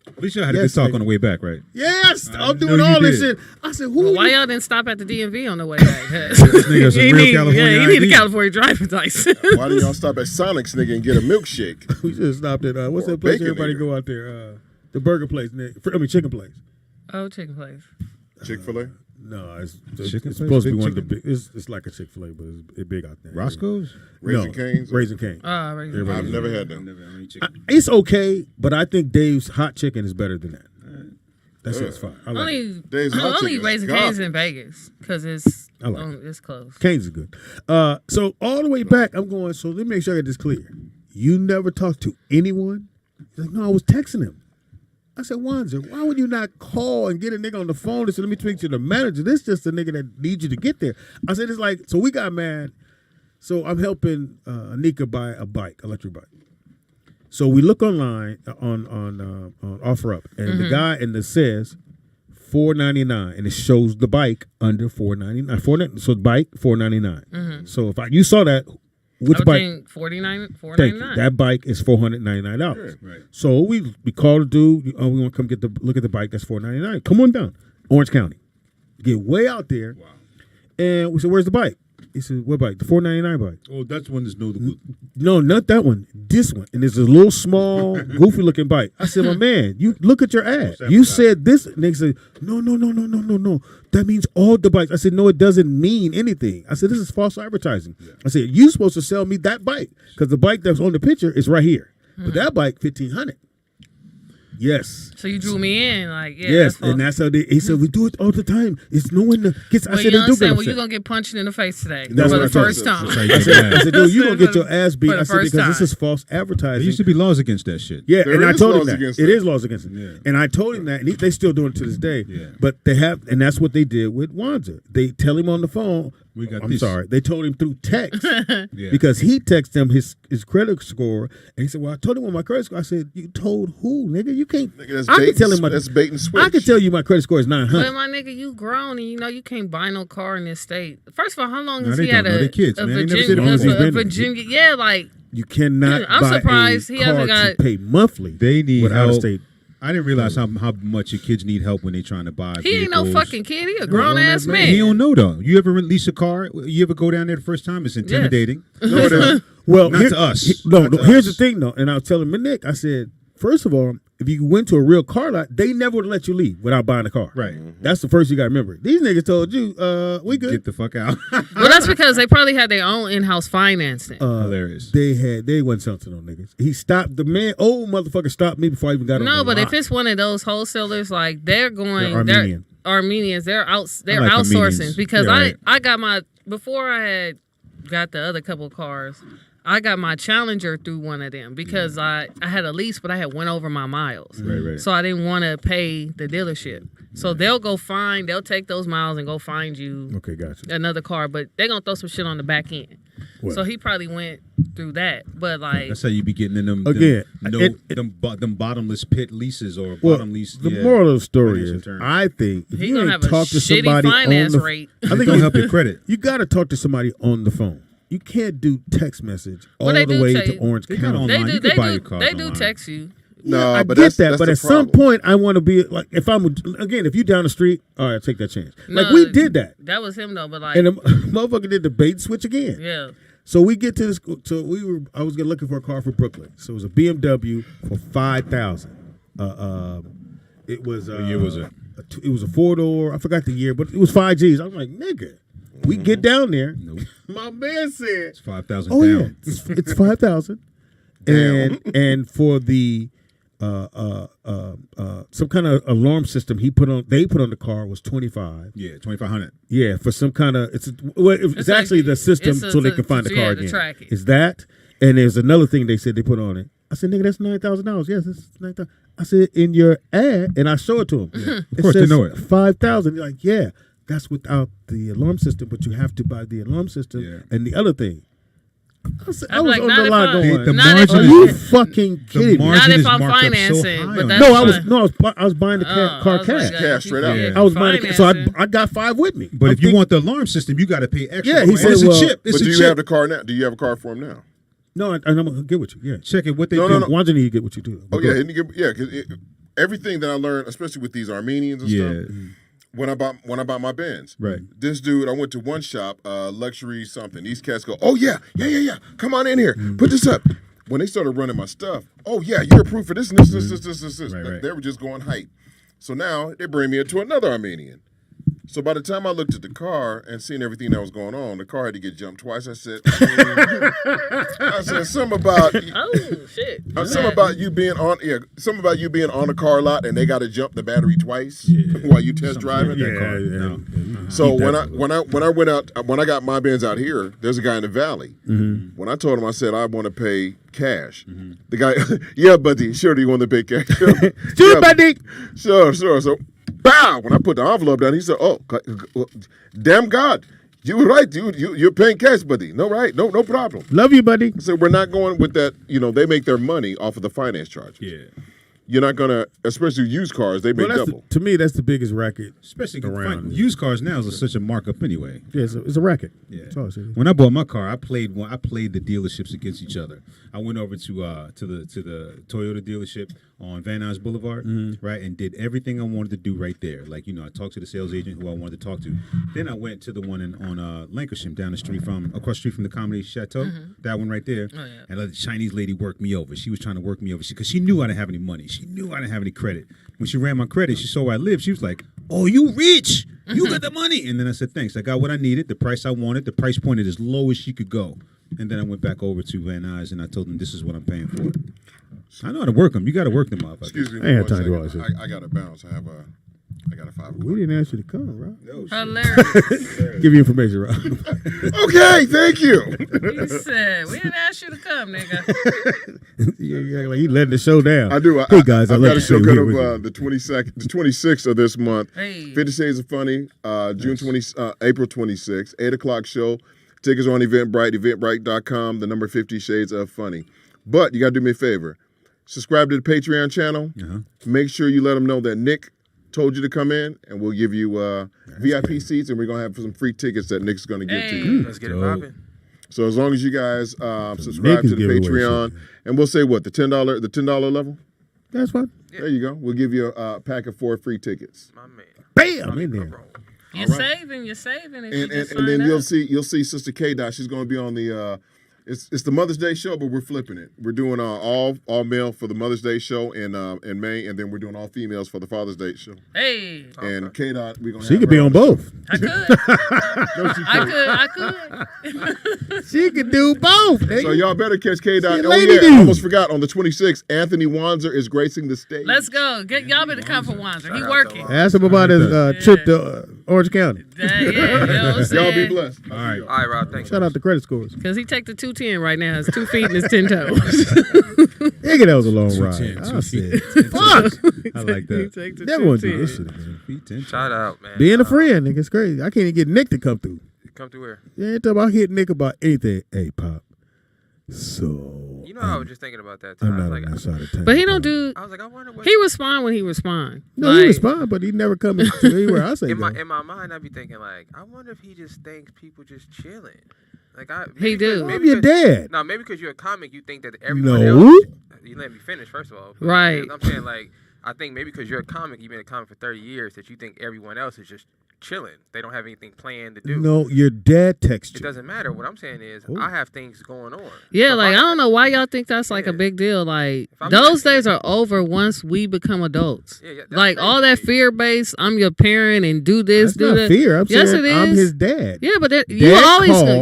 At least y'all had a good talk on the way back, right? Yes, I'm doing all this shit. I said, why y'all didn't stop at the DMV on the way back? You need a California driver's license. Why didn't y'all stop at Sonic's, nigga, and get a milkshake? We just stopped at, what's that place everybody go out there? The burger place, chicken place. Oh, chicken place. Chick-fil-A? No, it's supposed to be one of the big. It's like a Chick-fil-A, but it's big out there. Roscoe's? Raising Cane's? Raising Cane's. Raising Cane's. I've never had them. It's okay, but I think Dave's hot chicken is better than that. That shit's fine. I like it. Dave's hot only chicken Raising Cane's in Vegas because it's close. Cane's is good. So all the way back, I'm going, so let me make sure I get this clear. You never talked to anyone? He's like, no, I was texting him. I said, Wanzer, why would you not call and get a nigga on the phone and say, let me speak to the manager? This is just a nigga that needs you to get there. I said, it's like, so we got mad. So I'm helping Anika buy a bike, electric bike. So we look online on OfferUp, and the guy in there says $499, and it shows the bike under $499. So the bike $499. So if you saw that, which bike? $499. Thank you. That bike is $499. Right. So we called the dude. We want to come look at the bike. That's $499. Come on down, Orange County. Get way out there. Wow. And we said, "Where's the bike?" He said, "What bike? The $499 bike." Oh, that's one that's no, not that one. This one. And it's a little small, goofy looking bike. I said, "My man, you look at your ad. You said this." And they said, No. That means all the bikes. I said, no, it doesn't mean anything. I said, this is false advertising. Yeah. I said, you're supposed to sell me that bike because the bike that's on the picture is right here. But that bike, $1,500. Yes. So you drew me in, like, yeah. Yes, and that's how he said, we do it all the time. It's no one gets. Well, I said, you understand, well, you're going to get punched in the face today for the first time. I said, dude, you're going to get your ass beat. I said, because this is false advertising. There used to be laws against that shit. Yeah, there and I told him that. It is laws against it. Yeah. And I told him that, and they still doing it to this day. Yeah. But they have, and that's what they did with Wanzer. They tell him on the phone, they told him through text because he texted him his credit score, and he said, well, I told him on my credit score. I said, you told who, nigga? You can't. Nigga, that's bait and switch. I can tell you my credit score is 900. But my nigga, you grown and you can't buy no car in this state. First of all, how long has he had a Virginia? Yeah, like you cannot. I'm surprised he hasn't got pay monthly. They need out of help. state. I didn't realize how much your kids need help when they trying to buy. He ain't no fucking kid. He a grown ass man. He don't know though. You ever lease a car? You ever go down there the first time? It's intimidating. Yes. No, it is. Well, not to us. Here's the thing though, and I was telling Nick, I said, first of all, if you went to a real car lot, they never would let you leave without buying a car. Right. That's the first you got to remember. These niggas told you, we good. Get the fuck out. Well, that's because they probably had their own in-house financing. Hilarious. They wasn't selling to no niggas. He stopped, old motherfucker stopped me before I even got on the No, but lot. if it's one of those wholesalers, like they're Armenian. Armenians, they're like outsourcing Armenians. because Yeah, right. I got my before I had got the other couple of cars, I got my Challenger through one of them because I had a lease, but I had went over my miles. Right. So I didn't want to pay the dealership. So they'll take those miles and go find you another car, but they're going to throw some shit on the back end. Well, so he probably went through that. But like that's how you be getting in them again. Them bottomless pit leases or well, bottom lease. The moral of the story is, I think if you ain't talk to somebody finance on the rate. I think it's gonna help your credit. You got to talk to somebody on the phone. You can't do text message all the way to Orange County. They do text you. No, I but get that's that. But the at problem. some point, I want to be like, if you down the street, all right, take that chance. Like we did that. That was him though, but like, and the motherfucker did the bait switch again. Yeah. So we get to this. So I was looking for a car for Brooklyn. So it was a BMW for $5,000. It was. What year was it? It was a 4-door. I forgot the year, but it was 5 Gs. I was like, nigga, we get down there. Nope. My man said it's 5,000. Oh down. yeah, it's 5,000. And for the some kind of alarm system they put on the car was 25. Yeah, 2,500. Yeah, for some kind of it's actually the system so they can find the car again. Is that, and there's another thing they said they put on it. I said, nigga, that's $9,000. Yes, that's $9,000. I said, in your ad, and I show it to him. Yeah. It Of course, says they know it. 5,000. You're like, yeah, that's without the alarm system, but you have to buy the alarm system. Yeah. And the other thing, I was I'm on like, the line going, the not margin are is- you fucking kidding me? Not margin if is I'm marked up so financing, high but on that's it. No, I was buying the car I was cash. like, Cash straight out. Yeah. I was buying it, so financing. I got 5 with me. But I'm if you thinking- want the alarm system, you got to pay extra. Yeah, he said, it's well- a chip. It's But a do you chip. have the car now? Do you have a car for him now? No, I'm gonna get with you. Yeah, Check it. What they No, do. no. Wanda need to get what you do. Oh yeah, because everything that I learned, especially with these Armenians and stuff. When I bought my Benz, Right. This dude, I went to one shop, luxury something. These cats go, oh yeah, come on in here, put this up. When they started running my stuff, oh yeah, you're approved for this and this. Right. They were just going hype. So now they bring me into another Armenian. So by the time I looked at the car and seen everything that was going on, the car had to get jumped twice. I said, something about something about you being on the car lot and they got to jump the battery twice while you test driving. So when I got my Benz out here, there's a guy in the valley. Mm-hmm. When I told him, I said I want to pay cash. The guy, yeah, buddy, sure, do you want to pay cash? Sure, buddy. Sure. So, bow. When I put the envelope down, he said, "Oh, damn God, you were right. You're paying cash, buddy. No, right? No problem. Love you, buddy." So we're not going with that. They make their money off of the finance charges. Yeah. You're not gonna, especially used cars, they make double. To me, that's the biggest racket. Especially around. used cars now is such a markup anyway. Yeah, it's a racket. Yeah. That's all it is. When I bought my car, I played the dealerships against each other. I went over to the Toyota dealership on Van Nuys Boulevard, right, and did everything I wanted to do right there. Like I talked to the sales agent who I wanted to talk to. Then I went to the one on Lancashire, across the street from the Comedy Chateau. That one right there. Oh, yeah. And the Chinese lady worked me over. She was trying to work me over because she knew I didn't have any money. She knew I didn't have any credit. When she ran my credit, she saw where I lived. She was like, "Oh, you rich? You got the money." And then I said, "Thanks. I got what I needed. The price I wanted. The price pointed as low as she could go." And then I went back over to Van Nuys and I told them, "This is what I'm paying for." I know how to work them. You got to work them up. Excuse me. I ain't had for time to do all one that second. I got to bounce. I got a 5 o'clock. We didn't ask you to come, Rob. Hilarious. Give you information, Rob. Okay, thank you. He said, "We didn't ask you to come, nigga." Yeah, like he letting the show down. I do. Hey guys, I've I'd got like a to show say cut we're of the 26th of this month. Hey. 50 Shades of Funny, April 26th, 8 o'clock show. Tickets are on Eventbrite, eventbrite.com, the number 50 Shades of Funny. But you got to do me a favor. Subscribe to the Patreon channel. Make sure you let them know that Nick told you to come in, and we'll give you VIP seats, and we're going to have some free tickets that Nick's going to give to you. Let's get it popping. So as long as you guys subscribe to the Patreon, and we'll say what, the $10 level? That's fine. There you go. We'll give you a pack of 4 free tickets. My man. Bam! In there. You're saving. If you just And then sign up. you'll see Sister K Dot. She's going to be on the it's the Mother's Day show, but we're flipping it. We're doing all male for the Mother's Day show in May, and then we're doing all females for the Father's Day show. Hey, And K Dot, we're gonna. She could be on both. I could. No, she I couldn't. could. She could do both. So y'all better catch K Dot. She a Oh lady yeah, dude. I almost forgot. On the 26th, Anthony Wanzer is gracing the stage. Let's go. Y'all better come for Wanzer. He working. Ask him about his trip to Orange County. Y'all be blessed. All right. All right, Rob. Thanks. Shout out the credit scores. Because he take the 210 right now. His 2 feet and his 10 toes. Nigga, that was a long ride. 210, I 210. said, fuck. I like He that. take the Never want to do 210. this shit again. Feet 10. Shout out, man. Being a friend, nigga, it's crazy. I can't even get Nick to come through. Come through here. Yeah, talk about hit Nick about anything. Hey, Pop. So. You know, I was just thinking about that too. I'm I was not like, on that side of town. But he don't do. I was like, I wonder what. He respond when he respond. No, he respond, but he never come to anywhere I say in go. my mind, I'd be thinking like, I wonder if he just thinks people just chilling. Like He do. I'm your dad. No, maybe because you're a comic, you think that everyone No. else. You let me finish first of all. Right. I'm saying like, I think maybe because you're a comic, you've been a comic for 30 years, that you think everyone else is just chilling. They don't have anything planned to do. No, your dad texts It you. doesn't matter. What I'm saying is, Ooh. I have things going on. Yeah, So if like I don't know why y'all think that's like a Yeah. big deal. Like I'm those like- days are over once we become adults. Yeah, that's Like all that crazy. fear based. I'm your parent and do this, That's do not that. fear. I'm Yes, saying it I'm is. his dad. Yeah, but that, Dad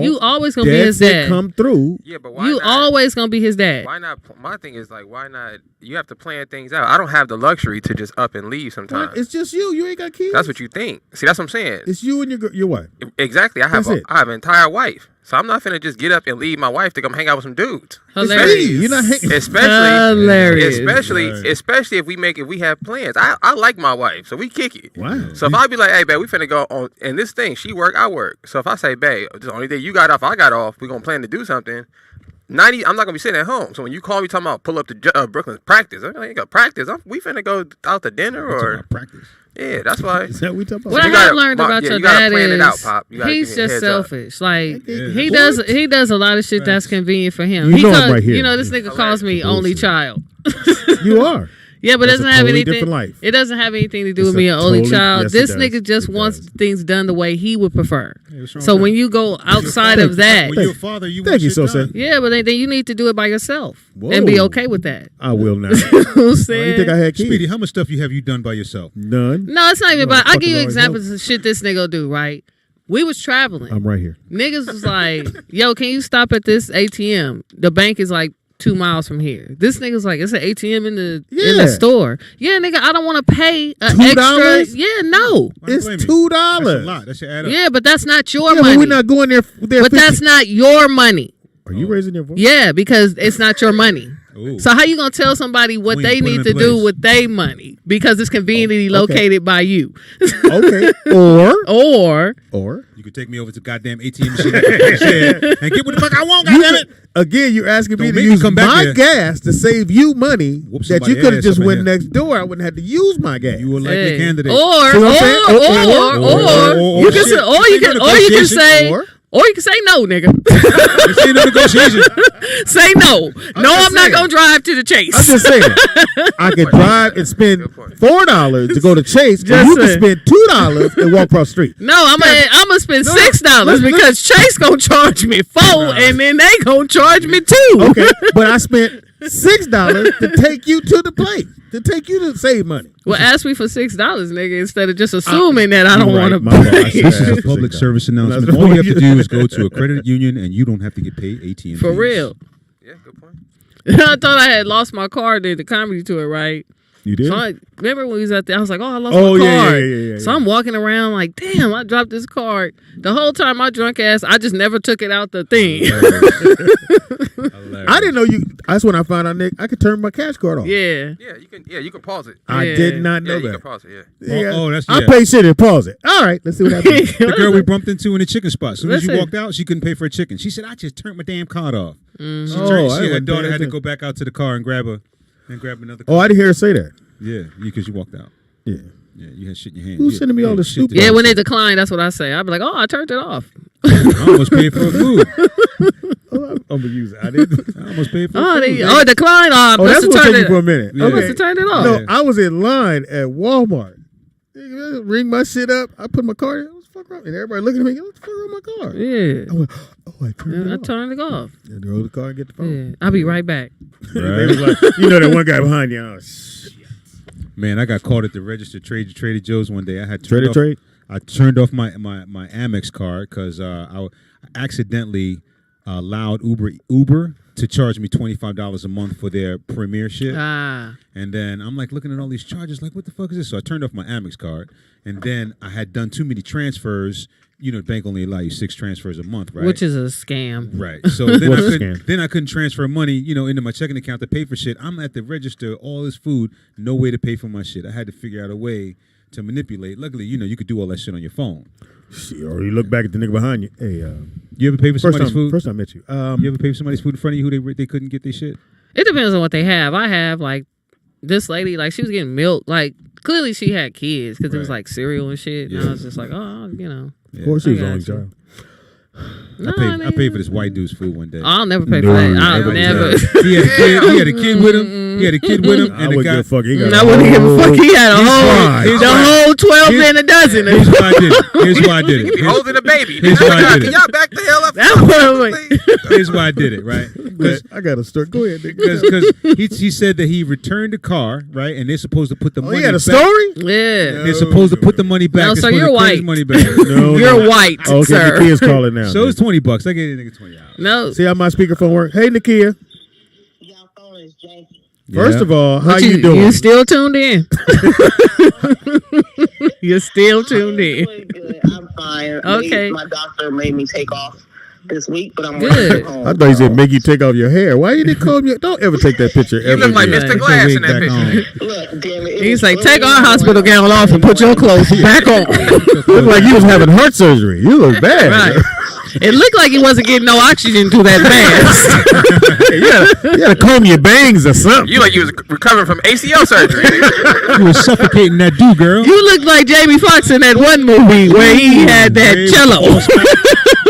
you always gonna be Dad his said dad. come through. Yeah, but why You not? always gonna be his dad. Why not? My thing is like, why not? You have to plan things out. I don't have the luxury to just up and leave sometimes. What? It's just you. You ain't got kids. That's what you think. See, that's what I'm saying. It's you and your wife. Exactly. I have That's it. I have an entire wife, so I'm not finna just get up and leave my wife to come hang out with some dudes. Hilarious. You're not hanging. Hilarious. Especially if we have plans. I like my wife, so we kick it. Wow. So if I be like, hey, babe, we finna go on, and this thing, she work, I work. So if I say, babe, the only day you got off, I got off, we gonna plan to do something. I'm not gonna be sitting at home. So when you call me talking about pull up to Brooklyn practice, I'm like, practice. We finna go out to dinner or Practice. yeah, that's why. Is that what we talking about? What I You gotta- have learned Pop, about yeah, your you gotta dad plan it out, is Pop. You gotta he's give me a just heads up. selfish. Like Yeah. he does a lot of shit that's convenient for him. You He know I'm calls- right here. You know, this nigga calls me only child. You are. Yeah, but it That's doesn't a have totally anything. different life. It doesn't have anything to do It's with a me an only totally- child. yes, it This does. nigga just It wants does. things done the way he would prefer. what's wrong So with when that? you go outside of that, When you're a father, you Thank want you, shit so done. say. yeah, but then you need to do it by yourself Whoa. and be okay with that. I will not. You know what I'm You saying? think I had kids? Speedy, how much stuff have you done by yourself? None. No, it's not even No, about. I'll fucking give you always examples of shit this nigga will do, right? We was traveling. I'm right here. Niggas was like, yo, can you stop at this ATM? The bank is like 2 miles from here. This nigga's like, it's an ATM in the Yeah. store. Yeah, nigga, I don't want to pay an $2? extra. Yeah, no. Why don't It's blame me? $2. That's a lot. That should add up. Yeah, but that's not your Yeah, money. but we're not going there. But that's not your money. Are you raising your voice? Yeah, because it's not your money. Ooh. So how you gonna tell somebody what We they ain't put it need in to do place. with their money because it's conveniently okay. located by you, Okay. or You could take me over to goddamn ATM machine and get what the fuck I want, goddamn it. Again, you're asking me Don't to make me use come back my here. gas to save you money Whoop that you somebody's could have ass just up in went here. next door. I wouldn't have to use my gas. You a likely Hey. candidate. Or See what I'm saying? you can say, or you can Negotiation. say, Or- or you can say no, nigga. This ain't no negotiation. Say no. No, just I'm not saying. gonna drive to the Chase. I'm just saying. I could drive and spend $4 to go to Chase, and you can saying. spend $2 and walk across the street. No, I'm gonna spend No, $6 let's- because Chase gonna charge me $4 and then they gonna charge me $2. Okay, but I spent $6 to take you to the place, to take you to save money. Well, ask me for $6, nigga, instead of just assuming that I don't You're want to right, my fault. I pay. should This have is a asked public for $6. service announcement. That's All you have what to do is go to a credit union and you don't have to get paid ATM For fees. real. Yeah, good point. I thought I had lost my card at the comedy tour, right? You did? So I remember when we was out there, I was like, "Oh, I lost Oh, my yeah, card." yeah. So I'm walking around like, "Damn, I dropped this card." The whole time, my drunk ass, I just never took it out the thing. I didn't know you. That's when I found out, Nick, I could turn my cash card off. Yeah. Yeah, you can pause it. I Yeah. did not know Yeah, you that. can pause it. Yeah. Yeah. Oh, that's- I yeah. pay shit and pause it. All right, let's see what happens. The girl we bumped into in the chicken spot. As soon as you Listen. walked out, she couldn't pay for a chicken. She said, "I just turned my damn card off." Mm-hmm. She Oh, turned. I Her wasn't daughter paying had to attention. go back out to the car and grab another. Oh, I didn't hear her say that. Yeah, because you walked out. Yeah. Yeah, you had shit in your hand. Who's Yeah, sending me all yeah, this shit stupid- to Yeah, do. when they decline, that's what I say. I'd be like, "Oh, I turned it off." I almost paid for food. I'm gonna use it. I didn't. I almost paid for Oh, food. they decline. Oh, Oh, that's must what have took turned you it. for a minute. Yeah. I must have turned it off. No, Yeah. I was in line at Walmart. Ring my shit up. I put my card in. What the fuck wrong? And everybody looking at me. What the fuck wrong with my card? Yeah. I went, oh, I turned I it off. turned it off. And roll the car and get the phone. Yeah. I'll be right back. They was like, you know that one guy behind you. Oh, shit. Man, I got caught at the register Trader Joe's one day. I had Trader turned off, Trade? I turned off my Amex card because I accidentally allowed Uber to charge me $25 a month for their premiership. Ah. And then I'm like looking at all these charges, like, what the fuck is this? So I turned off my Amex card, and then I had done too many transfers. You know, the bank only allow you 6 transfers a month, right? Which is a scam. Right. So then I couldn't transfer money, you know, into my checking account to pay for shit. I'm at the register, all this food, no way to pay for my shit. I had to figure out a way to manipulate. Luckily, you know, you could do all that shit on your phone. Or you look back at the nigga behind you. Hey, you ever pay for somebody's food? First time I met you. You ever pay for somebody's food in front of you who they couldn't get their shit? It depends on what they have. I have like this lady, like she was getting milk. Like clearly she had kids because it was like cereal and shit. And I was just like, oh, you know. Of course, she was only child. No, I paid for this white dude's food one day. I'll never pay for that. I'll never. He had a kid with him. He had a kid with him, and the guy. I wouldn't give a fuck. He had the whole 12 and a dozen. Here's why I did it. Here's why I did it. He be holding a baby. Here's why I did it. Y'all back the hell up. Here's why I did it. Right. I got to start. Go ahead. Because he said that he returned the car, right, and they're supposed to put the money. He had a back. story. Yeah. They're supposed to put the money back. No, so you're white. Money back. You're white, okay, sir. the kids calling now. So it's $20. I gave the nigga $20. No. See how my speakerphone works? Hey, Nakia. Your phone is janky. First of all, how you doing? You still tuned in? You're still tuned in. Good. I'm fine. Okay. My doctor made me take off this week, but I'm good. Home. I thought you said make you take off your hair. Why you didn't comb your? Don't ever take that picture. You look like Mr. Glass in that picture. Look, damn it. He's like, take our hospital gown off and put your clothes back on. Look like you was having heart surgery. You look bad. Right. It looked like he wasn't getting no oxygen through that mask. You gotta comb your bangs or something. You like you was recovering from ACL surgery. You was suffocating that dude, girl. You look like Jamie Foxx in that one movie where he had that cello.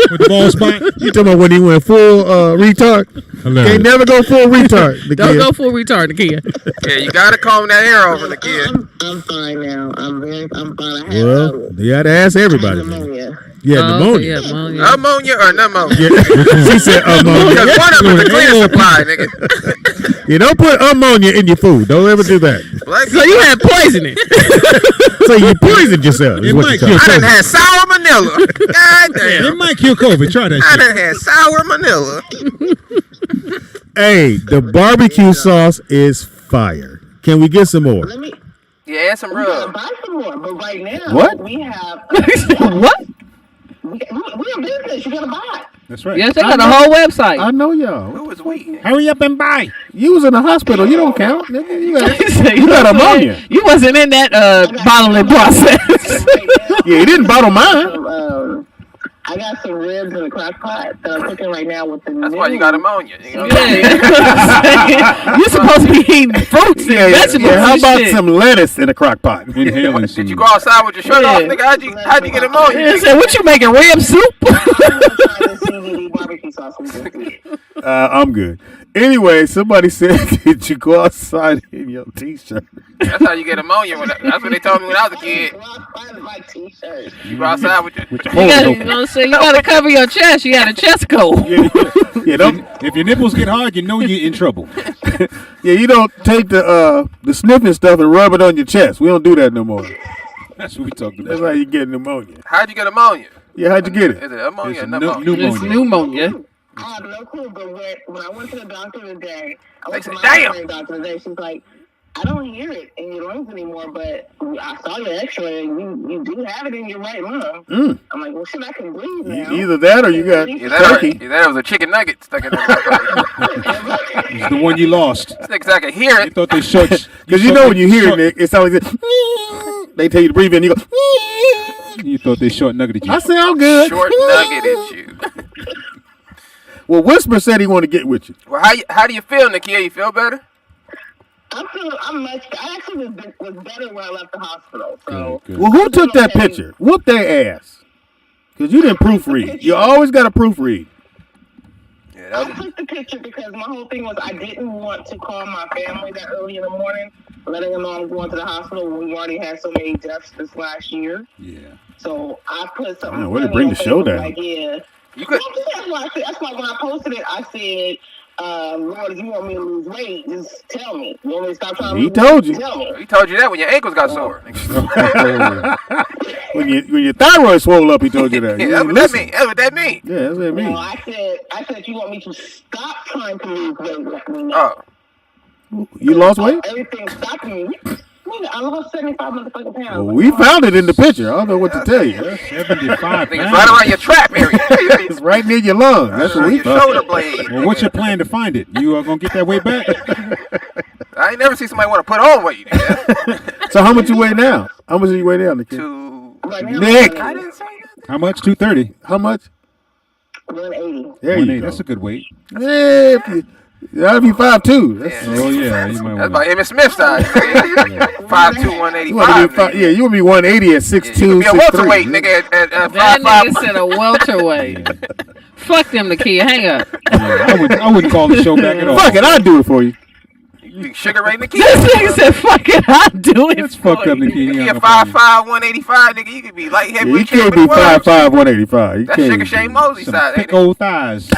With the ball spot. You talking about when he went full retard? Hilarious. Can't never go full retard. Don't go full retard, Nakia. Yeah, you gotta comb that hair over the kid. I'm fine now. I'm fine. I Well, you had to ask everybody. pneumonia. Yeah, pneumonia. Yeah, pneumonia. Ammonia or pneumonia? She said ammonia. Because one of them is a cleaner supply, nigga. You don't put ammonia in your food. Don't ever do that. So you had poisoning. So you poisoned yourself. It might kill I done COVID. had sour manila. God damn. It might kill COVID. Try that I shit. done had sour manila. Hey, the barbecue sauce is fire. Can we get some more? Let me. Yeah, and some We gotta rub. buy some more, but right now What? we have. What? We're in business. You gotta buy. That's right. Yes, they got a whole website. I know y'all. Who was we? Hurry up and buy. You was in the hospital. You don't count. Nigga. You got ammonia. You wasn't in that bottling process. Yeah, you didn't bottle mine. I got some ribs in the crock pot that I'm cooking right now with the. That's why you got ammonia. You know? You're supposed to be eating fruits and vegetables. Yeah, how and about shit. some lettuce in a crock pot? Inhaling Did you go outside with your shirt off, nigga? How'd you get ammonia? Yeah, so what you making, rib soup? CBD barbecue sauce. We just did. I'm good. Anyway, somebody said, did you go outside in your t-shirt? That's how you get ammonia. That's what they told me when I was a kid. My t-shirt. You go outside with your You gotta cover your chest. You got a chest coat. Yeah, don't. If your nipples get hard, you know you're in trouble. Yeah, you don't take the sniffing stuff and rub it on your chest. We don't do that no more. That's what we talked That's about. how you get pneumonia. How'd you get ammonia? Yeah, how'd you get it? Is it ammonia or It's pneumonia? It's pneumonia. I have no clue, but when I went to the doctor today, I went They to said, my "Damn." primary doctor today. She's like, I don't hear it in your lungs anymore, but I saw your X-ray and you do have it in your right lung. I'm like, well, shit, I can breathe now. Either that or you got turkey. That was a chicken nugget stuck in there. It's the one you lost. Because I could hear You it. thought they short. Because you know when you hear it, Nick, it's always they tell you to breathe in. You go. You thought they short nuggeted you. I sound good. Short nugget at you. Well, Whisper said he want to get with you. Well, how do you feel, Nakia? You feel better? I actually was better when I left the hospital. So. Good. Well, who took that picture? Whoop their ass. Because you didn't proofread. You always got to proofread. Yeah, I took the picture because my whole thing was I didn't want to call my family that early in the morning, letting them know I'm going to the hospital when we already had so many deaths this last year. Yeah. So I put something. Way to bring the show down. Like, yeah. You could. That's why when I posted it, I said, Lord, if you want me to lose weight, just tell me. You want me to stop trying to He lose told weight? you. Tell me. He told you that when your ankles got sore. When your thyroid swole up, he told you that. Yeah, You that's didn't what that listen. mean. That's what that mean. Yeah, that's what it No, means. I said you want me to stop trying to lose weight. Let me know. Oh. You lost weight? Everything's stopping me. Nigga, I lost 75 motherfucking pounds. Well, we found it in the picture. I don't know what to tell you. 75 Nigga, it's right around your trap area. It's right near your lungs. That's what we your found. shoulder blade. Well, what's your plan to find it? You are gonna get that weight back? I ain't never seen somebody want to put on weight. Nigga. So how much you weigh now? How much do you weigh now, Nick? Right now, Nick. I didn't say that. How much? 230. How much? 180. There 180. you go. That's a good weight. Yeah, that'd be 5'2". That's, Oh yeah, you might That's want about Emmitt Smith size. 5'2", 185. you want to be yeah, you want to be 180 at 6'2", You be a 6'3". welterweight, nigga, at That 5'5". nigga said a welterweight. Fuck them, the kid. Hang up. I wouldn't call the show back at all. Fuck it, I'll do it for you. You sugar rating the kid. This nigga said, fuck it, I'll do it. It's fucked up, Nikki. You get 5'5", 185, nigga. You could be light Yeah, heavyweight. you can't champion be of the world. 5'5", 185. You That's can't. Sugar Shane Mosley Some size, ain't thick it? old thighs.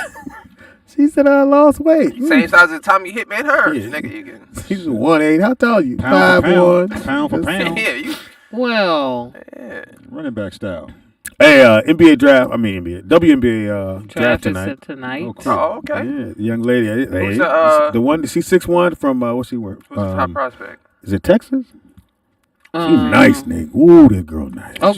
She said I lost weight. Same size as Tommy Hitman Hearns, Yeah. nigga. You can. She's 180. How tall are you? Pound for 5'1". pound. Pound for pound. Yeah, you. Well, Running back style. Hey, NBA draft. I mean NBA. WNBA draft tonight. tonight. Oh, cool. Oh, okay. Yeah, the young lady. Who's the one? She's 6'1" from what's she work? Who's the top prospect? Is it Texas? She's nice, nigga. Ooh, that girl nice. Old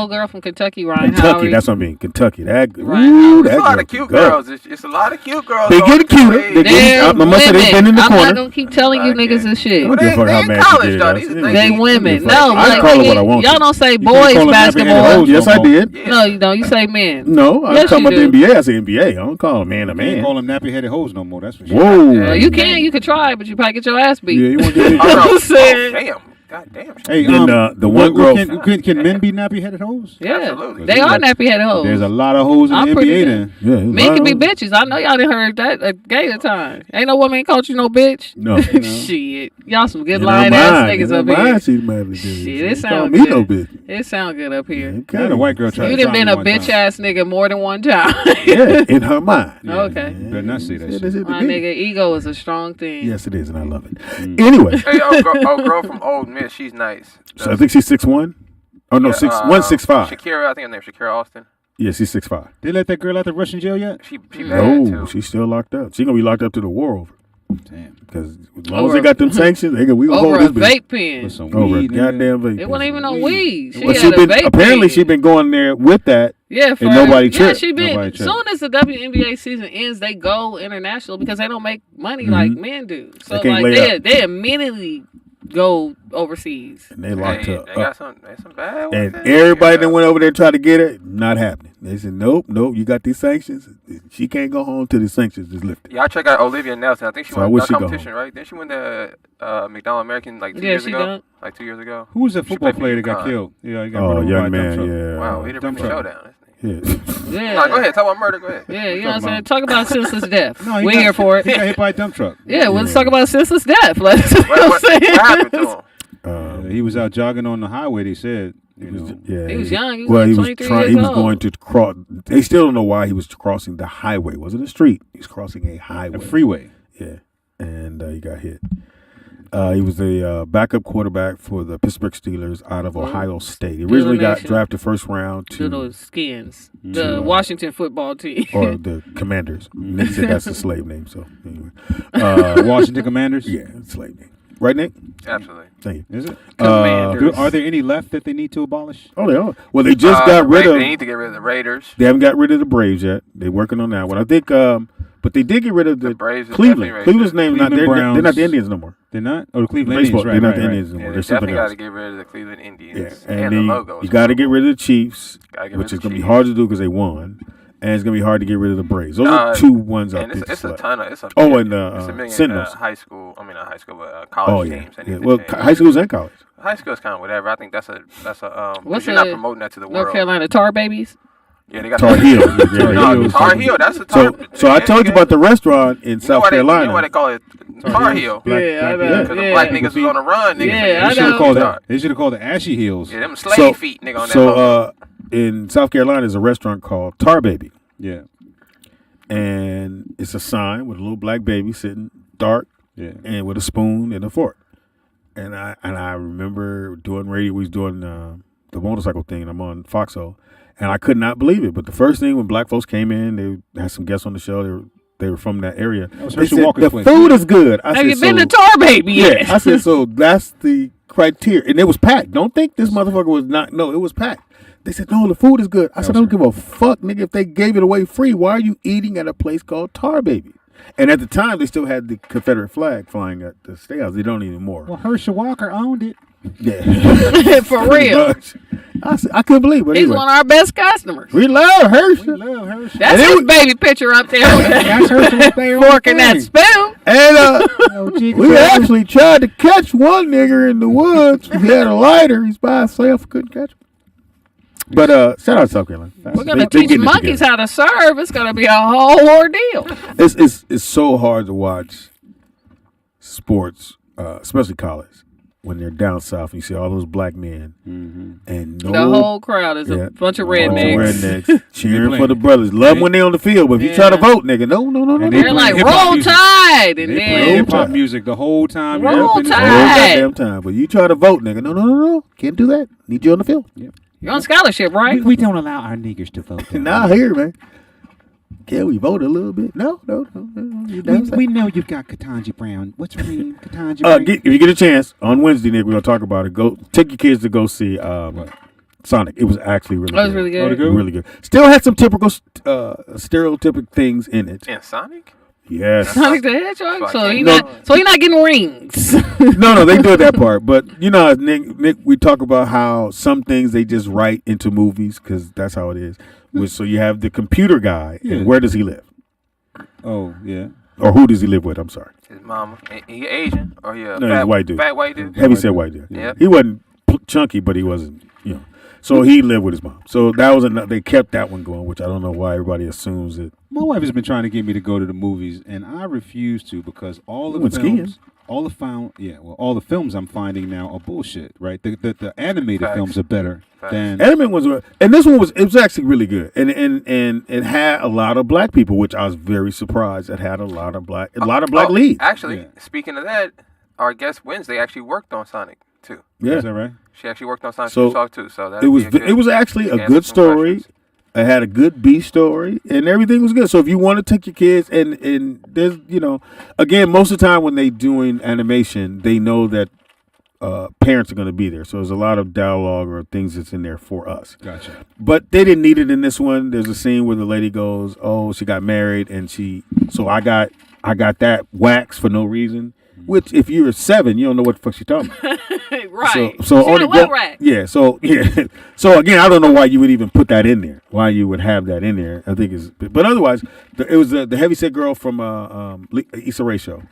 girl from Kentucky, Ryan Kentucky. Howard. That's what I mean. Kentucky. That. Ryan Ooh, Howard. that It's a lot girl of cute can go. girls. It's a lot of cute girls. They on getting the cuter. page. They They're I must say they've been in the I'm not corner. gonna keep telling you niggas this shit. Well, Give her they how in mad she college, did though. us. These- They women. No, I like, call her what I want y'all to. don't say You can't boys call them basketball. nappy-headed hoes Yes, no I more. did. Yeah. No, you don't. You say men. No, I'm Yes, talking you about the do. NBA. I say NBA. I don't call a man a You can't man. call them nappy-headed hoes no more. That's for sure. Whoa. Yeah. You can. You can try, but you probably get your ass beat. Yeah, you want to get Oh, no. I'm Oh, saying. damn. God damn. Hey, Then, the one girl- Can men be nappy-headed hoes? Yeah, Absolutely. they are nappy-headed hoes. There's a lot of hoes in I'm the pretty NBA good. then. Yeah, Men can be bitches. I know y'all done heard that a gay time. Ain't no woman coach you no bitch. No. Shit. Y'all some good In lying her ass mind, niggas in her up here. mind, she's mad at Shit, She it ain't sound call me good. no bitch. It sound good up here. Okay. I had a white girl try You to done try been me a one bitch time. ass nigga more than one time. Yeah, in her mind. Okay. Better not say that Yeah, shit. that's it to My me. nigga, ego is a strong thing. Yes, it is, and I love it. Anyway, Hey, old girl from Old Miss, she's nice. so I think she's 6'1". Oh no, 165. Shakira, I think her name's Shakira Austin. Yeah, she's 6'5". They let that girl out the Russian jail yet? She bad No, too. she's still locked up. She's gonna be locked up to the war over. Damn. Because as long as they got them sanctions, we gonna Over hold a this bitch. vape pen. With some Over a weed, nigga. goddamn vape. It wasn't even no weed. She Well, had a vape apparently pen. she been going there with that. Yeah, for nobody yeah, tripped. she been. Nobody As soon as the WNBA season ends, they go international because they don't make money like men do. So They can't like lay up. they immediately go overseas. And they locked Hey, up. they got some bad ones. And there. everybody that went over there tried to get her, not happening. They said, nope, you got these sanctions. She can't go home till the sanctions is lifted. Y'all check out Olivia Nelson. I think she So I won wish the she go competition, right? Then she won the McDonald American like 2 Yeah, years she ago. done. Like 2 years ago. Who was that She football played for player that got UConn. killed? Yeah, he got Oh, run over by young a dump man, truck. yeah. Wow, he didn't bring the Dump show truck. down. Yeah. Yeah. Like, go ahead, talk about murder. Go ahead. Yeah, you know what I'm Talk saying? Talk about senseless death. No, he We're got- here for it. He got hit by a dump truck. Yeah, well, let's talk about senseless death. Let's, What happened to him? He was out jogging on the highway. They said, you know, Yeah, He was young. He was well, like he was 23 trying. years He was old. going to cross. They still don't know why he was crossing the highway. It wasn't a street. He was crossing a highway. a freeway. Yeah, and he got hit. He was the backup quarterback for the Pittsburgh Steelers out of Ohio State. He originally got Nation. drafted first round To to those skins. The Washington football team. or the Commanders. Nick said that's a slave name. So anyway, Washington Commanders. yeah, it's a slave name. Right, Nick? Absolutely. Thank you. Is it? Commanders. Are there any left that they need to abolish? Oh, they are. Well, they just got rid They of. need to get rid of the Raiders. They haven't got rid of the Braves yet. They're working on that one. I think, but they did get rid of the Braves is Cleveland. definitely racist. Cleveland's name not. Cleveland They're not the Browns. Indians no more. They're not? Oh, the Cleveland Baseball. Indians. Right, they're not right, the right. Indians no Yeah, more. they They're something definitely got else. to get rid of the Cleveland Indians. Yeah, and the then logo. you got to get rid of the Chiefs, Gotta get which rid is of the going to be Chiefs. hard to do because they won, and it's going to be hard to get rid of the Braves. Those are two ones I And think. it's a ton of. It's a Oh, million, and it's a million Sentinels. high school. I mean, not high school, but Oh college yeah, teams. That yeah. need to Well, change. high schools and college. High school is kind of whatever. I think that's a What's you're not the promoting that to the North world. Carolina Tar Babies? Yeah, they got Tar Heel. No, Tar Heel. That's a tar. So I told you about the restaurant in South Carolina. You know why they call it Tar Heel? Black- Yeah, I black- know. Because the Yeah. black niggas was on the run. Niggas Yeah, They I should have know. called it. They should have called it Ashy Heels. Yeah, them slave feet, nigga, on that. So in South Carolina, there's a restaurant called Tar Baby, Yeah. and it's a sign with a little black baby sitting dark Yeah. and with a spoon and a fork. And I remember doing radio. We was doing the motorcycle thing, and I'm on Foxhole, and I could not believe it. But the first thing when black folks came in, they had some guests on the show. They were from that area. was They Herschel said, Walker's the place. food is good. I Have said, you been so, to Tar Baby yeah. yet? I said, so that's the criteria, and it was packed. Don't think this motherfucker was not. No, it was packed. They said, no, the food is good. I said, I don't give a fuck, nigga. If they gave it away free, why are you eating at a place called Tar Baby? And at the time, they still had the Confederate flag flying at the steakhouse. They don't anymore. Well, Herschel Walker owned it. Yeah. For real. I couldn't believe it. He's Anyway. one of our best customers. We love Herschel. That's his baby picture up there with that fork and that spoon. And we actually tried to catch one nigger in the woods. He had a lighter. He's by himself. Couldn't catch him. But shout out to South Carolina. We're gonna teach monkeys how to serve. It's gonna be a whole ordeal. It's so hard to watch sports, especially college, when they're down south. And you see all those black men, and The whole crowd is a bunch of rednecks. cheering for the brothers. Love when they on the field, but if you try to vote, nigga, no. They're like Roll Tide, and They play then hip hop music the whole time. Roll the whole Tide. goddamn time. But you try to vote, nigga, no, can't do that. Need you on the field. Yep. You're on scholarship, right? We don't allow our niggers to vote. Nah, here, man. Can we vote a little bit? No. You damn We know you've got Ketanji Brown. What's her name? Ketanji Brown. Brown. If you get a chance on Wednesday, Nick, we're gonna talk about it. Go take your kids to go see Sonic. It was actually really good. It was really good. Really good. Still had some typical stereotypic things in it. And Sonic? Yes. Sonic the Hedgehog. So he's not getting rings. No, they do that part. But you know, Nick, we talk about how some things they just write into movies because that's how it is. So you have the computer guy, and where does he live? Oh, yeah. Or who does he live with? I'm sorry. His mama. He Asian? Or he No, he's a white dude. Fat white dude? Heavy set white dude. Yep. He wasn't chunky, but he wasn't, So he lived with his mom. So that was they kept that one going, which I don't know why everybody assumes it. My wife has been trying to get me to go to the movies, and I refuse to because all the went films, skiing. all the films I'm finding now are bullshit. Right? The animated films are better than Animated ones were, and this one was actually really good, and it had a lot of black people, which I was very surprised. It had a lot of black leads. Actually, speaking of that, our guest Wednesday actually worked on Sonic too. Yeah, is that right? She actually worked on Sonic So too. So that it was actually a good story. It had a good B story, and everything was good. So if you want to take your kids, and there's again, most of the time when they doing animation, they know that parents are going to be there. So there's a lot of dialogue or things that's in there for us. Gotcha. But they didn't need it in this one. There's a scene where the lady goes, "Oh, she got married, and so I got that wax for no reason." Which, if you're 7, you don't know what the fuck she's talking about. Right. So She only a wet rat. yeah. So again, I don't know why you would even put that in there. Why you would have that in there? I think is, but otherwise, it was the heavyset girl from Issa Rae show.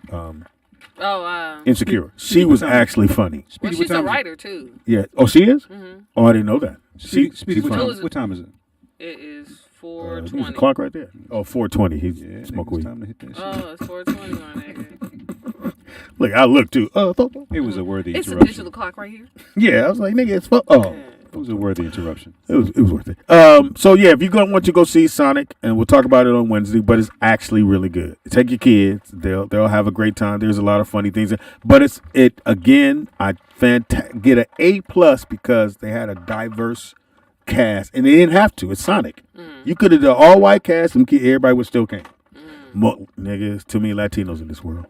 Insecure. She was actually funny. Well, she's a writer too. Yeah. Oh, she is. Mm-hmm. Oh, I didn't know that. Speedy, what time is it? It is There's 4:20. a clock right there. Oh, 4:20. He's smoke weed. Time to hit that shit. Oh, it's 4:20 on there. Look, I looked too. It was a worthy It's interruption. a digital clock right here. Yeah, I was like, nigga, it's It was a worthy interruption. It was worth it. So yeah, if you want to go see Sonic, and we'll talk about it on Wednesday, but it's actually really good. Take your kids; they'll have a great time. There's a lot of funny things, but I get an A+ because they had a diverse cast, and they didn't have to. It's Sonic. You could have done all white cast, and everybody would still came. Niggas, too many Latinos in this world.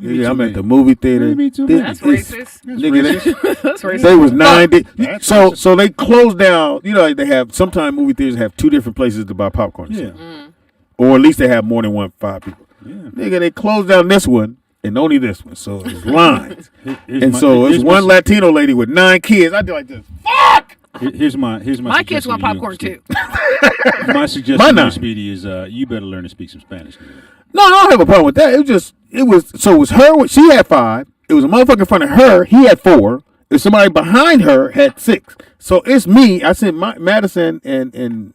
Yeah, I'm at the movie theater. That's racist. That's racist. They was 90. So they closed down. They have sometimes movie theaters have 2 different places to buy popcorn. Yeah. Or at least they have more than 5 people. Yeah. Nigga, they closed down this one and only this one. So it's lines. It's one Latino lady with 9 kids. I do like this. Fuck! Here's my My kids want popcorn too. My suggestion to you, Speedy, is you better learn to speak some Spanish. No, I don't have a problem with that. It was her. She had 5. It was a motherfucker in front of her. He had 4. If somebody behind her had 6. So it's me. I sent Madison and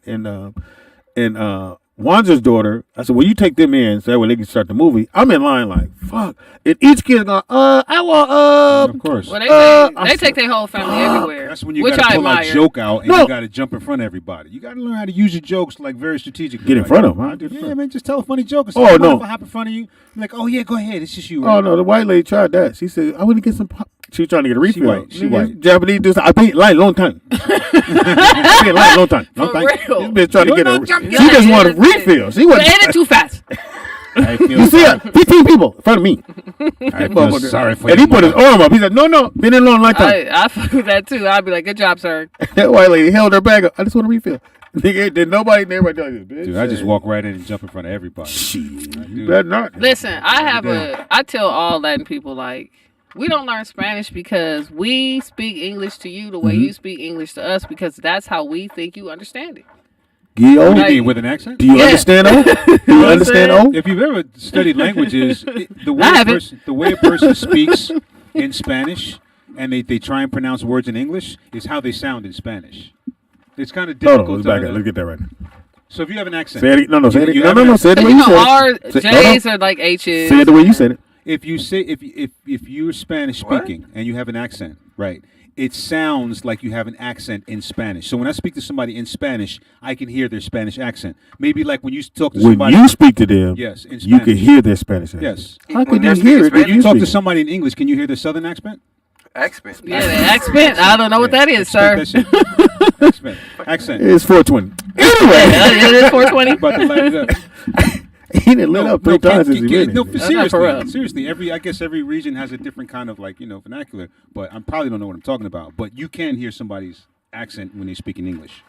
Wanda's daughter. I said, well, you take them in so that way they can start the movie. I'm in line like, fuck. And each kid going, I want, of course. Well, they take their whole family everywhere. That's when you which got to I pull admire. a joke out and you got to jump in front of everybody. You got to learn how to use your jokes like very strategically. Get in front of them, huh? Yeah, man, just tell a funny joke. Oh, no. If I hop in front of you, I'm like, oh, yeah, go ahead. It's just you. Oh, no, the white lady tried that. She said, I want to get some pop. She was trying to get a refill. She white. Japanese dude said, I paid like long time. I paid like long time. For real. This bitch trying to get a. She Yeah, just wanted a yeah, refill. She You wasn't. ate it too fast. I feel You see, 15 people in front of me. I feel sorry for And you. he put his arm up. He said, no, been in a long lifetime. I fuck with that too. I'd be like, good job, sir. That white lady held her bag up. I just want to refill. Nigga, did nobody like this, bitch. Dude, I just walk right in and jump in front of everybody. Shit. You better not. Listen, I tell all Latin people, like, we don't learn Spanish because we speak English to you the way you speak English to us because that's how we think you understand it. Guillaume, What do you mean, with an accent? do you understand O? Do you understand O? If you've ever studied languages, the way a person speaks in Spanish and they try and pronounce words in English is how they sound in Spanish. It's kind of Hold difficult. on, let's back up. Let's get that right now. So if you have an accent, Say it. No, say it. You No, have an no. Say it the way You you know, said R, it. J's are like H's. Say it the way you said it. if you say if you're Spanish speaking and you have an accent, right? It sounds like you have an accent in Spanish. So when I speak to somebody in Spanish, I can hear their Spanish accent. Maybe like when you talk to somebody. When you speak to them, yes, in Spanish, you can hear their Spanish accent. Yes. How When can you they're hear it speaking if you You talk to speak? somebody in English, can you hear their Southern accent? Accent. Yeah, the accent. I don't know what that is, sir. Accent. It's 420. It is 420. About to light it up. He didn't lit up three times since he went No, in. seriously, I guess every region has a different kind of vernacular, but I probably don't know what I'm talking about. But you can hear somebody's accent when they speak in English.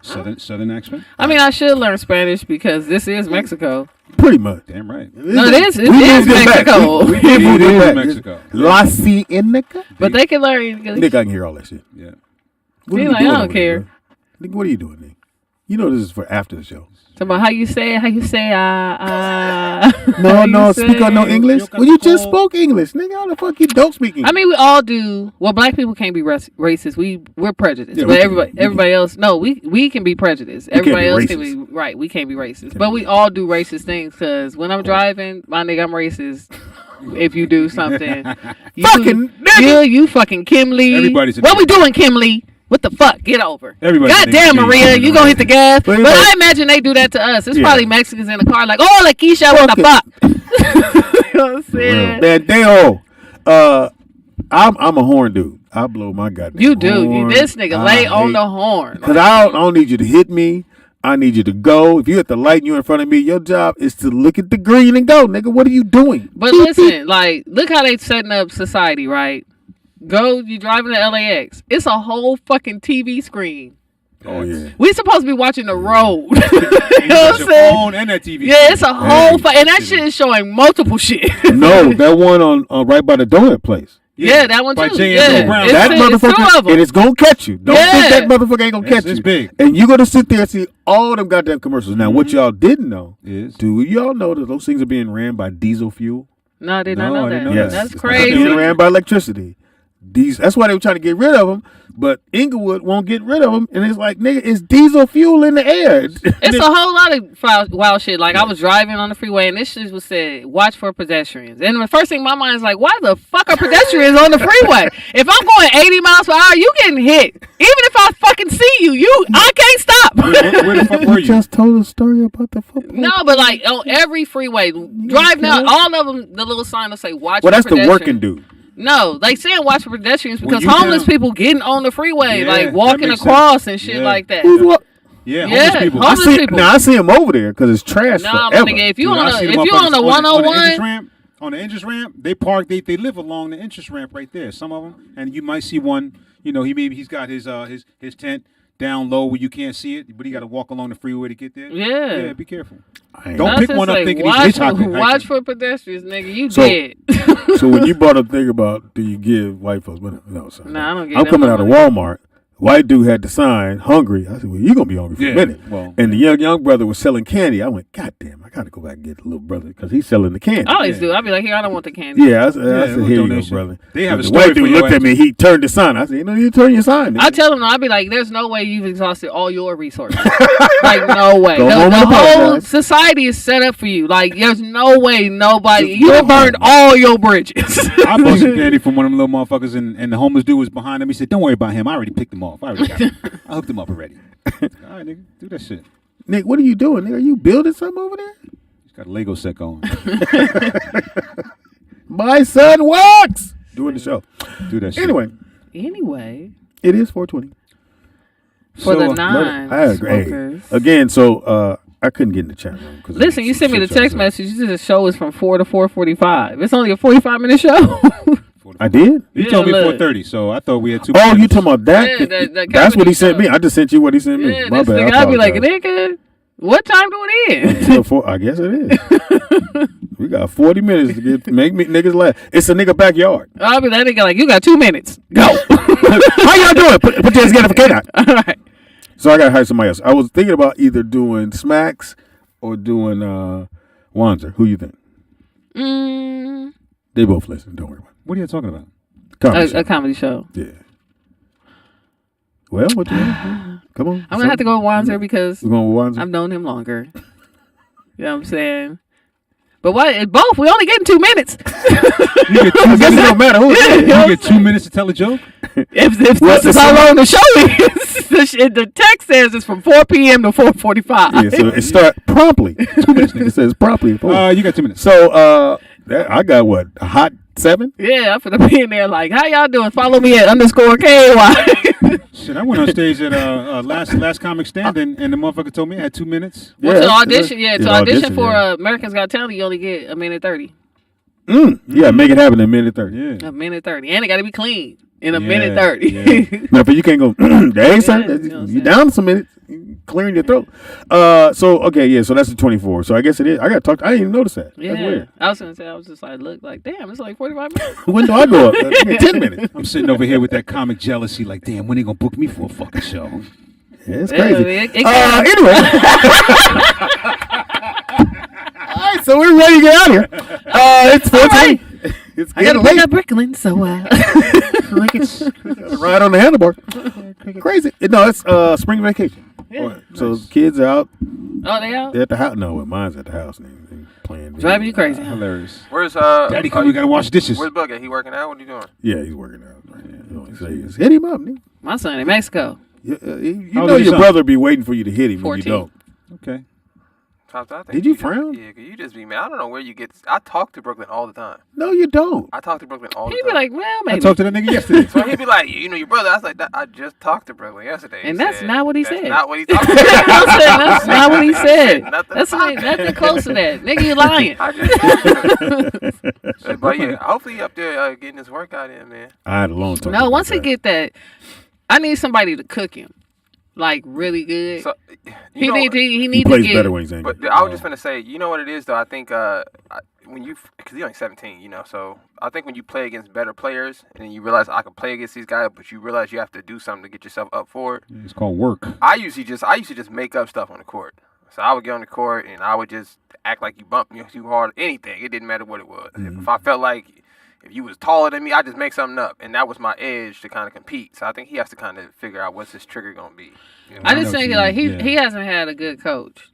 Southern accent? I mean, I should learn Spanish because this is Mexico. Pretty much. Damn right. No, it is We moved it back. Mexico. We did move It it is back. Mexico. La Cienega? But they can learn English. Nick, I can hear all that shit. Yeah. What He are you like, doing I don't over there, care. bro? Nick, what are you doing, Nick? You know this is for after the show. Talk about how you say, No, speak on no English. Well, you just spoke English, nigga. How the fuck you don't speak English? I mean, we all do. Well, black people can't be racist. We're prejudiced, Yeah, but we can. everybody else, no, we can be prejudiced. can't Everybody be else racist. can be right. We can't be racist, but we all do racist things. Because when I'm driving, my nigga, I'm racist. If you do something, Fucking nigga. you fucking Kim Lee. Everybody's a What we nigga. doing, Kim Lee? What the fuck? Get over. Everybody's a Goddamn, nigga. Maria, you gonna hit the gas? But But I imagine they do that to us. It's Yeah. probably Mexicans in the car, like, oh, Lakeisha, what the fuck? You know what I'm saying? Man, damn. I'm a horn dude. I blow my goddamn You do. horn. This nigga lay on the horn. Because I don't need you to hit me. I need you to go. If you're at the light and you're in front of me, your job is to look at the green and go, nigga. What are you doing? But listen, like, look how they setting up society, right? You driving to LAX. It's a whole fucking TV screen. Oh, yeah. We supposed to be watching the road. You know You what got I'm your saying? phone and that TV. Yeah, it's a whole and that shit is showing multiple shit. No, that one on right by the donut place. Yeah, that one By too. J. Yeah, Anthony Brown. That it's two motherfucker, of 'em. and it's going to catch you. Don't think Yeah. that motherfucker ain't going to catch It's you. big. And you're going to sit there and see all them goddamn commercials. Now, what y'all didn't know, Is do y'all know that those things are being ran by diesel fuel? No, I did not No, know I that. didn't know Yes. That's It's crazy. being ran by electricity. That's why they were trying to get rid of them, but Inglewood won't get rid of them. And it's like, nigga, it's diesel fuel in the air. It's a whole lot of wild shit. Like, I was driving on the freeway, and this shit was said, watch for pedestrians. And the first thing in my mind is like, why the fuck are pedestrians on the freeway? If I'm going 80 miles per hour, you getting hit. Even if I fucking see you, I can't stop. where the fuck were you? just told a story about the football. No, but like, on every freeway, drive now, all of them, the little sign will say, watch Well, for that's the pedestrians. working dude. No, they saying watch for pedestrians When because you homeless down- people getting on the freeway, Yeah, like that walking makes across sense. and shit Yeah. like that. Who's what? Yeah, Yeah, homeless people. homeless people. I see him over there because it's trash Nah, my forever. nigga, if you Dude, on I the see if them you motherfuckers on the on the entrance 101, ramp, on the entrance ramp, they park. They live along the entrance ramp right there. Some of them, and you might see one. You know, he's got his tent down low where you can't see it, but he got to walk along the freeway to get there. Yeah. Be careful. ain't- Don't That's pick just one up like, thinking watch he's hitchhiking. watch for pedestrians, nigga. You So- dead. So when you brought up thing about do you give white folks money? No, sorry. Nah, I don't give I'm them coming no out of money. Walmart. White dude had the sign, hungry. I said, well, you're going to be hungry for Yeah, a minute. well, and the young brother was selling candy. I went, God damn, I got to go back and get the little brother because he's selling the candy. I always do. I'll be like, here, I don't want the candy. Yeah, I said, little here you go, donation. brother. They have But a the white story dude for your looked at ass. me. He turned the sign. I said, you know, you turn your sign. I tell them, I'll be like, there's no way you've exhausted all your resources. Like, no way. Go The home and whole apologize. society is set up for you. Like, there's no way nobody. Just You go have burned home. all your bridges. I bought some candy from one of them little motherfuckers, and the homeless dude was behind him. He said, "Don't worry about him. I already picked him off. I already got him. I hooked him up already." All right, nigga, do that shit. Nick, what are you doing, nigga? Are you building something over there? He's got a Lego set going. My son works. Doing the show. Do that shit. Anyway, Anyway, it is 420. for the So, non I agree. smokers. Again, so I couldn't get in the chat room. Listen, you sent me the text message. You said the show is from 4 to 4:45. It's only a 45-minute show. I did? He told me 4:30, so I thought we had 2 Oh, minutes. you talking about that? Yeah, That's what he sent me. I just sent you what he sent me. Yeah, My this bad. nigga, I'd be like, nigga, what time do it end? I guess it is. We got 40 minutes to make me niggas laugh. It's a nigga backyard. I'll be that nigga like, you got 2 minutes. Go. How y'all doing? Put your hands together for K-Dot. All right. So I got to hire somebody else. I was thinking about either doing Smacks or doing Wanzer. Who you think? They both listen. Don't worry about it. What are you talking about? A comedy show. Yeah. Well, what you want? Come on. I'm going to have to go with Wanzer because We're going with Wanzer? I've known him longer. You know what I'm saying? But what? Both. We only getting 2 minutes. You get 2 minutes. It don't matter who it is. You get 2 minutes to tell a joke? If this is how long the show is, the text says it's from 4 p.m. to 4:45. Yeah, so it start promptly. 2 minutes. It says promptly. You got 2 minutes. So I got what? A hot 7? Yeah, I'm finna be in there like, how y'all doing? Follow me at _KY. Shit, I went on stage at last comic standing, and the motherfucker told me I had 2 minutes. Well, to audition for Americans Got Talent, you only get a minute 30. Yeah, make it happen in a minute 30. Yeah. A minute 30, and it got to be clean in a minute 30. Yeah. No, but you can't go. Hey, son, you down some minutes, clearing your throat. So okay, yeah. So that's the 24. So I guess it is. I got to talk. I didn't even notice that. Yeah, that's weird. I was gonna say. I was just like, look, like, damn, it's like 45 minutes. When do I go up? 10 minutes. I'm sitting over here with that comic jealousy, like, damn, when they gonna book me for a fucking show? Yeah, it's crazy. Anyway. All right, so we're ready to get out of here. It's 4:10. Right. It's I gotta getting pick up Brooklyn, so ride on the handlebar. Crazy. No, it's spring vacation. Yeah. So kids are out. Oh, they out? They're at the house. No, mine's at the house. They playing. Driving you crazy. Hilarious. Where's Daddy, we gotta wash dishes. Where's Bug at? He working out? What are you doing? Yeah, he's working out right now. Hit him up, nigga. My son in Mexico. You How know old is your your brother be waiting for you to hit him when you 14. don't. Okay. Did you frown? Yeah, cause you just be mad. I don't know where you get. I talk to Brooklyn all the time. No, you don't. I talk to Brooklyn all the He'd time. be like, well, maybe. I talked to that nigga yesterday. So he'd be like, you know, your brother. I was like, I just talked to Brooklyn yesterday. And that's not what he That's said. not what he talked about. That's not what he said. Nothing. That's nothing close to that. Nigga, you lying. I just talked to him. But yeah, hopefully he up there getting his workout in, man. I had a long time. No, once he get that, I need somebody to cook him, like really good. So, he need He to plays get better when he's angry. But I was just gonna say, you know what it is though. I think when you, because he's only 17, you know, so I think when you play against better players and you realize I can play against these guys, but you realize you have to do something to get yourself up for it. It's called work. I used to just make up stuff on the court. So I would get on the court and I would just act like you bumped me too hard. Anything. It didn't matter what it was. If I felt like if you was taller than me, I just make something up, and that was my edge to kind of compete. So I think he has to kind of figure out what's his trigger gonna be. You know? I just think like he hasn't had a good coach,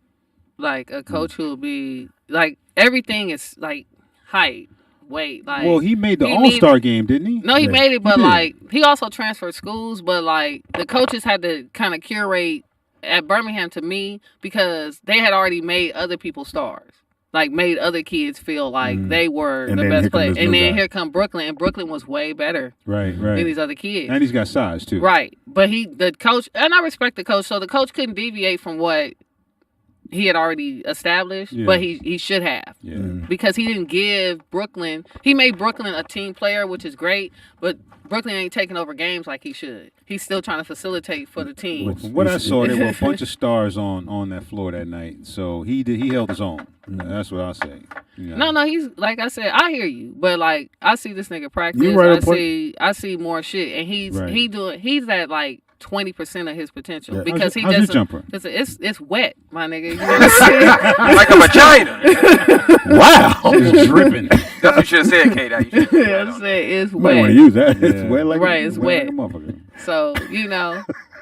like a coach who'll be like everything is like height, weight. Like Well, he made the All-Star game, didn't he? No, he Yeah. made it, but He did. like he also transferred schools, but like the coaches had to kind of curate at Birmingham to me because they had already made other people stars. Like made other kids feel like they were And the then best here come player. this And new then guy. here come Brooklyn, and Brooklyn was way better Right. than these other kids. And he's got size too. Right. But the coach, and I respect the coach, so the coach couldn't deviate from what he had already established, Yeah. but he should have. Yeah. Because he didn't give Brooklyn, he made Brooklyn a team player, which is great, but Brooklyn ain't taking over games like he should. He's still trying to facilitate for the team. From what I saw, there were a bunch of stars on that floor that night. So he held his own. That's what I'll say. You know. No, he's like I said, I hear you, but like I see this nigga practice. You right on point. I see more shit, and he's at like 20% of his potential Yeah. because he How's your doesn't. jumper? It's wet, my nigga. You know what I'm saying? Like a vagina. Wow. It's dripping. That's what you should have said, Kate. You should Yeah, I'm saying it's You might want wet. to use that. It's wet like Right, it's wet. Like a motherfucker. So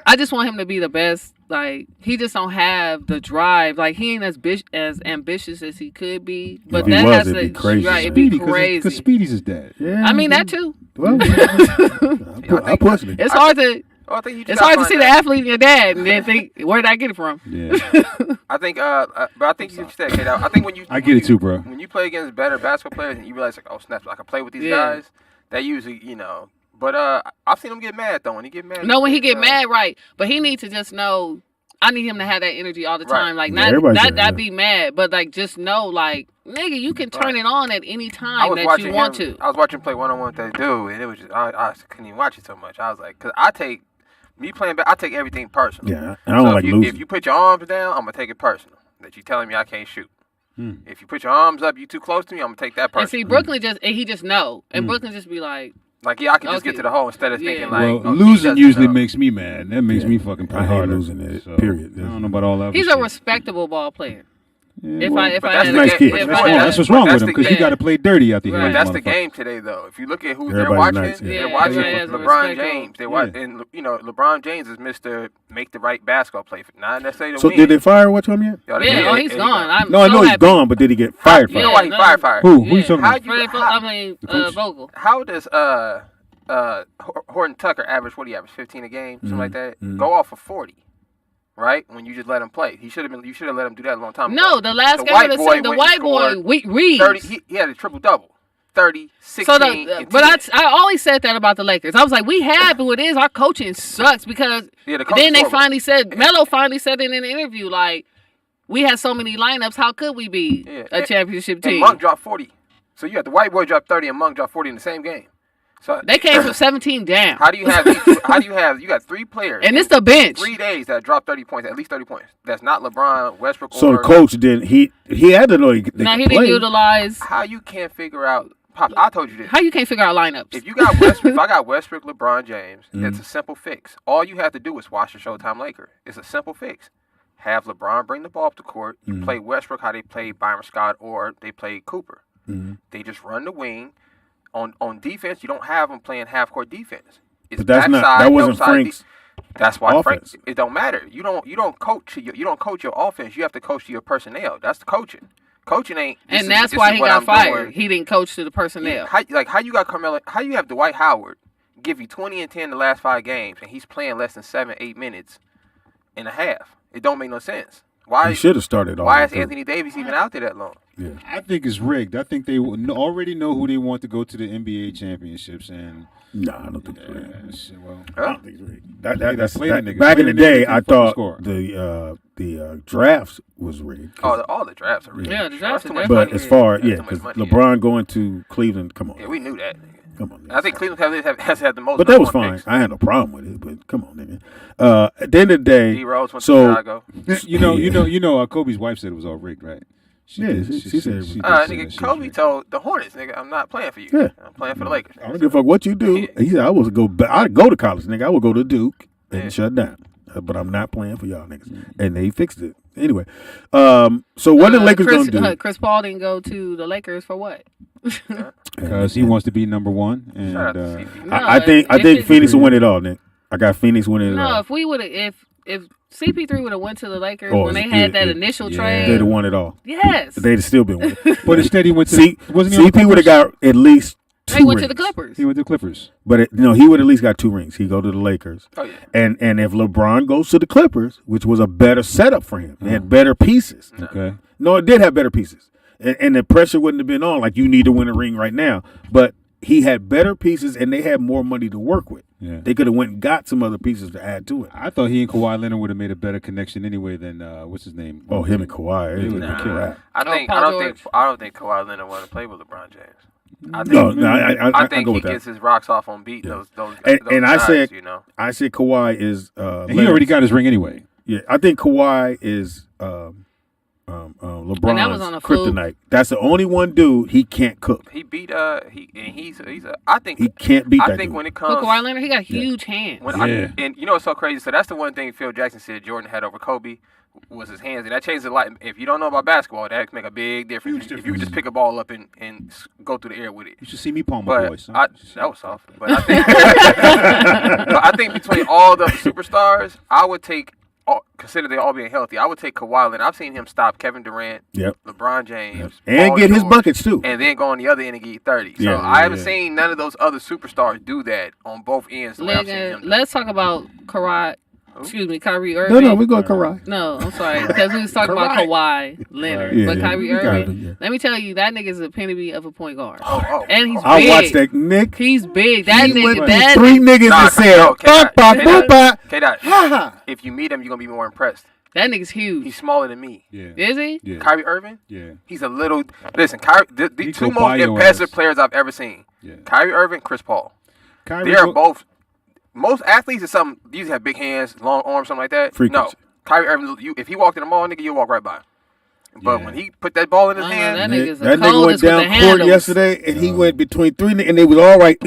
I just want him to be the best. Like he just don't have the drive. Like he ain't as ambitious as he could be. But If he that was, has it'd to be crazy, right. It'd man. be crazy. Because Speedy's his dad. Yeah. I mean that too. Well, I push it. It's hard to. Oh, I think you just It's gotta hard to find see the that. athlete in your dad and then think, where did I get it from? Yeah. I think, but I think you said, Kate. I think when you, I get it too, bro. When you play against better basketball players and you realize like, oh snaps, I can play with these Yeah. guys. That usually, you know. But I've seen him get mad though. When he get mad, No, when he get mad, right. But he needs to just know I need him to have that energy all the Right. time. Like, Yeah, not everybody not said, that yeah. be mad, but like just know, like, nigga, you can turn it on at any I time was that watching you want him, to. I was watching him play one-on-one with that dude, and it was just I couldn't even watch it so much. I was like, because I take me playing back, I take everything personal. Yeah, I don't So like if losing. you put your arms down, I'm gonna take it personal. That you telling me I can't shoot. If you put your arms up, you too close to me, I'm gonna take that And personal. see, Brooklyn he just know, and Brooklyn just be like, Like, yeah, I can just Okay. get to the hole instead of Yeah. thinking like, Well, oh, he losing doesn't usually know. makes me mad. That makes me fucking play I hate harder. losing it, So, period. I don't know about all that. he's shit. a respectable ball player. Yeah, If well, I but had that's a- the nice game- kid. but if that's, I wrong. had- That's what's wrong that's with him the- because he yeah. got to play dirty out there. Right. But that's the motherfucker. game today, though. If you look at who they're Everybody's watching, nice, yeah. they're Yeah, watching everybody has a LeBron respect James. They're Yeah. watching, LeBron James is Mr. Make the right basketball play, not necessarily to So win. did they fire what's him yet? Yo, Yeah, he's gone. I'm No, I so know he's happy. gone, but did he get fired? You know Yeah, why he no. fired? Who you Yeah. talking How about? you? Fred, How, I mean, coach? Vogel. how does Horton Tucker average? What do you average? 15 a game, something like that. Mm-hmm. Go off of 40, right? When you just let him play, you should have let him do that a long time ago. No, the last The game white of the boy season, the went white and boy, scored Reeves. 30. He had a triple double. 30, 16, So and but 10. I always said that about the Lakers. I was like, we have who it is. Our coaching sucks because Yeah, the coach then they is horrible. finally said, Melo finally said in an interview, like, we had so many lineups. How could we be Yeah. a championship And team? Monk dropped 40. So you had the white boy drop 30 and Monk drop 40 in the same game. So They came from 17 down. how do you have you got 3 players And in it's the bench. 3 days that dropped 30 points, at least 30 points. That's not LeBron, Westbrook, So or the coach didn't. He had to know they Now could he didn't play. utilize. How you can't figure out Pops, I told you this. How you can't figure out lineups? If you got Westbrook, if I got Westbrook, LeBron James, Mm-hmm. it's a simple fix. All you have to do is watch the Showtime Laker. It's a simple fix. Have LeBron bring the ball up the court. You Mm-hmm. play Westbrook how they play Byron Scott or they play Cooper. Mm-hmm. They just run the wing. On defense, you don't have them playing half court defense. It's But that's not. backside, That wasn't outside Frank's. That's why offense. Frank. It don't matter. You don't coach your offense. You have to coach to your personnel. That's the coaching. Coaching ain't. this And is- that's this why is he what got I'm fired. doing. He didn't coach to the personnel. How you got Carmelo? How you have Dwight Howard give you 20 and 10 the last 5 games, and he's playing less than 7-8 minutes and a half? It don't make no sense. Why He should have started. Why is through. Anthony Davis even out there that long? Yeah. I think it's rigged. I think they already know who they want to go to the NBA championships, and Nah, I don't think it's rigged. shit, well, I don't think it's rigged. That's play the niggas. back Play in the the day. niggas I and fucking thought score. the drafts was rigged. All the drafts are rigged. Yeah, the drafts That's too are much definitely But money. as far That's yeah, too much because money, LeBron going to Cleveland, come on, Yeah, we knew that. come on. And I think Cleveland has had the most. But that was number one fine. picks. I had no problem with it. But come on, nigga. At the end of the day, D Rose went to so Chicago. you know, Kobe's wife said it was all rigged, right? Yeah, she said it was- she did say Nigga, that shit Kobe was rigged. told the Hornets, nigga, I'm not playing for you. Yeah. I'm playing for the Lakers. I don't give a fuck what you do. He said I was go. I'd go to college, nigga. I would go to Duke and Yeah. shut down. But I'm not playing for y'all niggas. And they fixed it anyway. So what the Lakers Chris, gonna do? Chris Paul didn't go to the Lakers for what? Because he wants to be number one, and Shout out to CP. No, I think if it- Phoenix will win it all, Nick. I got Phoenix winning it No, all. if we would have, if CP3 would have went to the Lakers Oh, when they yeah, had that yeah. initial Yeah. trade, They'd have won it all. yes, They'd have still been winning. but instead he went to See, wasn't he on the CP would have Clippers? got at least 2 they went to rings. the Clippers. He went to the Clippers. But he would at least got 2 rings. He go to the Lakers. Oh, yeah. And if LeBron goes to the Clippers, which was a better setup for him, they had better pieces. Okay. No, it did have better pieces. And the pressure wouldn't have been on, like, you need to win a ring right now. But he had better pieces, and they had more money to work with. Yeah. They could have went and got some other pieces to add to it. I thought he and Kawhi Leonard would have made a better connection anyway than what's his name? Oh, him and Kawhi. It would have been Nah. crap. I Paul don't think Kawhi Leonard want to play with LeBron James. I think, No, I think go he with that. gets his rocks off on beat. Yeah. Those And I guys, said, you know. I said Kawhi is. And he already got his ring anyway. Yeah, I think Kawhi is And that was on LeBron's a fluke. kryptonite. That's the only one dude he can't cook. He beat he's a I think He can't beat I that think dude. when it But comes Kawhi Leonard, he got huge hands. when Yeah. and you know what's so crazy? So that's the one thing Phil Jackson said Jordan had over Kobe was his hands, and that changed a lot. If you don't know about basketball, that can make a big difference. Huge If you could just pick a ball up and go through the air with it. You should see me palm my But boys. that was soft. But I think, but I think between all the superstars, I would take. Consider they all being healthy. I would take Kawhi Leonard. I've seen him stop Kevin Durant, Yep. LeBron James, And Paul get his George, buckets too. and then go on the other end and get 30. So Yeah, I haven't yeah. seen none of those other superstars do that on both ends. The way I've seen him do. Let's talk about Kawhi. Excuse me, Kyrie Irving. No, we go Kawhi. No, I'm sorry, because we was talking about Kawhi Leonard, Yeah, but yeah, Kyrie you got Irving. it, yeah. Let me tell you, that nigga's the epitome of a point guard, Oh. and he's big. I watched that, Nick. He's big. That He went nigga. through That three niggas Nah, that said, no, "Fuck, K-Dot, ha." if you meet him, you're gonna be more impressed. that nigga's huge. He's smaller than me. Yeah. Is he? Yeah. Kyrie Irving, Yeah. he's a little. Listen, Kyrie, the He two go by most your impressive ass. players I've ever seen. Yeah. Kyrie Irving, Chris Paul. Kyrie They are go- both. Most athletes are something. These have big hands, long arms, something like that. Freakish. No, Kyrie Irving. If he walked in the mall, nigga, you'll walk right by him. But Yeah. when he put that ball in his Oh, hand, that nigga's the That nigga went coldest with down the court handles. yesterday, and he went between three niggas, and they was all right.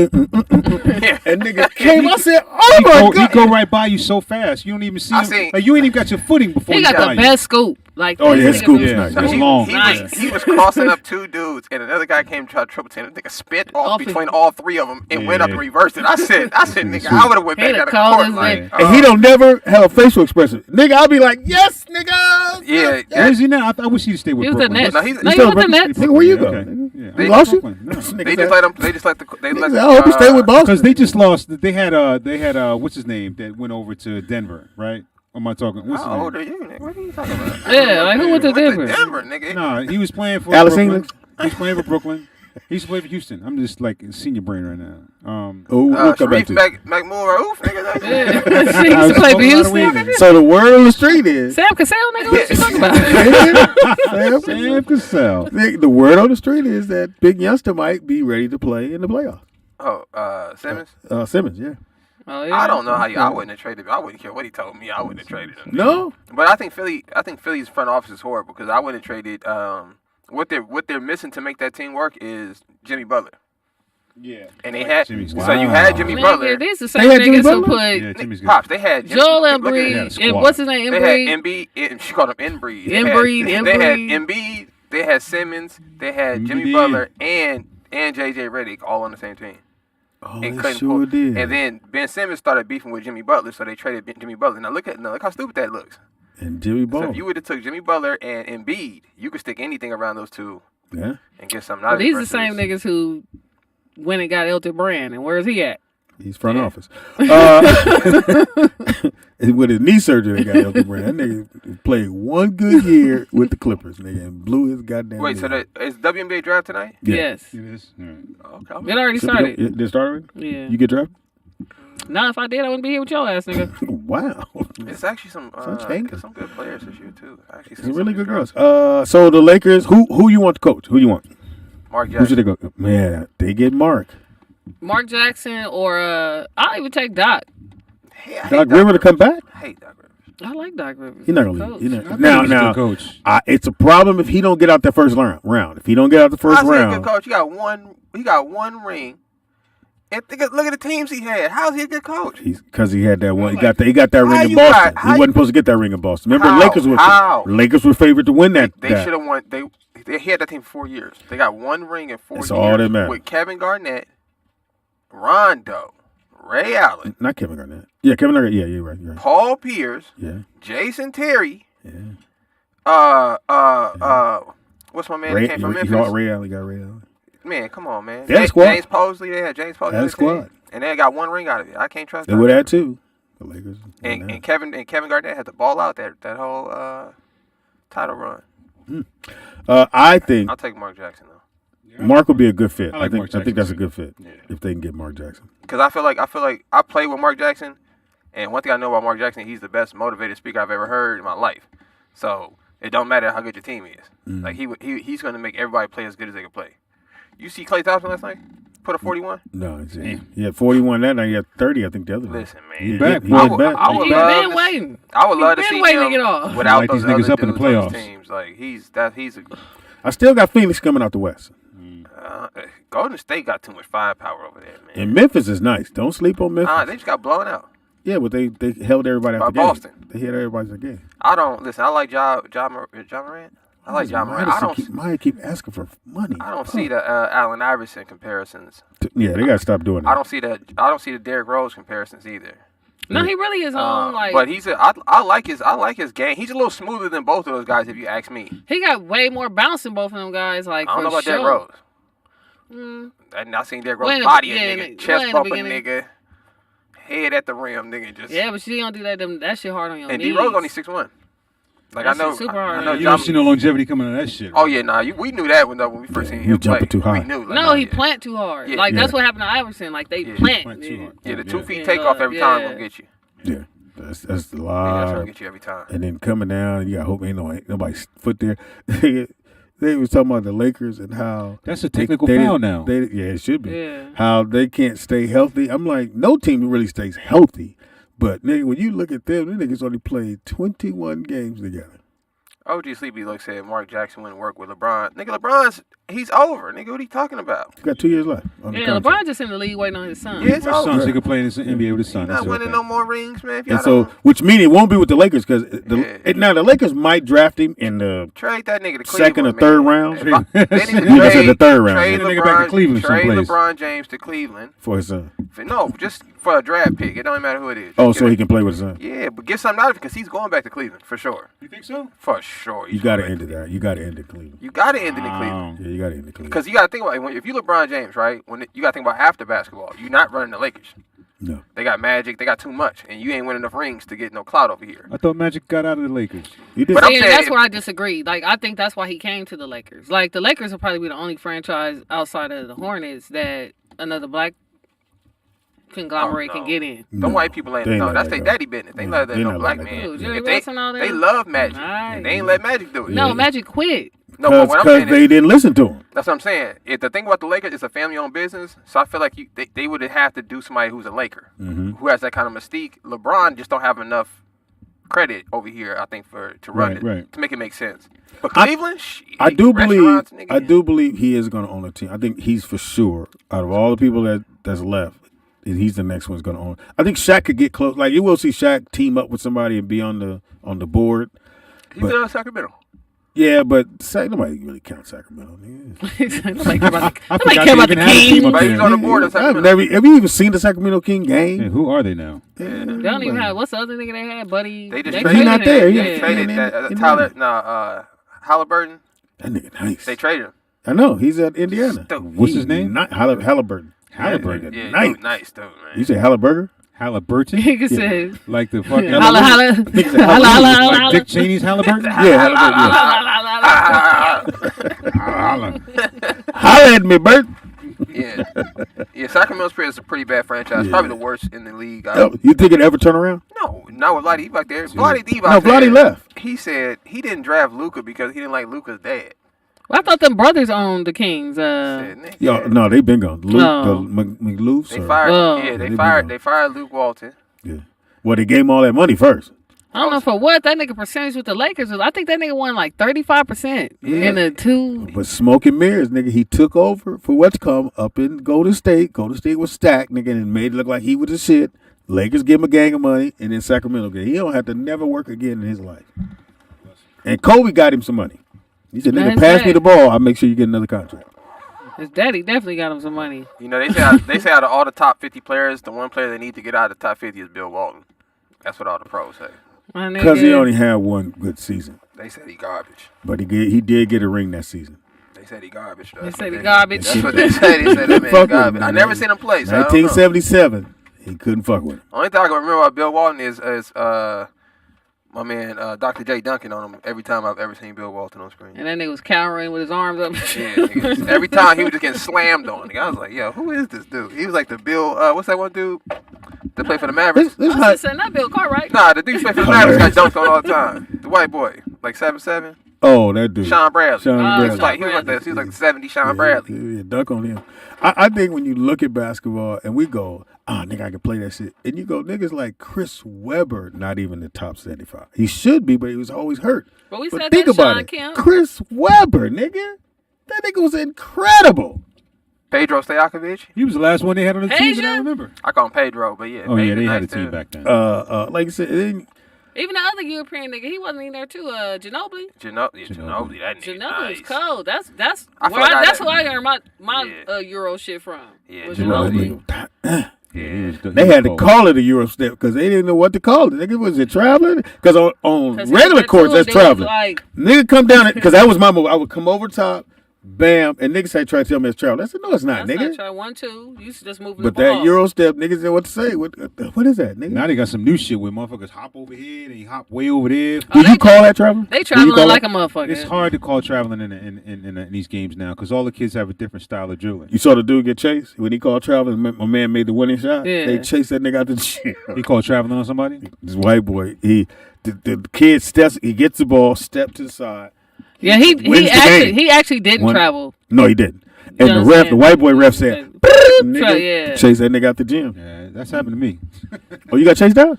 And nigga came. I said, "Oh He my go, he god!" go right by you so fast. You don't even see I him. seen- Like, you ain't even got your footing before He he got by the you. best scoop. Like, Oh, this yeah, nigga scoop was- is nice. so That's he, long. he Nice. was he was crossing up two dudes, and another guy came to try to triple to him. Nigga spit off Off his- between all three of them and went up Yeah. and reversed it. I said, nigga, I would have went He back the out of coldest court. Like, nigga. And he don't never have a facial expression. Nigga, I'll be like, "Yes, nigga." Yeah, Where is he now? I wish he'd stay with He was the Brooklyn. Nets. No, No, he's- he still was the Brooklyn- Nets. Nigga, where you Yeah, go? okay. Nigga? Yeah. We I lost you. Brooklyn. No. They just let him. They just let the. They let. Nigga, I hope you stay with Boston. Because they just lost. They had what's his name that went over to Denver, right? Or am I talking? What's his How name? old are you, nigga? What are you talking about? Yeah, like who went to Denver? Denver, nigga. Nah, he was playing for Alice Brooklyn. English? He was playing for Brooklyn. He used to play for Houston. I'm just like senior brain right now. Oh, we'll come back Sharif to it. McMoore, nigga. That Yeah. He used to play for Houston. So the word on the street is Sam Cassell, nigga, what you talking about? Sam Cassell. the word on the street is that Big Youngster might be ready to play in the playoffs. Simmons. Simmons, yeah. Oh, yeah. I don't know how I wouldn't have traded him. I wouldn't care what he told me. I wouldn't have traded him. No, But I think Philly's front office is horrible because I wouldn't have traded. What they're missing to make that team work is Jimmy Butler. Yeah. And they had Jimmy's so you had Jimmy Butler. Nigga, these the They same had Jimmy niggas who Butler? put Yeah, Jimmy's good. Pops, they had Jimmy, Joel look at Embiid that and squad. what's his name? They had Embiid. Embiid. She called him Embiid. Embiid, They had Embiid. Embiid. They had Simmons. They had Jimmy Embiid. Butler and JJ Redick all on the same team. oh, And they couldn't sure pull. did. And then Ben Simmons started beefing with Jimmy Butler, so they traded Jimmy Butler. Now look how stupid that looks. And Jimmy So Ball, if you would have took Jimmy Butler and Embiid, you could stick anything around those two yeah, and get something out of it. These the same niggas who went and got Elton Brand, and where's he at? he's front office. With his knee surgery, they got Elton Brand. That nigga played one good year with the Clippers, nigga, and blew his goddamn. Wait, knee. so is WNBA draft tonight? Yeah. Yes. It is. All right. Okay. It already started. Did it start already? Yeah. You get drafted? Nah, if I did, I wouldn't be here with your ass, nigga. Wow, It's actually some good players this year too. Actually, some really good girls. So the Lakers, who you want to coach? Who you want? Mark Who should Jackson. they go? Man, they get Mark. Mark Jackson or I'll even take Doc. Hey, I hate Doc River to come back? I hate Doc Rivers. I like Doc Rivers. He's not as a gonna coach. leave. I think Now, he's a good coach. it's a problem if he don't get out that first round. If he don't get out the first How's he a good round, coach? He got one ring. And look at the teams he had. How's he a good coach? because he had that one. He got that How ring in you Boston. got- He how wasn't supposed to get that ring in Boston. Remember, How? Lakers were favored to win that. They should have won. They had that team for 4 years. They got one ring in 4 years. That's all that matters. With Kevin Garnett, Rondo, Ray Allen, Not Kevin Garnett. Yeah, Kevin Garnett. Yeah, you're right. You're right. Paul Pierce, Yeah, Jason Terry. yeah. What's my man Ray, that came from you got Memphis? Ray Allen. You got Ray Allen. Man, come on, man. They had a squad. James Posley. They had James Posley. They had a on the team. squad. And they got one ring out of it. I can't trust They that. would have had two. The Lakers. And Kevin Garnett had the ball out that whole title run. I think I'll take Mark Jackson though, Mark would be a good fit. I like Mark I think Jackson, that's a too. good fit if they can get Mark Jackson. because I feel like I played with Mark Jackson, and one thing I know about Mark Jackson, he's the best motivated speaker I've ever heard in my life. So it don't matter how good your team is. Like he's going to make everybody play as good as they can play. You see Klay Thompson last night? Put a 41. No, he had 41 that night. He had 30. I think the other night. Listen, man. He back, He boy. went back. I would He love been to waiting. I would love to He see been waiting to him get off. without Light those these niggas other up in the dudes on his playoffs. teams. Like he's I still got Phoenix coming out the West. Golden State got too much firepower over there, man. And Memphis is nice. Don't sleep on Memphis. They just got blown out. Yeah, but they held everybody By out the game. Boston. They held everybody out the game. I don't listen. I like Ja Morant. I like Ja Morant. Maya keep asking for money. I don't see the Allen Iverson comparisons. Yeah, they got to stop doing that. I don't see the Derrick Rose comparisons either. No, he really is on like. But I like his game. He's a little smoother than both of those guys, if you ask me. He got way more bounce than both of them guys. Like I don't know for about sure. Derrick Rose. And I seen Derrick Way Rose in body the- a yeah, nigga, in chest the bump a beginning. nigga. head at the rim, nigga. Just Yeah, but she don't do that. That shit hard on your and knees. D Rose only 6'1". Like That I know, shit super hard. I know. You don't see no longevity coming out of that shit. Oh yeah, nah. We knew that when we first seen he him was jumping play. too high. We knew. Like, No, he yeah. plant too hard. Yeah. Like that's Yeah. what happened to Iverson. Like they Yeah. plant. Plant too hard. Yeah, the 2 feet Yeah. takeoff every time Yeah. gonna get you. Yeah, that's a Yeah, that's lot. gonna get you every time. And then coming down, you got hope ain't nobody's foot there. They was talking about the Lakers and how That's a technical they foul didn't- now. yeah, it should be. Yeah. How they can't stay healthy. I'm like, no team really stays healthy. But nigga, when you look at them niggas only played 21 games together. OG Sleepy Look said Mark Jackson wouldn't work with LeBron. Nigga, he's over. Nigga, what are you talking about? He got 2 years left. On the Yeah, contract. LeBron just in the league waiting on his son. Yeah, it's His son, over. so he can play in the NBA with his son. He's not That's winning okay. no more rings, man. If y'all And so, don't which means it won't be with the Lakers because Yeah. now the Lakers might draft him in the trade that nigga to Cleveland, second or man. third round They need to You just said the third round. Trade Get a nigga back to LeBron, Cleveland trade someplace. LeBron James to Cleveland. for his son. No, just for a draft pick. It don't matter who it is. Oh, Just so get he a- can play with his son. Yeah, but get something out of it because he's going back to Cleveland for sure. You think so? For sure. You got to end it there. You got to end it Cleveland. You got to end it in Cleveland. Yeah, you got to end it Cleveland. Because you got to think about it. If you LeBron James, right? You got to think about after basketball. You're not running the Lakers. No. They got Magic. They got too much, and you ain't winning enough rings to get no clout over here. I thought Magic got out of the Lakers. You did. But I'm Yeah, saying that's if- where I disagree. Like I think that's why he came to the Lakers. Like the Lakers will probably be the only franchise outside of the Hornets that another black conglomerate Oh, no. can get in. Them No. white people ain't. They ain't No, let that's that their go. daddy business. They Yeah, let that they no not black let that man. go. Jerry If West and all they them? love Magic. Right. They ain't let Magic do it. No, Yeah. Magic quit. No, but what I'm Because saying they is, didn't listen to him. that's what I'm saying. If the thing about the Lakers, it's a family-owned business, so I feel like they would have to do somebody who's a Laker, who has that kind of mystique. LeBron just don't have enough credit over here, I think, to run Right, it right. to make it make sense. But Cleveland, I do believe. restaurants, nigga, I do believe he is going to own a team. I think he's for sure out of all the people that's left. He's the next one's going to own. I think Shaq could get close. Like you will see Shaq team up with somebody and be on the board. He's but- in Sacramento. Yeah, but nobody really counts Sacramento. Nigga. Nobody care about I nobody forgot care they about the even had a team Kings. up But there. he's on the board in I've Sacramento. never. Have you even seen the Sacramento King game? Hey, who are they now? They don't even have. What's the other nigga they had, Buddy? They just He's traded not him. there. He- They traded in- that, in- Tyler, Halliburton. That nigga nice. They traded him. I know he's at Indiana. Stupid. What's his name? Halliburton. Halliburton. That nigga Yeah, nice. dude, nice dude, man. You say Halliburger? Halliburton? Nigga said, Like the fucking holla, holla, Nigga said holla, holla, holla, like Dick Cheney's Halliburton? Yeah, Halliburton. Yeah. Holla. Holla at me, Bert. Yeah, yeah. Sacramento's is a pretty bad franchise. Yeah. Probably the worst in the league. You think it ever turn around? No, not with Vlade back there. Vlade D No, back there. Vlade left. He said he didn't draft Luka because he didn't like Luka's dad. Well, I thought them brothers owned the Kings. Said, "Nigga, Yo, no, they been gone. Luke, No. the McLoofs. They fired. Oh. Yeah, They they been fired. gone. They fired Luke Walton. Yeah. Well, they gave him all that money first. I don't know for what that nigga percentage with the Lakers was. I think that nigga won like 35% in the two. But smoke and mirrors, nigga, he took over for what's come up in Golden State. Golden State was stacked, nigga, and made it look like he was the shit. Lakers give him a gang of money, and then Sacramento get. He don't have to never work again in his life. And Kobe got him some money. He said, nigga, Nice pass guy. me the ball. I'll make sure you get another contract. His daddy definitely got him some money. You know, they say out of all the top 50 players, the one player they need to get out of the top 50 is Bill Walton. That's what all the pros say. My nigga. Because he only had one good season. They said he garbage. But he did get a ring that season. They said he garbage. Though. They That's said what he garbage. That's what they said. They said that man Fuck with garbage. him, I man. never seen him play. So I don't know. 1977, he couldn't fuck with him. Only thing I can remember about Bill Walton is my man Dr. J dunking on him every time I've ever seen Bill Walton on screen. And that nigga was cowering with his arms up. Yeah, nigga, every time he was just getting slammed on. Nigga, I was like, yo, who is this dude? He was like the Bill, what's that one dude that played for the Mavericks? This I how, was saying that Bill Cartwright. Nah, the dude who played for the Mavericks got dunked on all the time. The white boy, like 7'7". oh, that dude. Sean Bradley. Sean He Bradley. was like he was like the 70 Sean Bradley. Yeah, dunk on him. I think when you look at basketball and we go, nigga, I can play that shit. And you go, niggas like Chris Webber, not even the top 75. He should be, but he was always hurt. But we But said think that about Sean it. Kemp. Chris Webber, nigga. That nigga was incredible. Pedro Stojakovic. He was the last one they had on the team that I Asia? remember. I call him Pedro, but yeah. Oh, yeah, Pedro they had a nice team too. back then. Like I said, then, Even the other European nigga, he wasn't in there too. Ginobili. Ginobili, that nigga Ginobili nice. was cold. That's I where feel like that's I- who I earned my Yeah. Euro shit from. Yeah, was Ginobili. Ginobili. they had to call it a Euro step because they didn't know what to call it. Nigga, was it traveling? Because on 'Cause he regular went courts, to that's it, they was traveling. like- Nigga, come down because that was my move. I would come over top bam, and niggas say try to tell me it's travel. I said, no, it's not, That's nigga. not try 1, 2. You should just move the But ball. that Euro step, niggas said what to say. What is that, nigga? Now they got some new shit where motherfuckers hop over here and he hop way over there. Do you call that traveling? They Do you traveling call like it? a motherfucker. It's hard to call traveling in these games now because all the kids have a different style of drilling. You saw the dude get chased when he called traveling. My man made the winning shot. Yeah. They chased that nigga out the gym. He called traveling on somebody? This white boy, the kid steps, he gets the ball, step to the side. Yeah, wins the game. he actually didn't travel. No, he didn't. And You the know ref, what I'm the saying? white boy ref said, Yeah. chase that nigga out the gym. Yeah, that's happened to me. Oh, you got chased out?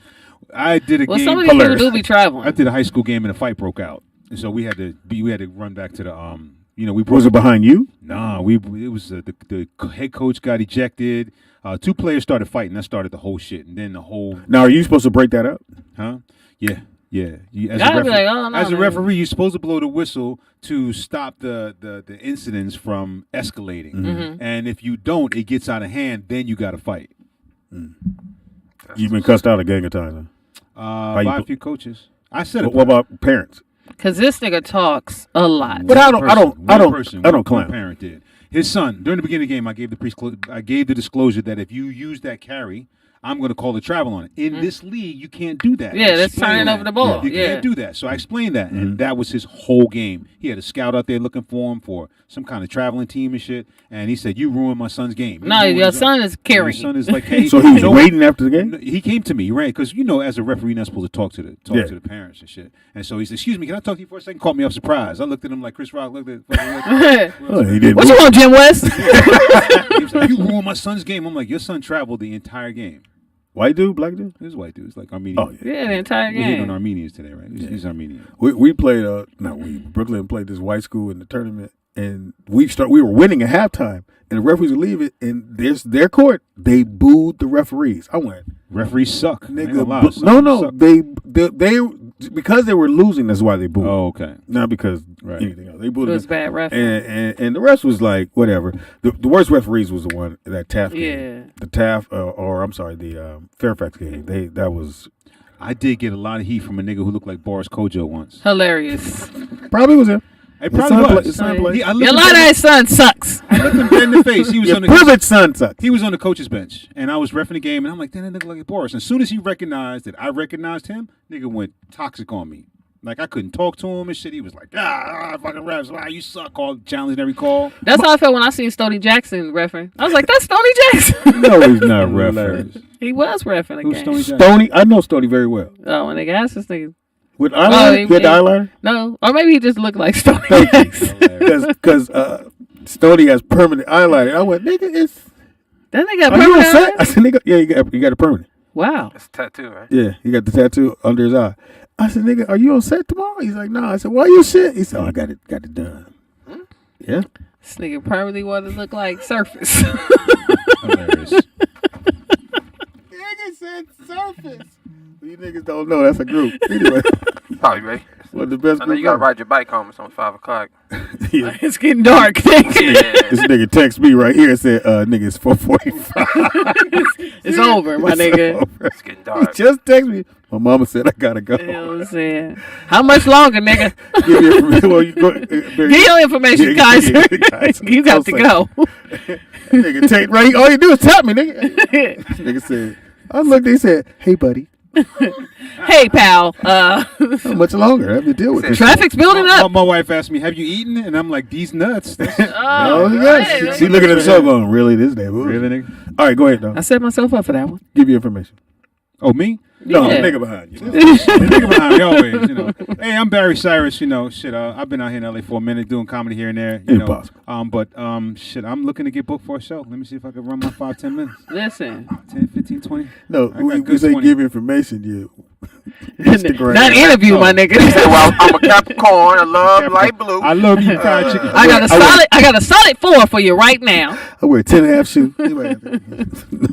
I did a Well, game. some of these people do be traveling. I did a high school game and a fight broke out, and so we had to run back to the we Was it behind you? Nah, it was the head coach got ejected. 2 players started fighting. That started the whole shit, and then the whole. Now, are you supposed to break that up? Huh? Yeah. You, as Gotta a be referee, like, oh, no, as a man. referee, you're supposed to blow the whistle to stop the incidents from escalating. Mm-hmm. And if you don't, it gets out of hand. Then you got to fight. You've been cussed out a gang of times. Huh? By a few coaches. I said it. What about parents? Cause this nigga talks a lot. But I don't One clown. parent did. His son during the beginning of the game, I gave the disclosure that if you use that carry, I'm going to call the travel on it. In this league, you can't do that. Yeah, I that's explained turning that. over the ball. You Yeah. can't do that. So I explained that, and that was his whole game. He had a scout out there looking for him for some kind of traveling team and shit, and he said, "You ruined my son's game." No, your son is carrying. Your son is like, hey, So he was waiting after the game? He came to me, right? Because as a referee, you're not supposed to talk to the parents and shit. And so he said, "Excuse me, can I talk to you for a second?" Caught me off surprise. I looked at him like Chris Rock looked at. Oh, he didn't. What you want, Jim West? He was like, "You ruined my son's game." I'm like, "Your son traveled the entire game." White dude, black dude? This is white dude. It's like Armenian. Oh, Yeah, the entire We hate on game. Armenians today, right? He's Armenian. We played Brooklyn played this white school in the tournament, and we were winning at halftime, and the referees were leaving, and their court, they booed the referees. I went, Referees suck. nigga, Lie. Some no, suck. they because they were losing, that's why they booed. Oh, okay. Not because Right. anything else. They booed It was them. bad ref. And the rest was like whatever. The worst referees was the one that Taft game. Yeah. The Taft the Fairfax game. That was I did get a lot of heat from a nigga who looked like Boris Kojo once. Hilarious. probably was him. It His probably son was. his son played. I looked Your him lie dead- that son sucks. I looked him dead in the face. He was Your on the privileged son sucks. He was on the coach's bench, and I was reffing the game, and I'm like, damn, that nigga look like Boris. And as soon as he recognized that I recognized him, nigga went toxic on me. Like, I couldn't talk to him and shit. He was like, fucking refs, you suck, challenging every call. That's how I felt when I seen Stoney Jackson reffing. I was like, that's Stoney Jackson. No, he's not ref. He was reffing Who's again. Stoney Jackson? Stoney, I know Stoney very well. Oh, when they asked this nigga. With eyeliner? He had the eyeliner? No. Or maybe he just looked like Stoney Thank you. Jackson. Because Stoney has permanent eyeliner. I went, nigga, That nigga got are you on permanent set? eyeliner? I said, nigga, yeah, you got a permanent. Wow. It's a tattoo, right? Yeah, he got the tattoo under his eye. I said, nigga, are you on set tomorrow? He's like, nah. I said, why you shit? He said, oh, I got it done. Yeah. This nigga permanently wanted to look like Surface. Hilarious. Nigga said surface. You niggas don't know that's a group. Anyway, Probably, right? one of the best I know groups you gotta ever. ride your bike home. It's on 5 o'clock. Yeah. It's getting dark. Yeah. This nigga text me right here and said, nigga, it's 4:45. It's over, my nigga. It's getting dark. He just text me. My mama said I gotta go. You know what I'm saying? How much longer, nigga? Give me information. Well, you go, Give your information, Kaiser. You got to go. Nigga, take right. All you do is tap me, nigga. Nigga said, I looked. They said, hey, buddy, Hey, pal. how much longer? I have to deal with this. Traffic's building up. My wife asked me, have you eaten? And I'm like, these nuts. Oh, hey, yes. She looking at the show going, really, this day? Really, nigga? All right, go ahead, though. I set myself up for that one. Give you information. Oh, me? No, Yeah. the nigga behind you. The nigga behind me always, Hey, I'm Barry Cyrus, shit. I've been out here in LA for a minute doing comedy here and there, Impossible. Shit, I'm looking to get booked for a show. Let me see if I can run my 5-10 minutes. Listen. 10, 15, 20. No, I got we good say 20. give information. You Instagram. Not interview, my nigga. Well, I'm a Capricorn. I love light blue. I love you, fried chicken. I got a solid 4 for you right now. I wear 10.5 shoes. No,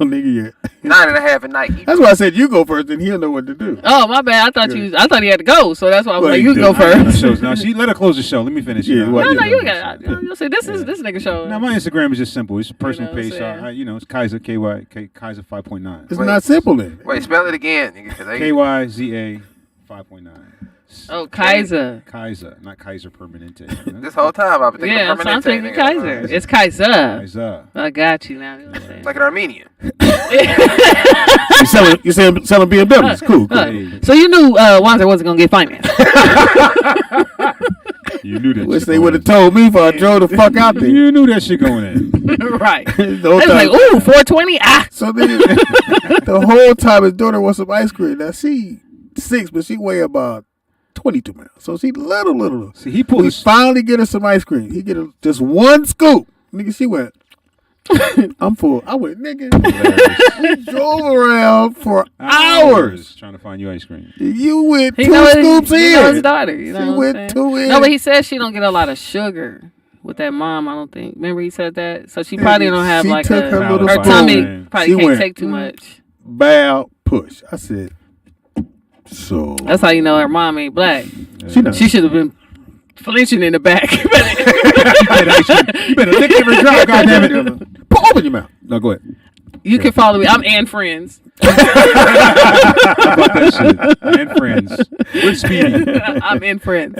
nigga, yet. 9.5 at night. That's why I said you go first, and he'll know what to do. Oh, my bad. I thought he had to go, so that's why I was Well, like, you you do. go I got first. shows now. Let her close the show. Let me finish. Yeah, it. what- No, you Yeah. got. You'll say this is this nigga show. Now my Instagram is just simple. It's a personal what I'm page. So saying? it's Kaiser Kaiser 5.9. It's not simple then. Wait, spell it again. Nigga, 'cause they- KYZA 5.9. Oh, Kaiser. Kaiser, not Kaiser Permanente. This whole time I've been thinking Yeah, so I'm Permanente. thinking nigga. Kaiser. It's Kaiser. Kaiser. I got you now. You know what I'm saying? Like an Armenian. You selling BMWs. Cool. So you knew Wanzer wasn't gonna get financed. You knew that. Wish shit they going would have in. told me if I drove the fuck out there. You knew that shit going in. Right. The They whole was like, time- ooh, 420. Ah. So then, the whole time his daughter wants some ice cream. Now she 6, but she weigh about 22 pounds. So she little. See, he pulled We his. finally get her some ice cream. He get her just one scoop. Nigga, she went. I'm full. I went, nigga. We drove around for hours. Trying to find you ice cream. You went He 2 know scoops he know his in. daughter. You know She what I'm went saying? 2 in. No, but he said she don't get a lot of sugar with that mom. I don't think. Remember he said that. So she probably don't have She like took her little her spoon. tummy Man. probably She can't went, take too much. Bow, push. I said, so. That's how you know her mom ain't black. She knows. She should have been flinching in the back. You better lick every drop, goddammit. Open your mouth. No, go ahead. You can follow me. I'm Ann Friends. About that shit. And friends. With Speedy. I'm in Friends.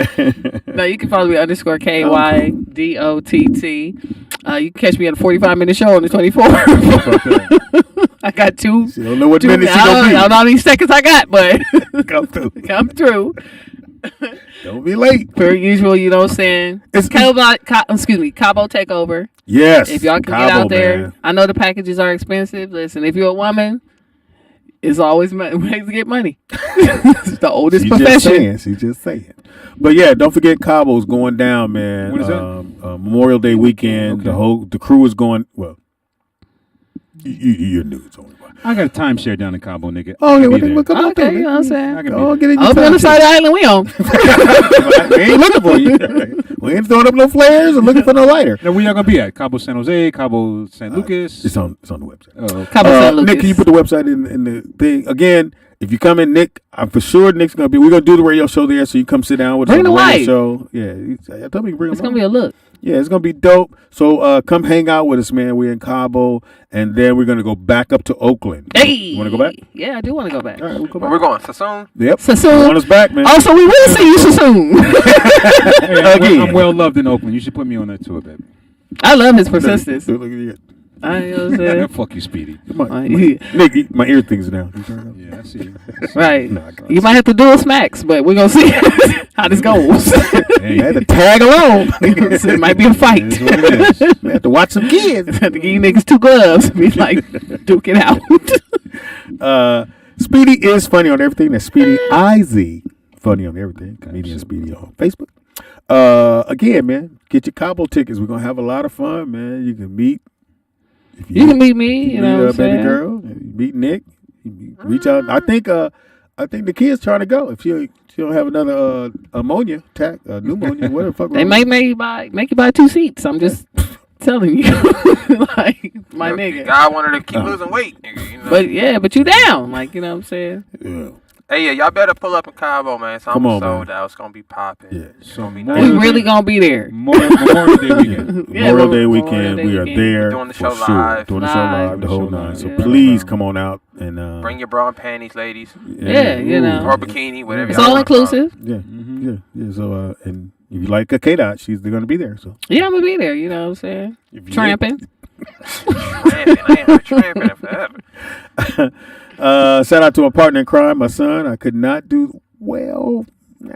No, you can follow me _KYDOTT. You can catch me at a 45-minute show on the 24th. I got 2. She don't know what 2 minutes she I gonna don't know how many seconds I got, but Come through. come through. Don't be late. Per usual, you know what I'm saying? It's- Cabo Takeover. Yes. If y'all can get Cabo, out there, man. I know the packages are expensive. Listen, if you're a woman, it's always ways to get money. It's the oldest profession. She's just saying. But yeah, don't forget Cabo's going down, man. When is that? Memorial Day weekend. Okay. The crew is going. Well, your news only. I got a timeshare down in Cabo, nigga. Oh yeah, I'll well, be there. then, come on, Okay, you know what I'm saying? I can Oh, be get there. in your I'll be on the time. side of the island we on. We ain't looking for you. We ain't throwing up no flares or looking for no lighter. Now, where y'all gonna be at? Cabo San Jose, Cabo San Lucas. It's on the website. Oh, okay. Cabo San Lucas. Nick, can you put the website in the thing again? If you come in, Nick, I'm for sure Nick's gonna be. We're gonna do the radio show there, so you come sit down with us Bring on the radio wife. show. Yeah, I told me bring It's them gonna be a look. Yeah, it's gonna be dope. So come hang out with us, man. We're in Cabo, and then we're gonna go back up to Oakland. Hey, You wanna go back? Yeah, I do want to go back. All right, we'll go Where back. we going? Sassoon? Yep. Sassoon. On us back, man. Oh, so we will see you so soon. Again. I'm well loved in Oakland. You should put me on that tour, baby. I love his persistence. Look at you. I know what I'm saying. Fuck you, Speedy. Nick, my ear things now. You turn it up? Yeah, I see you. Right. No, I can't. You might have to dual smacks, but we're going to see how this goes. Hey, I had to tag along. It might be a fight. it is what it is. I had to watch some kids. Have to give you niggas 2 gloves. Be like, duke it out. Speedy is funny on everything. That's Speedy IZ. Funny on everything. Comedian Speedy on Facebook. Again, man, get your Cabo tickets. We're gonna have a lot of fun, man. You can meet. If You can meet me, you know what I'm baby saying? girl. You meet Nick. You reach out. I think the kid's trying to go. If she don't have another pneumonia, whatever the fuck. They wrong may with make you buy 2 seats. I'm just telling you. Like, my nigga. God wanted to keep losing weight, nigga. You know? But you down. Like, you know what I'm saying? it. Yeah. Hey, yeah, y'all better pull up in Cabo, man. So Come I'm on, sold man. out. It's gonna be popping. Yeah. It's gonna be So nice. We really going to be there. Memorial Day weekend. Yeah, Memorial Day Memorial weekend, Day we are weekend. there. Doing the for show sure. live. Doing the show live, the whole Show nine. live, So yeah. please come on out and Bring your bra and panties, ladies, Yeah, you know. or bikini, whatever. It's y'all all want. inclusive. Yeah, yeah. So and if you like a K-Dot, they're gonna be there. So Yeah, I'm going to be there. You know what I'm saying? if you Tramping. Tramping. I ain't heard tramping in forever. shout out to my partner in crime, my son. I could not do well.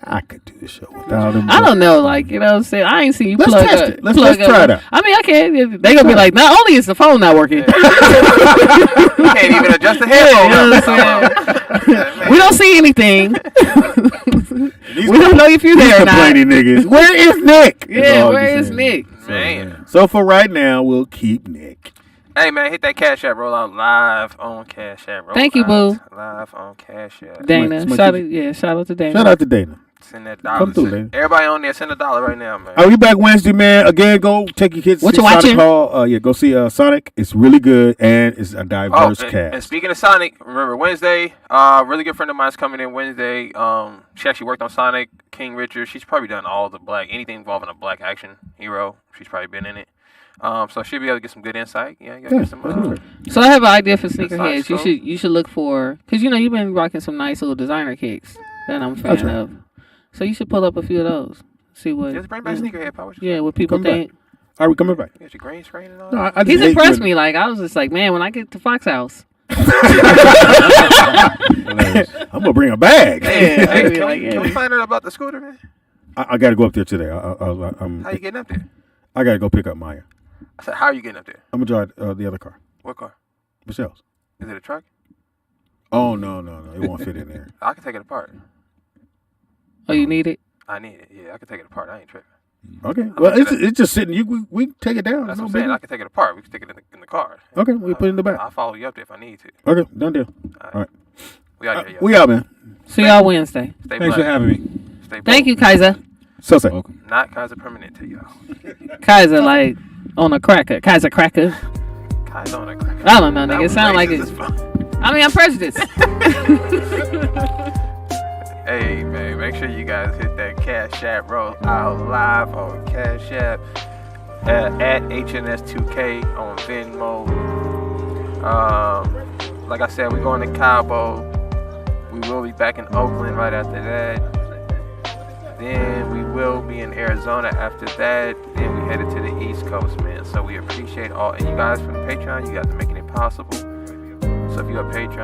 I could do the show without him. I don't know, like, you know what I'm saying? I ain't seen you Let's plug test up. it. Let's plug try up. it out. I mean, I can't. They going to be like, not only is the phone not working. You can't even adjust the headphone. You know what I'm saying? We don't see anything. We don't know if you're These there or not. complaining niggas. Where is Nick? Yeah, where is Nick? Man. So for right now, we'll keep Nick. Hey, man, hit that Cash App rollout live on Cash App. Thank you, Rollout boo. Live on Cash App. Dana. Somebody Shout out to Dana. Shout out to Dana. Send that Come dollar. through, man. Everybody on there, send a dollar right now, man. Are we back Wednesday, man? Again, go take your kids. What to you Sonic watching? Hall. Go see Sonic. It's really good and it's a Oh, diverse and cast. speaking of Sonic, remember Wednesday, really good friend of mine's coming in Wednesday. She actually worked on Sonic, King Richard. She's probably done all the anything involving a black action hero. She's probably been in it. So she'll be able to get some good insight. Yeah, get some. So I have an idea for sneakerheads. Scope. You should look for, because you know you've been rocking some nice little designer kicks that I'm a fan of. So you should pull up a few of those. See what. Just bring back sneakerhead power. Yeah, what people Come back. think. Are we coming back? You got your green screen and all No, that. I just He's hate impressed you. me. Like I was just like, man, when I get to Fox House. I'm gonna bring a bag. Yeah, I be Can like, we yeah. find out about the scooter, man? I got to go up there today. How you getting up there? I got to go pick up Maya. I said, how are you getting up there? I'm gonna drive the other car. What car? Michelle's. Is it a truck? Oh no, it won't fit in there. I can take it apart. Oh, you need it? I need it. Yeah, I can take it apart. I ain't tripping. Okay. Well, it's just sitting. We take it down. That's No what I'm saying. biggie. I can take it apart. We can stick it in the car. Okay, we put it in the back. I'll follow you up there if I need to. Okay, done deal. All right. We out here, yo. We out, man. See y'all Wednesday. Stay Thanks for blessed. having me. Stay blessed. Thank you, Kaiser. So say. Welcome. Not Kaiser Permanente, y'all. Kaiser, like on a cracker. Kaiser cracker. Kaiser on a cracker. I don't know, That nigga. It was sound like racist it. as fuck. I mean, I'm prejudiced. Hey, man, make sure you guys hit that Cash App Roll Out Live on Cash App at HNS2K on Venmo. Like I said, we're going to Cabo. We will be back in Oakland right after that. Then we will be in Arizona after that. Then we headed to the East Coast, man. So we appreciate all. And you guys from Patreon, you guys are making it possible. So if you're a Patreon,